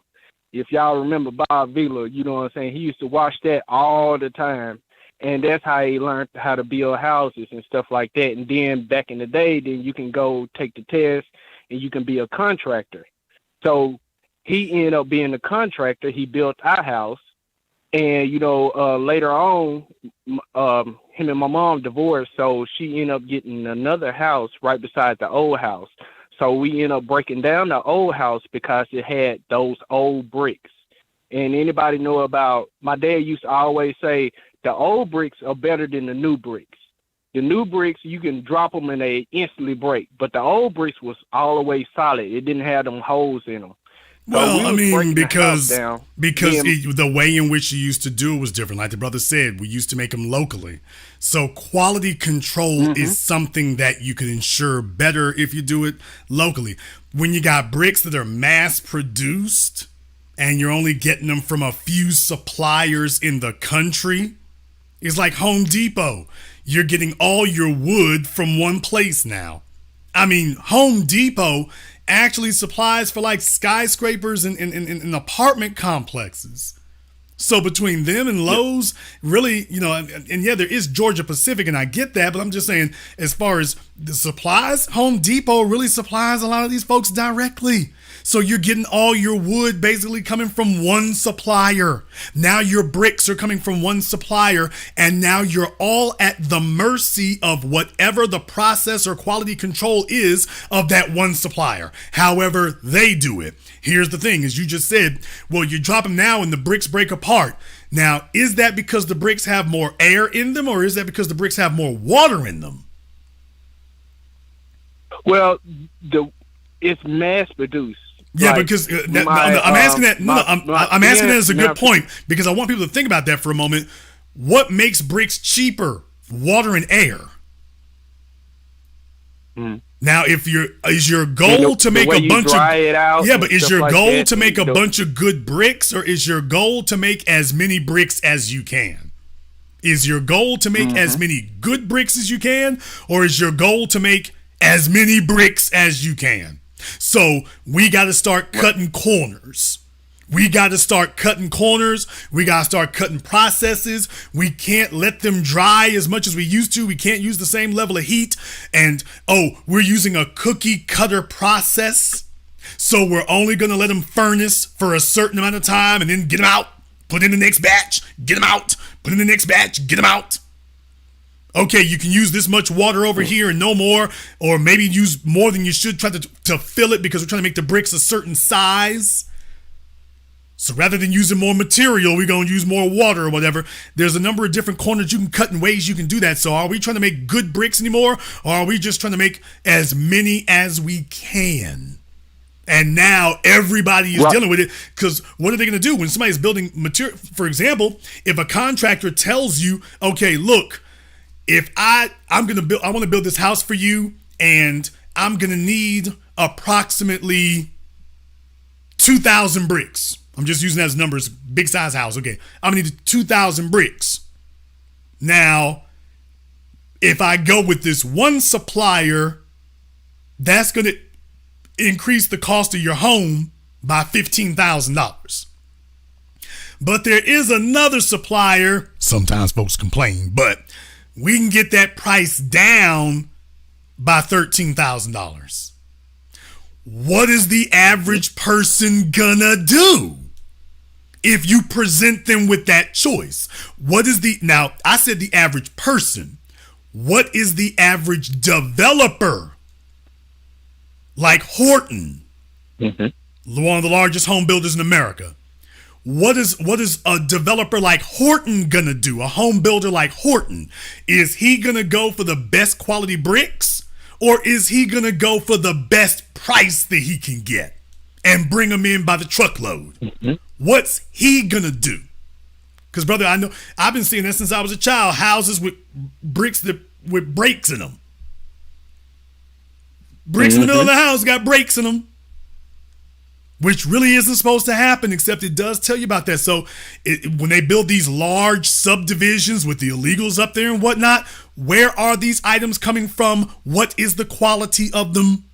If y'all remember Bob Vila, you know what I'm saying? He used to watch that all the time. And that's how he learned how to build houses and stuff like that. And then back in the day, then you can go take the test and you can be a contractor. So he ended up being a contractor. He built our house. And, later on, him and my mom divorced. So she ended up getting another house right beside the old house. So we ended up breaking down the old house because it had those old bricks. And anybody know about, my dad used to always say, the old bricks are better than the new bricks. The new bricks, you can drop them and they instantly break. But the old bricks was all the way solid. It didn't have them holes in them. Well, I mean, because the way in which you used to do it was different. Like the brother said, we used to make them locally. So quality control is something that you can ensure better if you do it locally. When you got bricks that are mass produced and you're only getting them from a few suppliers in the country, it's like Home Depot. You're getting all your wood from one place now. I mean, Home Depot actually supplies for like skyscrapers and apartment complexes. So between them and Lowe's, really, and yeah, there is Georgia Pacific, and I get that, but I'm just saying, as far as the supplies, Home Depot really supplies a lot of these folks directly. So you're getting all your wood basically coming from one supplier. Now your bricks are coming from one supplier, and now you're all at the mercy of whatever the process or quality control is of that one supplier. However they do it. Here's the thing, as you just said, well, you drop them now and the bricks break apart. Now, is that because the bricks have more air in them, or is that because the bricks have more water in them? Well, it's mass produced. Yeah, because I'm asking that. I'm asking that as a good point, because I want people to think about that for a moment. What makes bricks cheaper? Water and air. Now, is your goal to make a bunch of is your goal to make a bunch of good bricks, or is your goal to make as many bricks as you can? Is your goal to make as many good bricks as you can, or is your goal to make as many bricks as you can? So we got to start cutting corners. We got to start cutting corners. We got to start cutting processes. We can't let them dry as much as we used to. We can't use the same level of heat. And, we're using a cookie cutter process. So we're only going to let them furnace for a certain amount of time and then get them out, put in the next batch, get them out, put in the next batch, get them out. Okay, you can use this much water over here and no more, or maybe use more than you should, try to fill it because we're trying to make the bricks a certain size. So rather than using more material, we're going to use more water or whatever. There's a number of different corners you can cut and ways you can do that. So are we trying to make good bricks anymore, or are we just trying to make as many as we can? And now everybody is dealing with it, because what are they going to do when somebody's building material? For example, if a contractor tells you, okay, look, if I want to build this house for you, and I'm going to need approximately 2,000 bricks. I'm just using that as numbers, big size house. Okay, I'm going to need 2,000 bricks. Now, if I go with this one supplier, that's going to increase the cost of your home by $15,000. But there is another supplier. Sometimes folks complain, but we can get that price down by $13,000. What is the average person gonna do if you present them with that choice? Now, I said the average person. What is the average developer? Like Horton, one of the largest home builders in America. What is a developer like Horton gonna do? A home builder like Horton, is he gonna go for the best quality bricks, or is he gonna go for the best price that he can get and bring them in by the truckload? What's he gonna do? Because brother, I know I've been seeing that since I was a child. Houses with bricks with breaks in them. Bricks in the middle of the house got breaks in them. which really isn't supposed to happen, except it does tell you about that. So when they build these large subdivisions with the illegals up there and whatnot, where are these items coming from? What is the quality of them?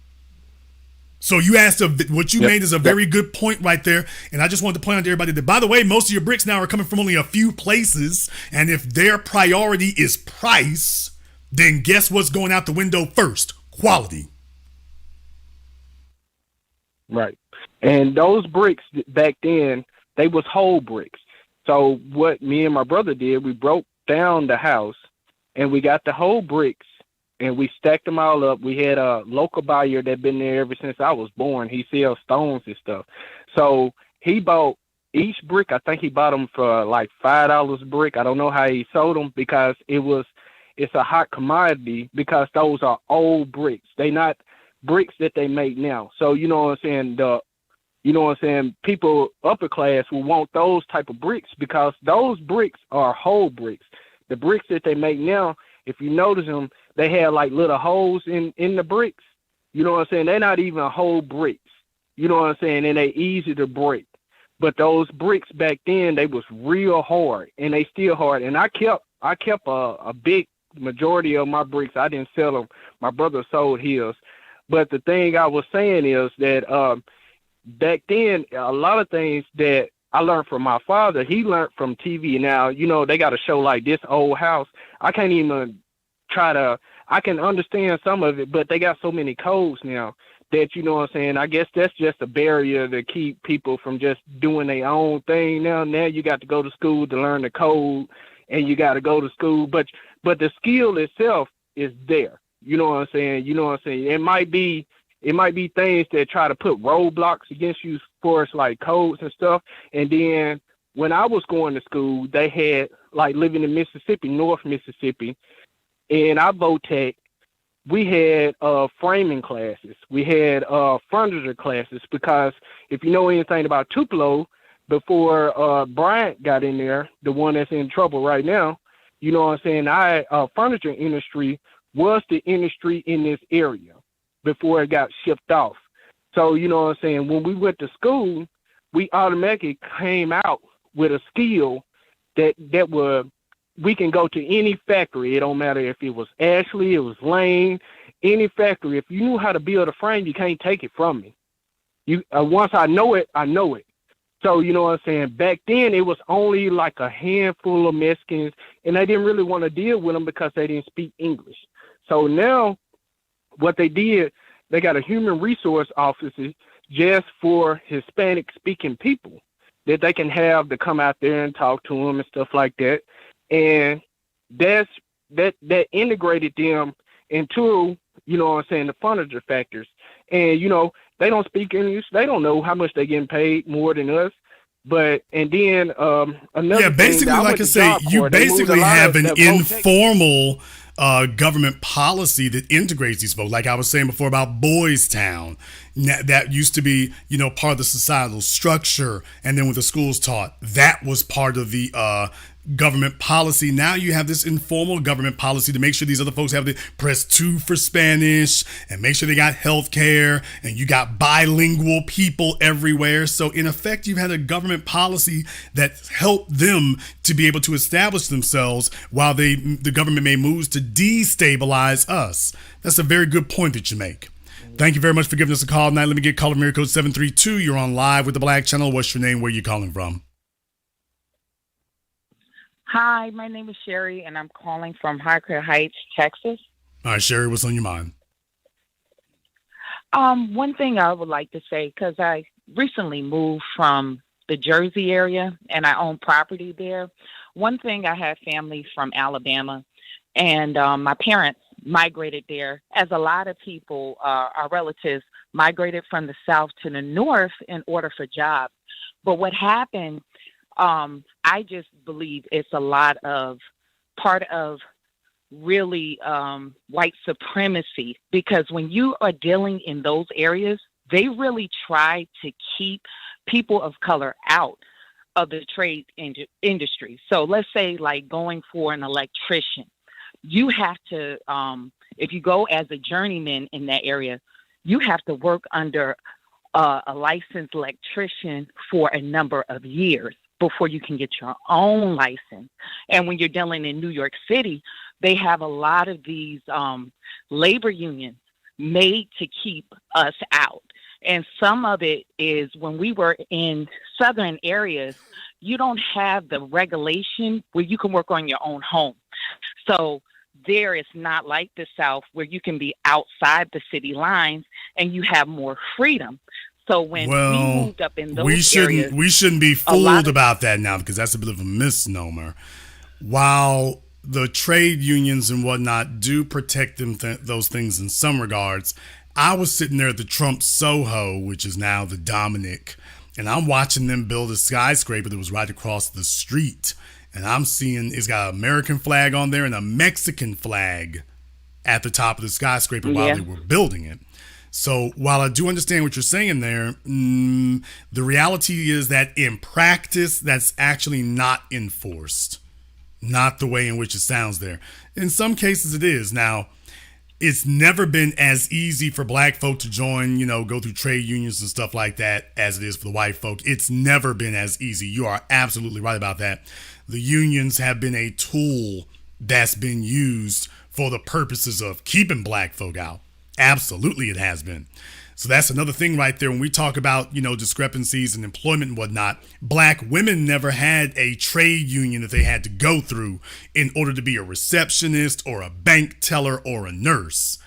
So you asked, what you made is a very good point right there. And I just wanted to point out to everybody that, by the way, most of your bricks now are coming from only a few places. And if their priority is price, then guess what's going out the window first? Quality. Right. And those bricks back then, they was whole bricks. So what me and my brother did, we broke down the house and we got the whole bricks and we stacked them all up. We had a local buyer that been there ever since I was born. He sells stones and stuff. So he bought each brick. I think he bought them for like $5 a brick. I don't know how he sold them because it's a hot commodity because those are old bricks. They not bricks that they make now. So you know what I'm saying? People upper class will want those type of bricks because those bricks are whole bricks. The bricks that they make now, if you notice them, they have like little holes in the bricks. You know what I'm saying? They're not even whole bricks. You know what I'm saying? And they easy to break. But those bricks back then, they was real hard and they still hard. And I kept a big majority of my bricks. I didn't sell them. My brother sold his. But the thing I was saying is that back then, a lot of things that I learned from my father, he learned from TV. Now, you know, they got a show like This Old House. I can't even I can understand some of it, but they got so many codes now that, you know what I'm saying, I guess that's just a barrier to keep people from just doing their own thing now. Now you got to go to school to learn the code, and you got to go to school, but the skill itself is there. You know what I'm saying? It might be things that try to put roadblocks against you for us, like codes and stuff. And then when I was going to school, they had, like, living in Mississippi, North Mississippi, and I VOTEC, we had framing classes. We had furniture classes because if you know anything about Tupelo, before Bryant got in there, the one that's in trouble right now, you know what I'm saying, furniture industry was the industry in this area before it got shipped off. So, you know what I'm saying, when we went to school, we automatically came out with a skill that we can go to any factory. It don't matter if it was Ashley, it was Lane, any factory. If you knew how to build a frame, you can't take it from me. Once I know it, I know it. So, you know what I'm saying, back then it was only like a handful of Mexicans, and they didn't really want to deal with them because they didn't speak English. So now what they did, they got a human resource office just for Hispanic-speaking people that they can have to come out there and talk to them and stuff like that. And that integrated them into, you know what I'm saying, the furniture factors. And, you know, they don't speak English. They don't know how much they're getting paid more than us. But, and then another basically, thing, like I say, you basically have an informal government policy that integrates these folks. Like I was saying before about Boys Town, that used to be, you know, part of the societal structure. And then when the schools taught, that was part of the government policy. Now you have this informal government policy to make sure these other folks have the press 2 for Spanish and make sure they got health care, and you got bilingual people everywhere. So in effect, you've had a government policy that helped them to be able to establish themselves while the government made moves to destabilize us. That's a very good point that you make. Thank you very much for giving us a call tonight. Let me get caller area code 732. You're on live with the Black Channel. What's your name? Where are you calling from? Hi, my name is Sherry, and I'm calling from Highcrest Heights, Texas. All right, Sherry, what's on your mind? One thing I would like to say, because I recently moved from the Jersey area, and I own property there. One thing, I have family from Alabama, and my parents migrated there, as a lot of people, our relatives, migrated from the South to the North in order for jobs. But what happened, I just believe it's a lot of part of really white supremacy, because when you are dealing in those areas, they really try to keep people of color out of the trade industry. So let's say, like, going for an electrician, you have to, if you go as a journeyman in that area, you have to work under a licensed electrician for a number of years before you can get your own license. And when you're dealing in New York City, they have a lot of these labor unions made to keep us out. And some of it is when we were in southern areas, you don't have the regulation where you can work on your own home. So there is not like the South where you can be outside the city lines and you have more freedom. So when we moved up in those areas, we shouldn't be fooled about that now, because that's a bit of a misnomer. While the trade unions and whatnot do protect them those things in some regards, I was sitting there at the Trump Soho, which is now the Dominic, and I'm watching them build a skyscraper that was right across the street. And I'm seeing it's got an American flag on there and a Mexican flag at the top of the skyscraper while they were building it. So while I do understand what you're saying there, the reality is that in practice, that's actually not enforced. Not the way in which it sounds there. In some cases it is. Now, it's never been as easy for black folk to join, go through trade unions and stuff like that as it is for the white folk. It's never been as easy. You are absolutely right about that. The unions have been a tool that's been used for the purposes of keeping black folk out. Absolutely, it has been. So that's another thing right there. When we talk about, discrepancies in employment and whatnot, black women never had a trade union that they had to go through in order to be a receptionist or a bank teller or a nurse.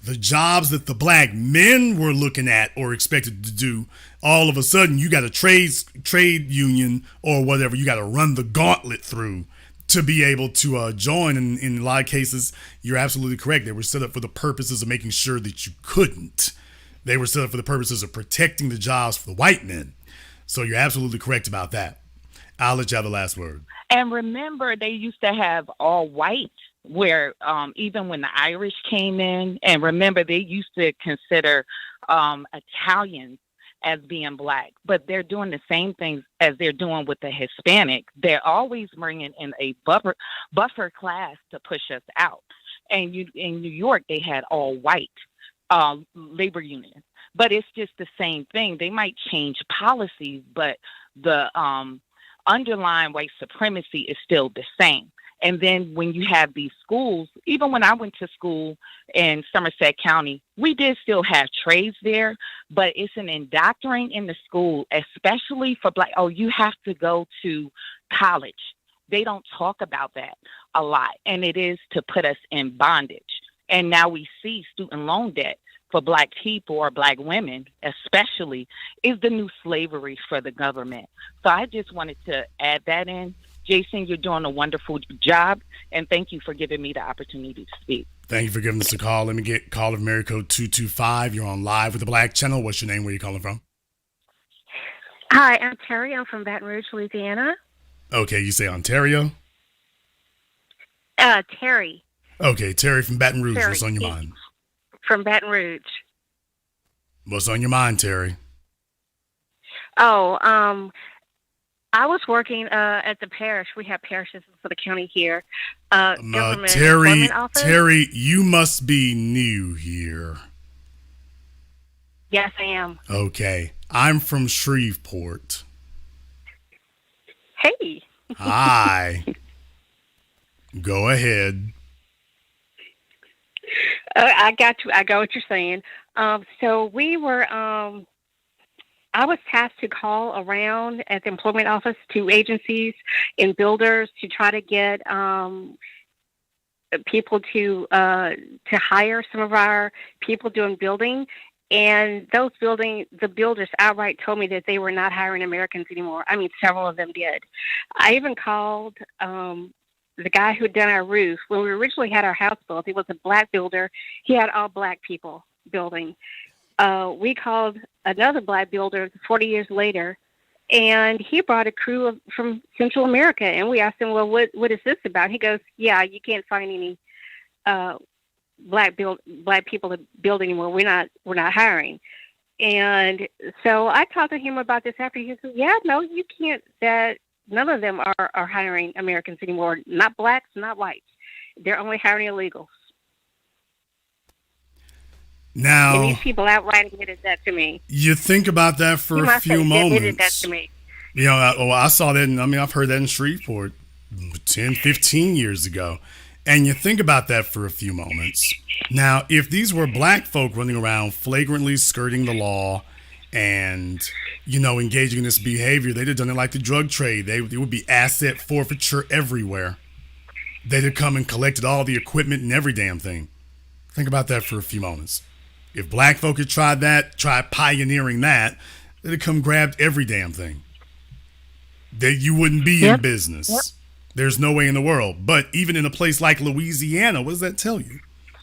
The jobs that the black men were looking at or expected to do, all of a sudden you got a trade union or whatever, you got to run the gauntlet through to be able to join. And in a lot of cases, you're absolutely correct. They were set up for the purposes of making sure that you couldn't. They were set up for the purposes of protecting the jobs for the white men. So you're absolutely correct about that. I'll let you have the last word. And remember, they used to have all white, where even when the Irish came in, and remember, they used to consider Italians as being black, but they're doing the same things as they're doing with the Hispanic. They're always bringing in a buffer class to push us out. And in New York, they had all white labor union, but it's just the same thing. They might change policies, but the underlying white supremacy is still the same. And then when you have these schools, even when I went to school in Somerset County, we did still have trades there, but it's an indoctrinating in the school, especially for black. Oh, you have to go to college. They don't talk about that a lot, and it is to put us in bondage. And now we see student loan debt for black people or black women, especially, is the new slavery for the government. So I just wanted to add that in. Jason, you're doing a wonderful job, and thank you for giving me the opportunity to speak. Thank you for giving us a call. Let me get call of Mary Code 225. You're on live with the Black Channel. What's your name? Where are you calling from? Hi, I'm Terry. I'm from Baton Rouge, Louisiana. Okay, you say Ontario? Terry. Okay, Terry from Baton Rouge. Terry. What's on your mind? From Baton Rouge. What's on your mind, Terry? Oh, I was working at the parish. We have parishes for the county here. Government employment office. Terry, you must be new here. Yes, I am. Okay, I'm from Shreveport. Hey. Hi. Go ahead. I got what you're saying. So we were. I was tasked to call around at the employment office to agencies and builders to try to get people to hire some of our people doing building. And the builders outright told me that they were not hiring Americans anymore. I mean, several of them did. I even called the guy who had done our roof. When we originally had our house built, he was a black builder. He had all black people building. We called another black builder 40 years later, and he brought a crew from Central America. And we asked him, well, what is this about? He goes, yeah, you can't find any black people to build anymore. We're not hiring. And so I talked to him about this after. He said, yeah, no, you can't. That none of them are hiring Americans anymore. Not blacks, not whites. They're only hiring illegals. Now, And these people outright admitted that to me. you think about that for a few Admitted that moments. to me. You know, I saw that, and I've heard that in Shreveport 10, 15 years ago. And you think about that for a few moments. Now, if these were black folk running around flagrantly skirting the law and, engaging in this behavior, they'd have done it like the drug trade. There would be asset forfeiture everywhere. They'd have come and collected all the equipment and every damn thing. Think about that for a few moments. If black folk had tried pioneering that, they'd have come grabbed every damn thing. That you wouldn't be in business. Yep. There's no way in the world. But even in a place like Louisiana, what does that tell you?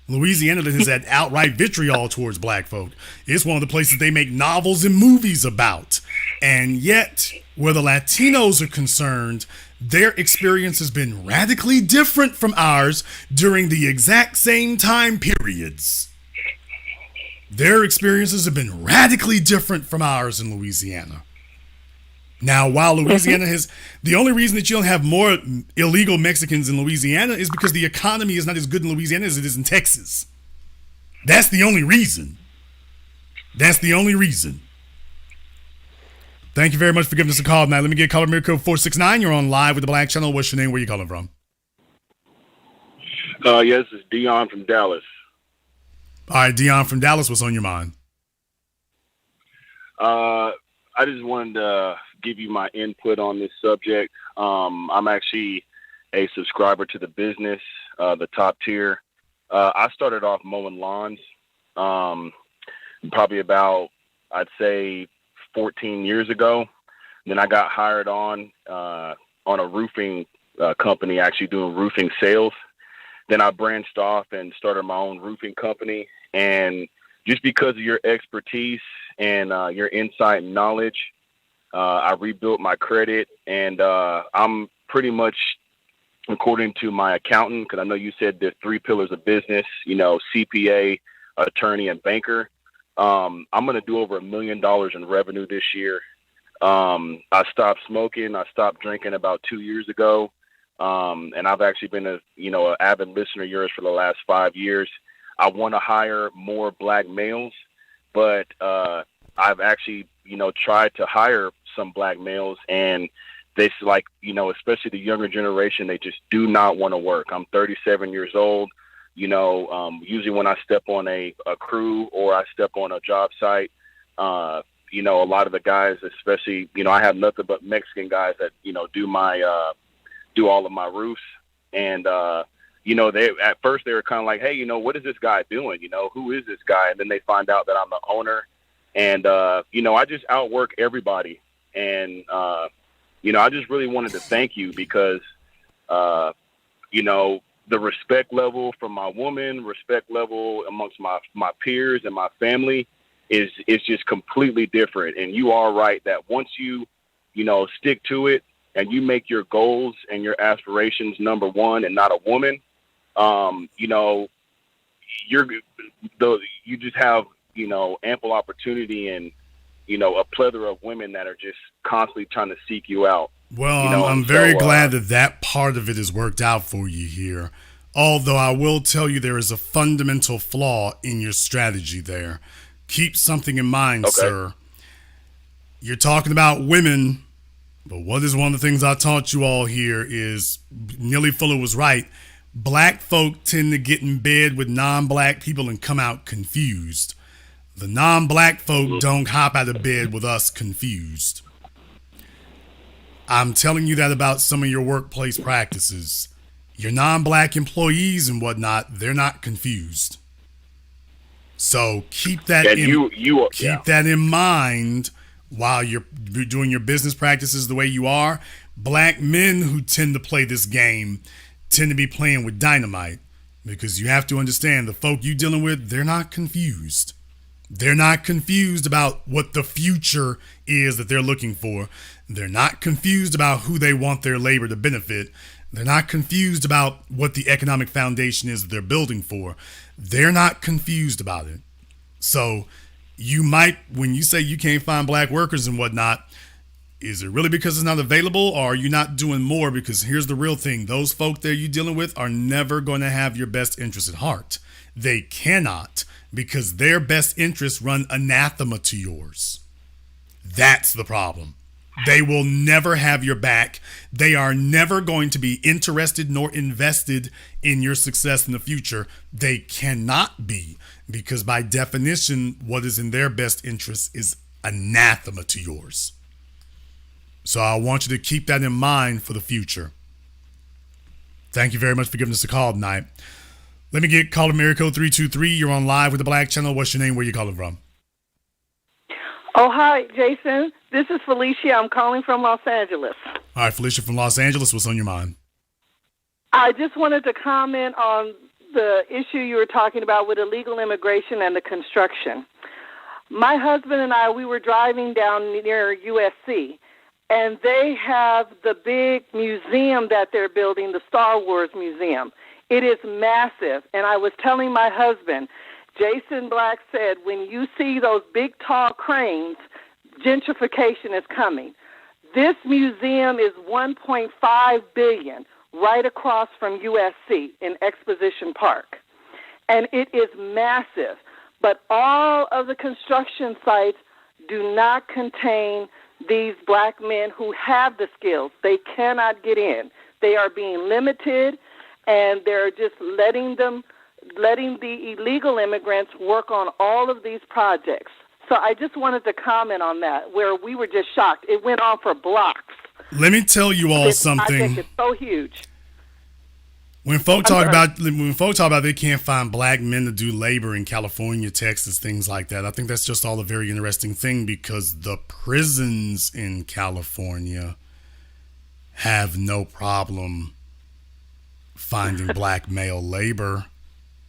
Louisiana has that outright vitriol towards black folk. It's one of the places they make novels and movies about. And yet, where the Latinos are concerned, their experience has been radically different from ours during the exact same time periods. Their experiences have been radically different from ours in Louisiana. Now, while Louisiana has, the only reason that you don't have more illegal Mexicans in Louisiana is because the economy is not as good in Louisiana as it is in Texas. That's the only reason. That's the only reason. Thank you very much for giving us a call. Now, let me get caller Miracle 469. You're on live with the Black Channel. What's your name? Where are you calling from? Yes, it's Dion from Dallas. All right, Dion from Dallas. What's on your mind? I just wanted to give you my input on this subject. I'm actually a subscriber to the business, the top tier. I started off mowing lawns probably about, I'd say, 14 years ago. Then I got hired on a roofing company, actually doing roofing sales. Then I branched off and started my own roofing company. And just because of your expertise and your insight and knowledge, I rebuilt my credit, and I'm pretty much, according to my accountant, because I know you said there's 3 pillars of business, CPA, attorney, and banker. I'm going to do over $1 million in revenue this year. I stopped smoking. I stopped drinking about 2 years ago. And I've actually been an avid listener of yours for the last 5 years. I want to hire more black males, but I've actually, tried to hire some black males, and they especially the younger generation, they just do not want to work. I'm 37 years old. Usually when I step on a crew or I step on a job site, a lot of the guys, especially, I have nothing but Mexican guys that, do all of my roofs. And, they at first they were kind of like, hey, what is this guy doing? Who is this guy? And then they find out that I'm the owner. And, I just outwork everybody. And, I just really wanted to thank you because, the respect level from my woman, respect level amongst my peers and my family is just completely different. And you are right that once you, stick to it and you make your goals and your aspirations number one and not a woman, you just have, ample opportunity and, a plethora of women that are just constantly trying to seek you out. Well, I'm very glad that part of it has worked out for you here. Although I will tell you there is a fundamental flaw in your strategy there. Keep something in mind, sir. You're talking about women, but what is one of the things I taught you all here is Neely Fuller was right. Black folk tend to get in bed with non-black people and come out confused. The non-black folk don't hop out of bed with us confused. I'm telling you that about some of your workplace practices. Your non-black employees and whatnot, they're not confused. So keep that that in mind while you're doing your business practices the way you are. Black men who tend to play this game tend to be playing with dynamite because you have to understand the folk you're dealing with, they're not confused. They're not confused about what the future is that they're looking for. They're not confused about who they want their labor to benefit. They're not confused about what the economic foundation is that they're building for. They're not confused about it. So you might, when you say you can't find black workers and whatnot, is it really because it's not available, or are you not doing more? Because here's the real thing. Those folk that you're dealing with are never going to have your best interest at heart. They cannot. because their best interests run anathema to yours. That's the problem. They will never have your back. They are never going to be interested nor invested in your success in the future. They cannot be, because by definition, what is in their best interest is anathema to yours. So I want you to keep that in mind for the future. Thank you very much for giving us a call tonight. Let me get caller area code 323. You're on live with the Black Channel. What's your name? Where you calling from? Oh, hi, Jason. This is Felicia. I'm calling from Los Angeles. All right, Felicia from Los Angeles. What's on your mind? I just wanted to comment on the issue you were talking about with illegal immigration and the construction. My husband and I, we were driving down near USC, and they have the big museum that they're building, the Star Wars Museum. It is massive, and I was telling my husband, Jason Black said, when you see those big, tall cranes, gentrification is coming. This museum is $1.5 billion right across from USC in Exposition Park, and it is massive. But all of the construction sites do not contain these black men who have the skills. They cannot get in. They are being limited, and they're just letting the illegal immigrants work on all of these projects. So I just wanted to comment on that, where we were just shocked. It went on for blocks. Let me tell you all something. I think it's so huge. When folk talk about they can't find black men to do labor in California, Texas, things like that, I think that's just all a very interesting thing, because the prisons in California have no problem finding black male labor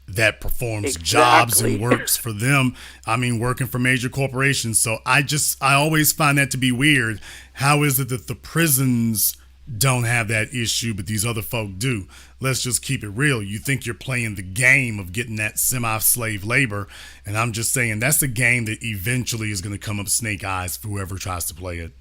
that performs jobs and works for them. I mean, working for major corporations. So I always find that to be weird. How is it that the prisons don't have that issue, but these other folk do? Let's just keep it real. You think you're playing the game of getting that semi-slave labor, and I'm just saying that's a game that eventually is going to come up snake eyes for whoever tries to play it.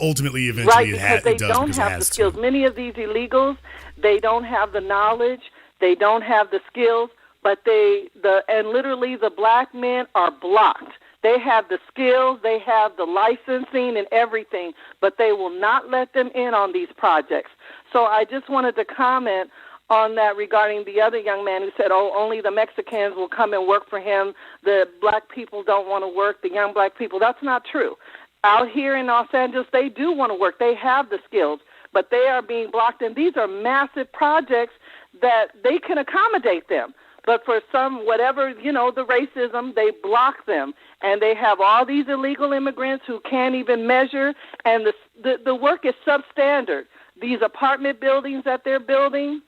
Ultimately, eventually, right, because they don't have the skills. Many of these illegals, they don't have the knowledge, they don't have the skills, but and literally the black men are blocked. They have the skills, they have the licensing and everything, but they will not let them in on these projects. So I just wanted to comment on that regarding the other young man who said, oh, only the Mexicans will come and work for him. The black people don't want to work, the young black people. That's not true. Out here in Los Angeles, they do want to work. They have the skills, but they are being blocked, and these are massive projects that they can accommodate them. But for some, whatever, the racism, they block them. And they have all these illegal immigrants who can't even measure, and the work is substandard. These apartment buildings that they're building,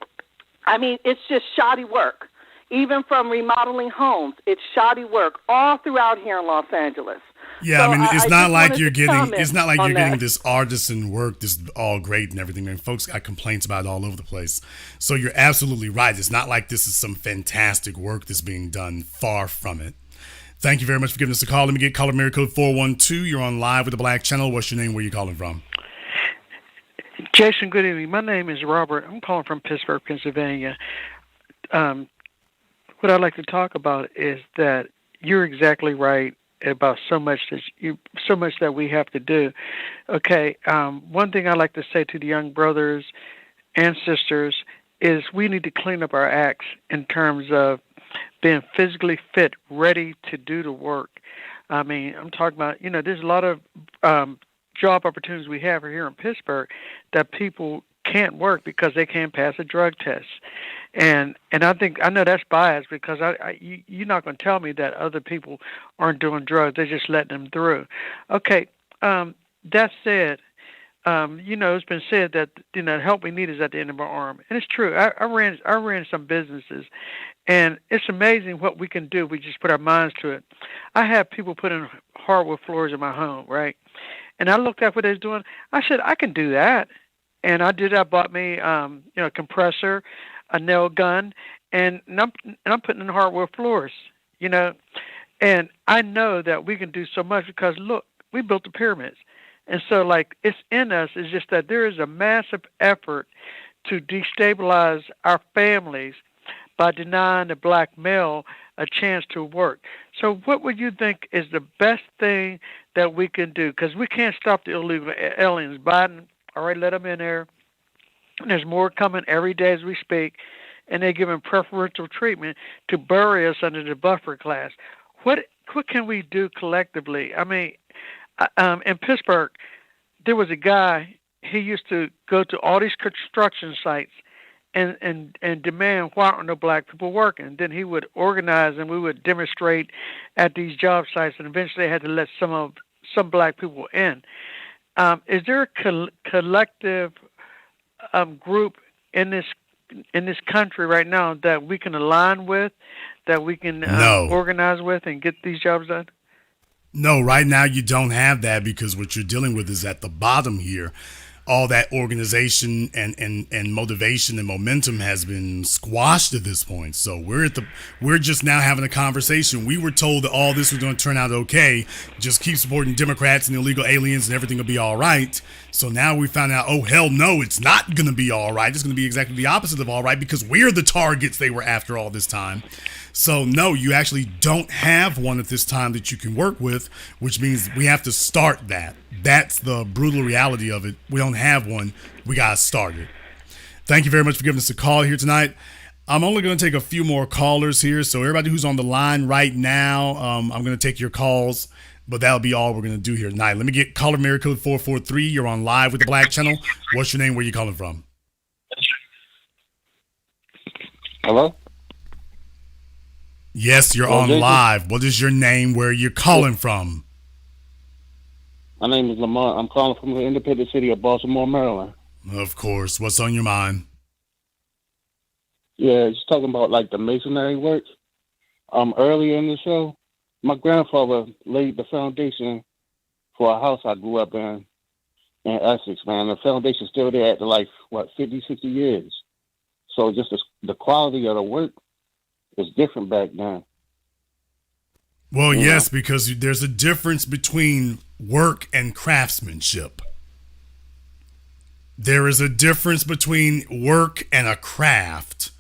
I mean, it's just shoddy work. Even from remodeling homes, it's shoddy work all throughout here in Los Angeles. Yeah, so I mean, it's not like you're getting this artisan work that's all great and everything. I mean, folks got complaints about it all over the place. So you're absolutely right. It's not like this is some fantastic work that's being done. Far from it. Thank you very much for giving us a call. Let me get caller area code 412. You're on live with the Black Channel. What's your name? Where are you calling from? Jason, good evening. My name is Robert. I'm calling from Pittsburgh, Pennsylvania. What I'd like to talk about is that you're exactly right about so much that we have to do. Okay, one thing I like to say to the young brothers and sisters is we need to clean up our acts in terms of being physically fit, ready to do the work. I mean, I'm talking about, there's a lot of job opportunities we have here in Pittsburgh that people can't work because they can't pass a drug test. And I know that's biased because you're not going to tell me that other people aren't doing drugs. They're just letting them through. Okay, that said, it's been said that, help we need is at the end of our arm. And it's true. I ran some businesses, and it's amazing what we can do. We just put our minds to it. I have people put in hardwood floors in my home, right? And I looked at what they was doing. I said, I can do that. And I did. I bought me, a compressor, a nail gun, and I'm putting in hardwood floors, And I know that we can do so much because, look, we built the pyramids. And so, it's in us. It's just that there is a massive effort to destabilize our families by denying the black male a chance to work. So what would you think is the best thing that we can do? Because we can't stop the illegal aliens. Biden, all right, let them in there. And there's more coming every day as we speak, and they're giving preferential treatment to bury us under the buffer class. What can we do collectively? I mean, in Pittsburgh, there was a guy, he used to go to all these construction sites and demand why aren't no black people working. Then he would organize and we would demonstrate at these job sites, and eventually they had to let some black people in. Is there a collective group in this country right now that we can align with, that we can organize with and get these jobs done? No, right now you don't have that, because what you're dealing with is at the bottom here. All that organization and motivation and momentum has been squashed at this point. So we're just now having a conversation. We were told that all this was going to turn out okay. Just keep supporting Democrats and illegal aliens and everything will be all right. So now we found out, oh, hell no, it's not going to be all right. It's going to be exactly the opposite of all right, because we're the targets they were after all this time. So no, you actually don't have one at this time that you can work with, which means we have to start that. That's the brutal reality of it. We don't have one. We got to start it. Thank you very much for giving us a call here tonight. I'm only going to take a few more callers here. So everybody who's on the line right now, I'm going to take your calls, but that'll be all we're going to do here tonight. Let me get caller area code 443. You're on live with the Black Channel. What's your name? Where you calling from? Hello? Yes, you're on live. What is your name? Where you're calling from? My name is Lamont. I'm calling from the independent city of Baltimore, Maryland. Of course. What's on your mind? Yeah, just talking about like the masonry work. Earlier in the show, my grandfather laid the foundation for a house I grew up in Essex, man. The foundation's still there after like, 50, 60 years. So just the quality of the work was different back then. Well, yes, because there's a difference between work and craftsmanship. There is a difference between work and a craft.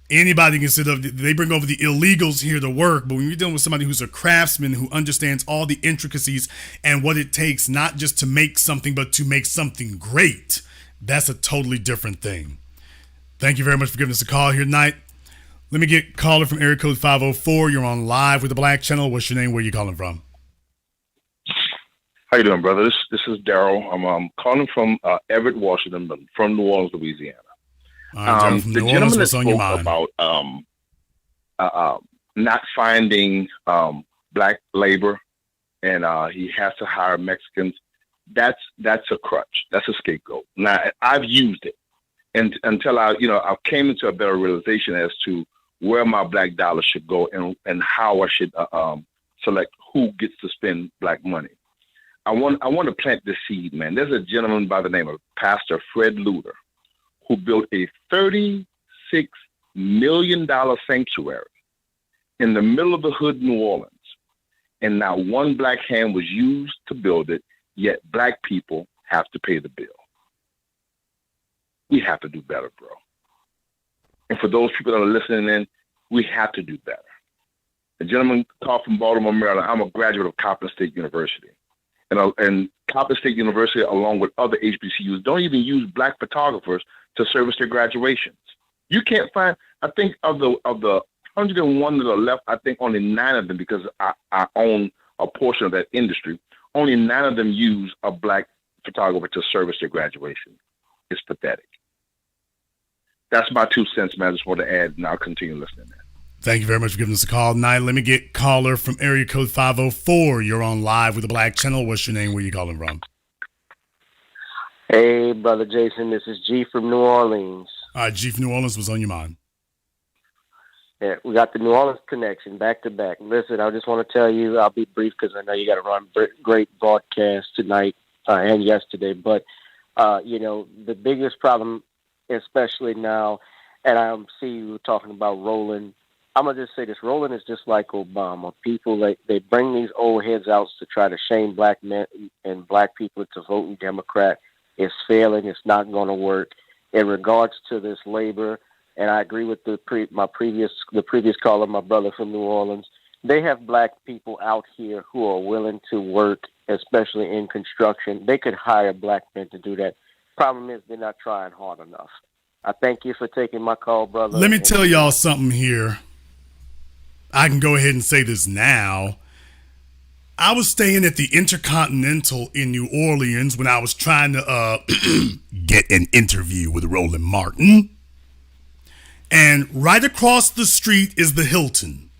Anybody can sit up, they bring over the illegals here to work, but when you're dealing with somebody who's a craftsman who understands all the intricacies and what it takes, not just to make something, but to make something great, that's a totally different thing. Thank you very much for giving us a call here tonight. Let me get caller from area code 504. You're on live with the Black Channel. What's your name? Where you calling from? How you doing, brother? This is Daryl. I'm calling from Everett, Washington, but from New Orleans, Louisiana. The gentleman that spoke about not finding black labor, and he has to hire Mexicans. That's a crutch. That's a scapegoat. Now I've used it, and until I came into a better realization as to where my black dollar should go and how I should select who gets to spend black money. I want to plant this seed, man. There's a gentleman by the name of Pastor Fred Luter who built a $36 million sanctuary in the middle of the hood, New Orleans. And not one black hand was used to build it, yet black people have to pay the bill. We have to do better, bro. And for those people that are listening in, we have to do better. The gentleman called from Baltimore, Maryland. I'm a graduate of Coppin State University. And Coppin State University, along with other HBCUs, don't even use black photographers to service their graduations. You can't find, I think of the 101 that are left, I think only 9 of them, because I own a portion of that industry, only 9 of them use a black photographer to service their graduation. It's pathetic. That's my 2 cents, man. I just want to add, and I'll continue listening. Thank you very much for giving us a call tonight. Let me get caller from area code 504. You're on live with the Black Channel. What's your name? Where you calling from? Hey, Brother Jason. This is G from New Orleans. All right, G from New Orleans. What's on your mind? Yeah, we got the New Orleans connection back to back. Listen, I just want to tell you, I'll be brief because I know you got to run great broadcast tonight and yesterday. But, the biggest problem, especially now, and I see you talking about Roland. I'm going to just say this. Roland is just like Obama. People, they bring these old heads out to try to shame black men and black people to voting Democrat. It's failing. It's not going to work. In regards to this labor, and I agree with the previous caller, my brother from New Orleans. They have black people out here who are willing to work, especially in construction. They could hire black men to do that. Problem is, they're not trying hard enough. I thank you for taking my call, brother. Let me tell y'all something here. I can go ahead and say this now. I was staying at the Intercontinental in New Orleans when I was trying to get an interview with Roland Martin. And right across the street is the Hilton.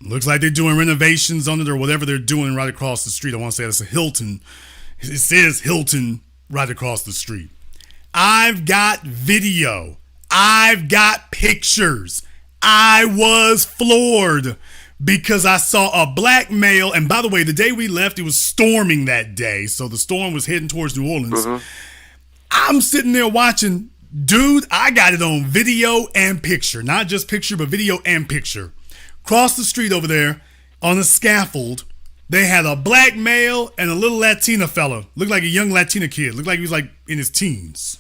Looks like they're doing renovations on it or whatever they're doing right across the street. I want to say it's a Hilton. It says Hilton right across the street. I've got video. I've got pictures. I was floored because I saw a black male. And by the way, the day we left, it was storming that day. So the storm was heading towards New Orleans. Mm-hmm. I'm sitting there watching. Dude, I got it on video and picture. Not just picture, but video and picture. Across the street over there on a scaffold, they had a black male and a little Latina fella. Looked like a young Latina kid. Looked like he was like in his teens.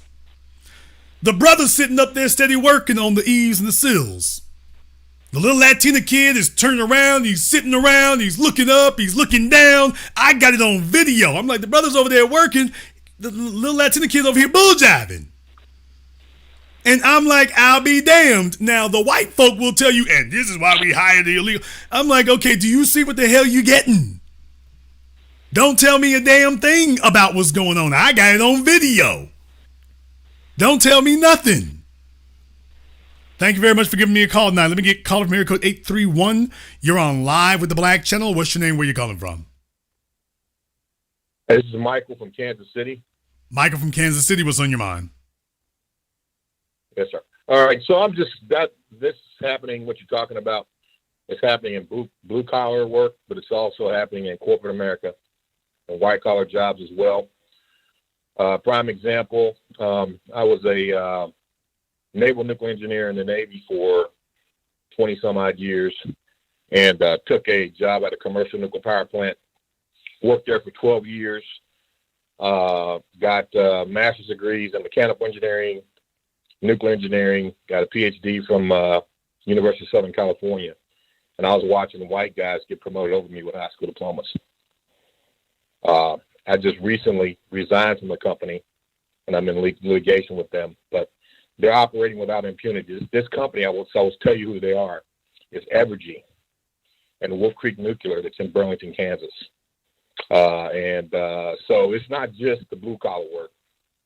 The brother sitting up there steady working on the eaves and the sills. The little Latina kid is turning around. He's sitting around. He's looking up. He's looking down. I got it on video. I'm like, the brother's over there working. The little Latina kid's over here bull-jiving. And I'm like, I'll be damned. Now, the white folk will tell you, and this is why we hire the illegal. I'm like, okay, do you see what the hell you getting? Don't tell me a damn thing about what's going on. I got it on video. Don't tell me nothing. Thank you very much for giving me a call tonight. Let me get caller from area code 831. You're on live with the Black Channel. What's your name? Where you calling from? This is Michael from Kansas City. Michael from Kansas City. What's on your mind? Yes, sir. All right. So this is happening, what you're talking about, it's happening in blue collar work, but it's also happening in corporate America and white collar jobs as well. Prime example, I was a naval nuclear engineer in the Navy for 20 some odd years and took a job at a commercial nuclear power plant, worked there for 12 years, got master's degrees in mechanical engineering, nuclear engineering, got a PhD from University of Southern California. And I was watching white guys get promoted over me with high school diplomas. I just recently resigned from the company, and I'm in litigation with them. But they're operating without impunity. This company, I will tell you who they are, is Evergy and Wolf Creek Nuclear that's in Burlington, Kansas. So it's not just the blue-collar work.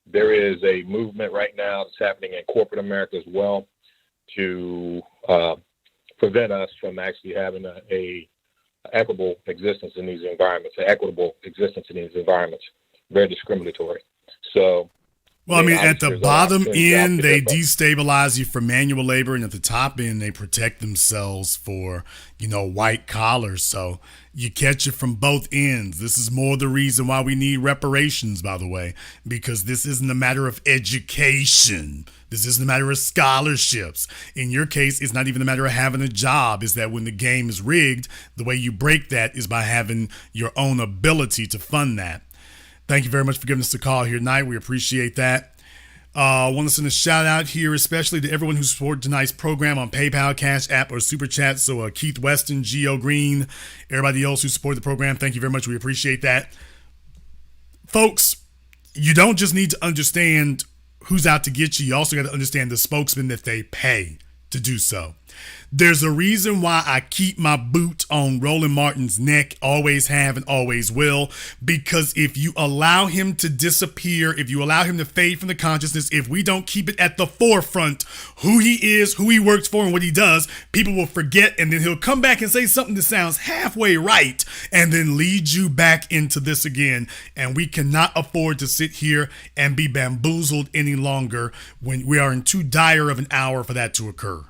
There is a movement right now that's happening in corporate America as well to prevent us from actually having a equitable existence in these environments, very discriminatory. So, well, I mean, at the bottom end, they destabilize you for manual labor, and at the top end, they protect themselves for, white collars. So you catch it from both ends. This is more the reason why we need reparations, by the way, because this isn't a matter of education. This isn't a matter of scholarships. In your case, it's not even a matter of having a job. It's that when the game is rigged, the way you break that is by having your own ability to fund that. Thank you very much for giving us a call here tonight. We appreciate that. I want to send a shout out here, especially to everyone who supported tonight's program on PayPal, CashApp, or Super Chat. So Keith Weston, Geo Green, everybody else who supported the program, thank you very much. We appreciate that. Folks, you don't just need to understand who's out to get you. You also got to understand the spokesman that they pay to do so. There's a reason why I keep my boot on Roland Martin's neck, always have and always will, because if you allow him to disappear, if you allow him to fade from the consciousness, if we don't keep it at the forefront, who he is, who he works for, and what he does, people will forget, and then he'll come back and say something that sounds halfway right, and then lead you back into this again. And we cannot afford to sit here and be bamboozled any longer when we are in too dire of an hour for that to occur.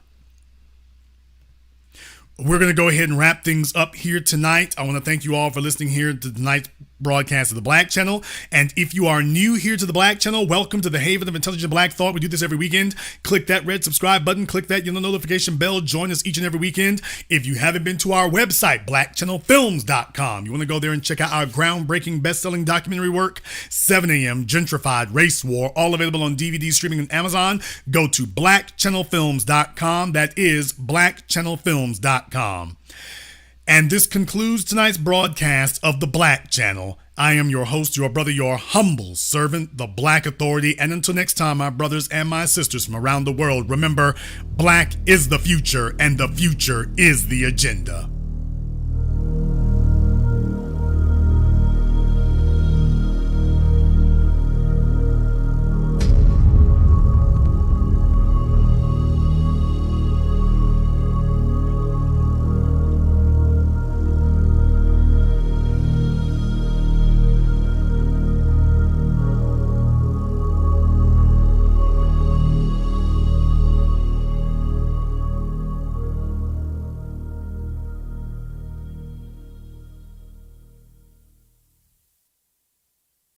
We're going to go ahead and wrap things up here tonight. I want to thank you all for listening here to tonight's broadcast of the Black Channel. And if you are new here to the Black Channel, welcome to the haven of intelligent Black thought. We do this every weekend. Click that red subscribe button, click that notification bell, join us each and every weekend. If you haven't been to our website, blackchannelfilms.com, you want to go there and check out our groundbreaking best-selling documentary work, 7 a.m. Gentrified Race War, all available on DVD streaming on Amazon. Go to blackchannelfilms.com. That is blackchannelfilms.com. And this concludes tonight's broadcast of the Black Channel. I am your host, your brother, your humble servant, the Black Authority. And until next time, my brothers and my sisters from around the world, remember, Black is the future and the future is the agenda.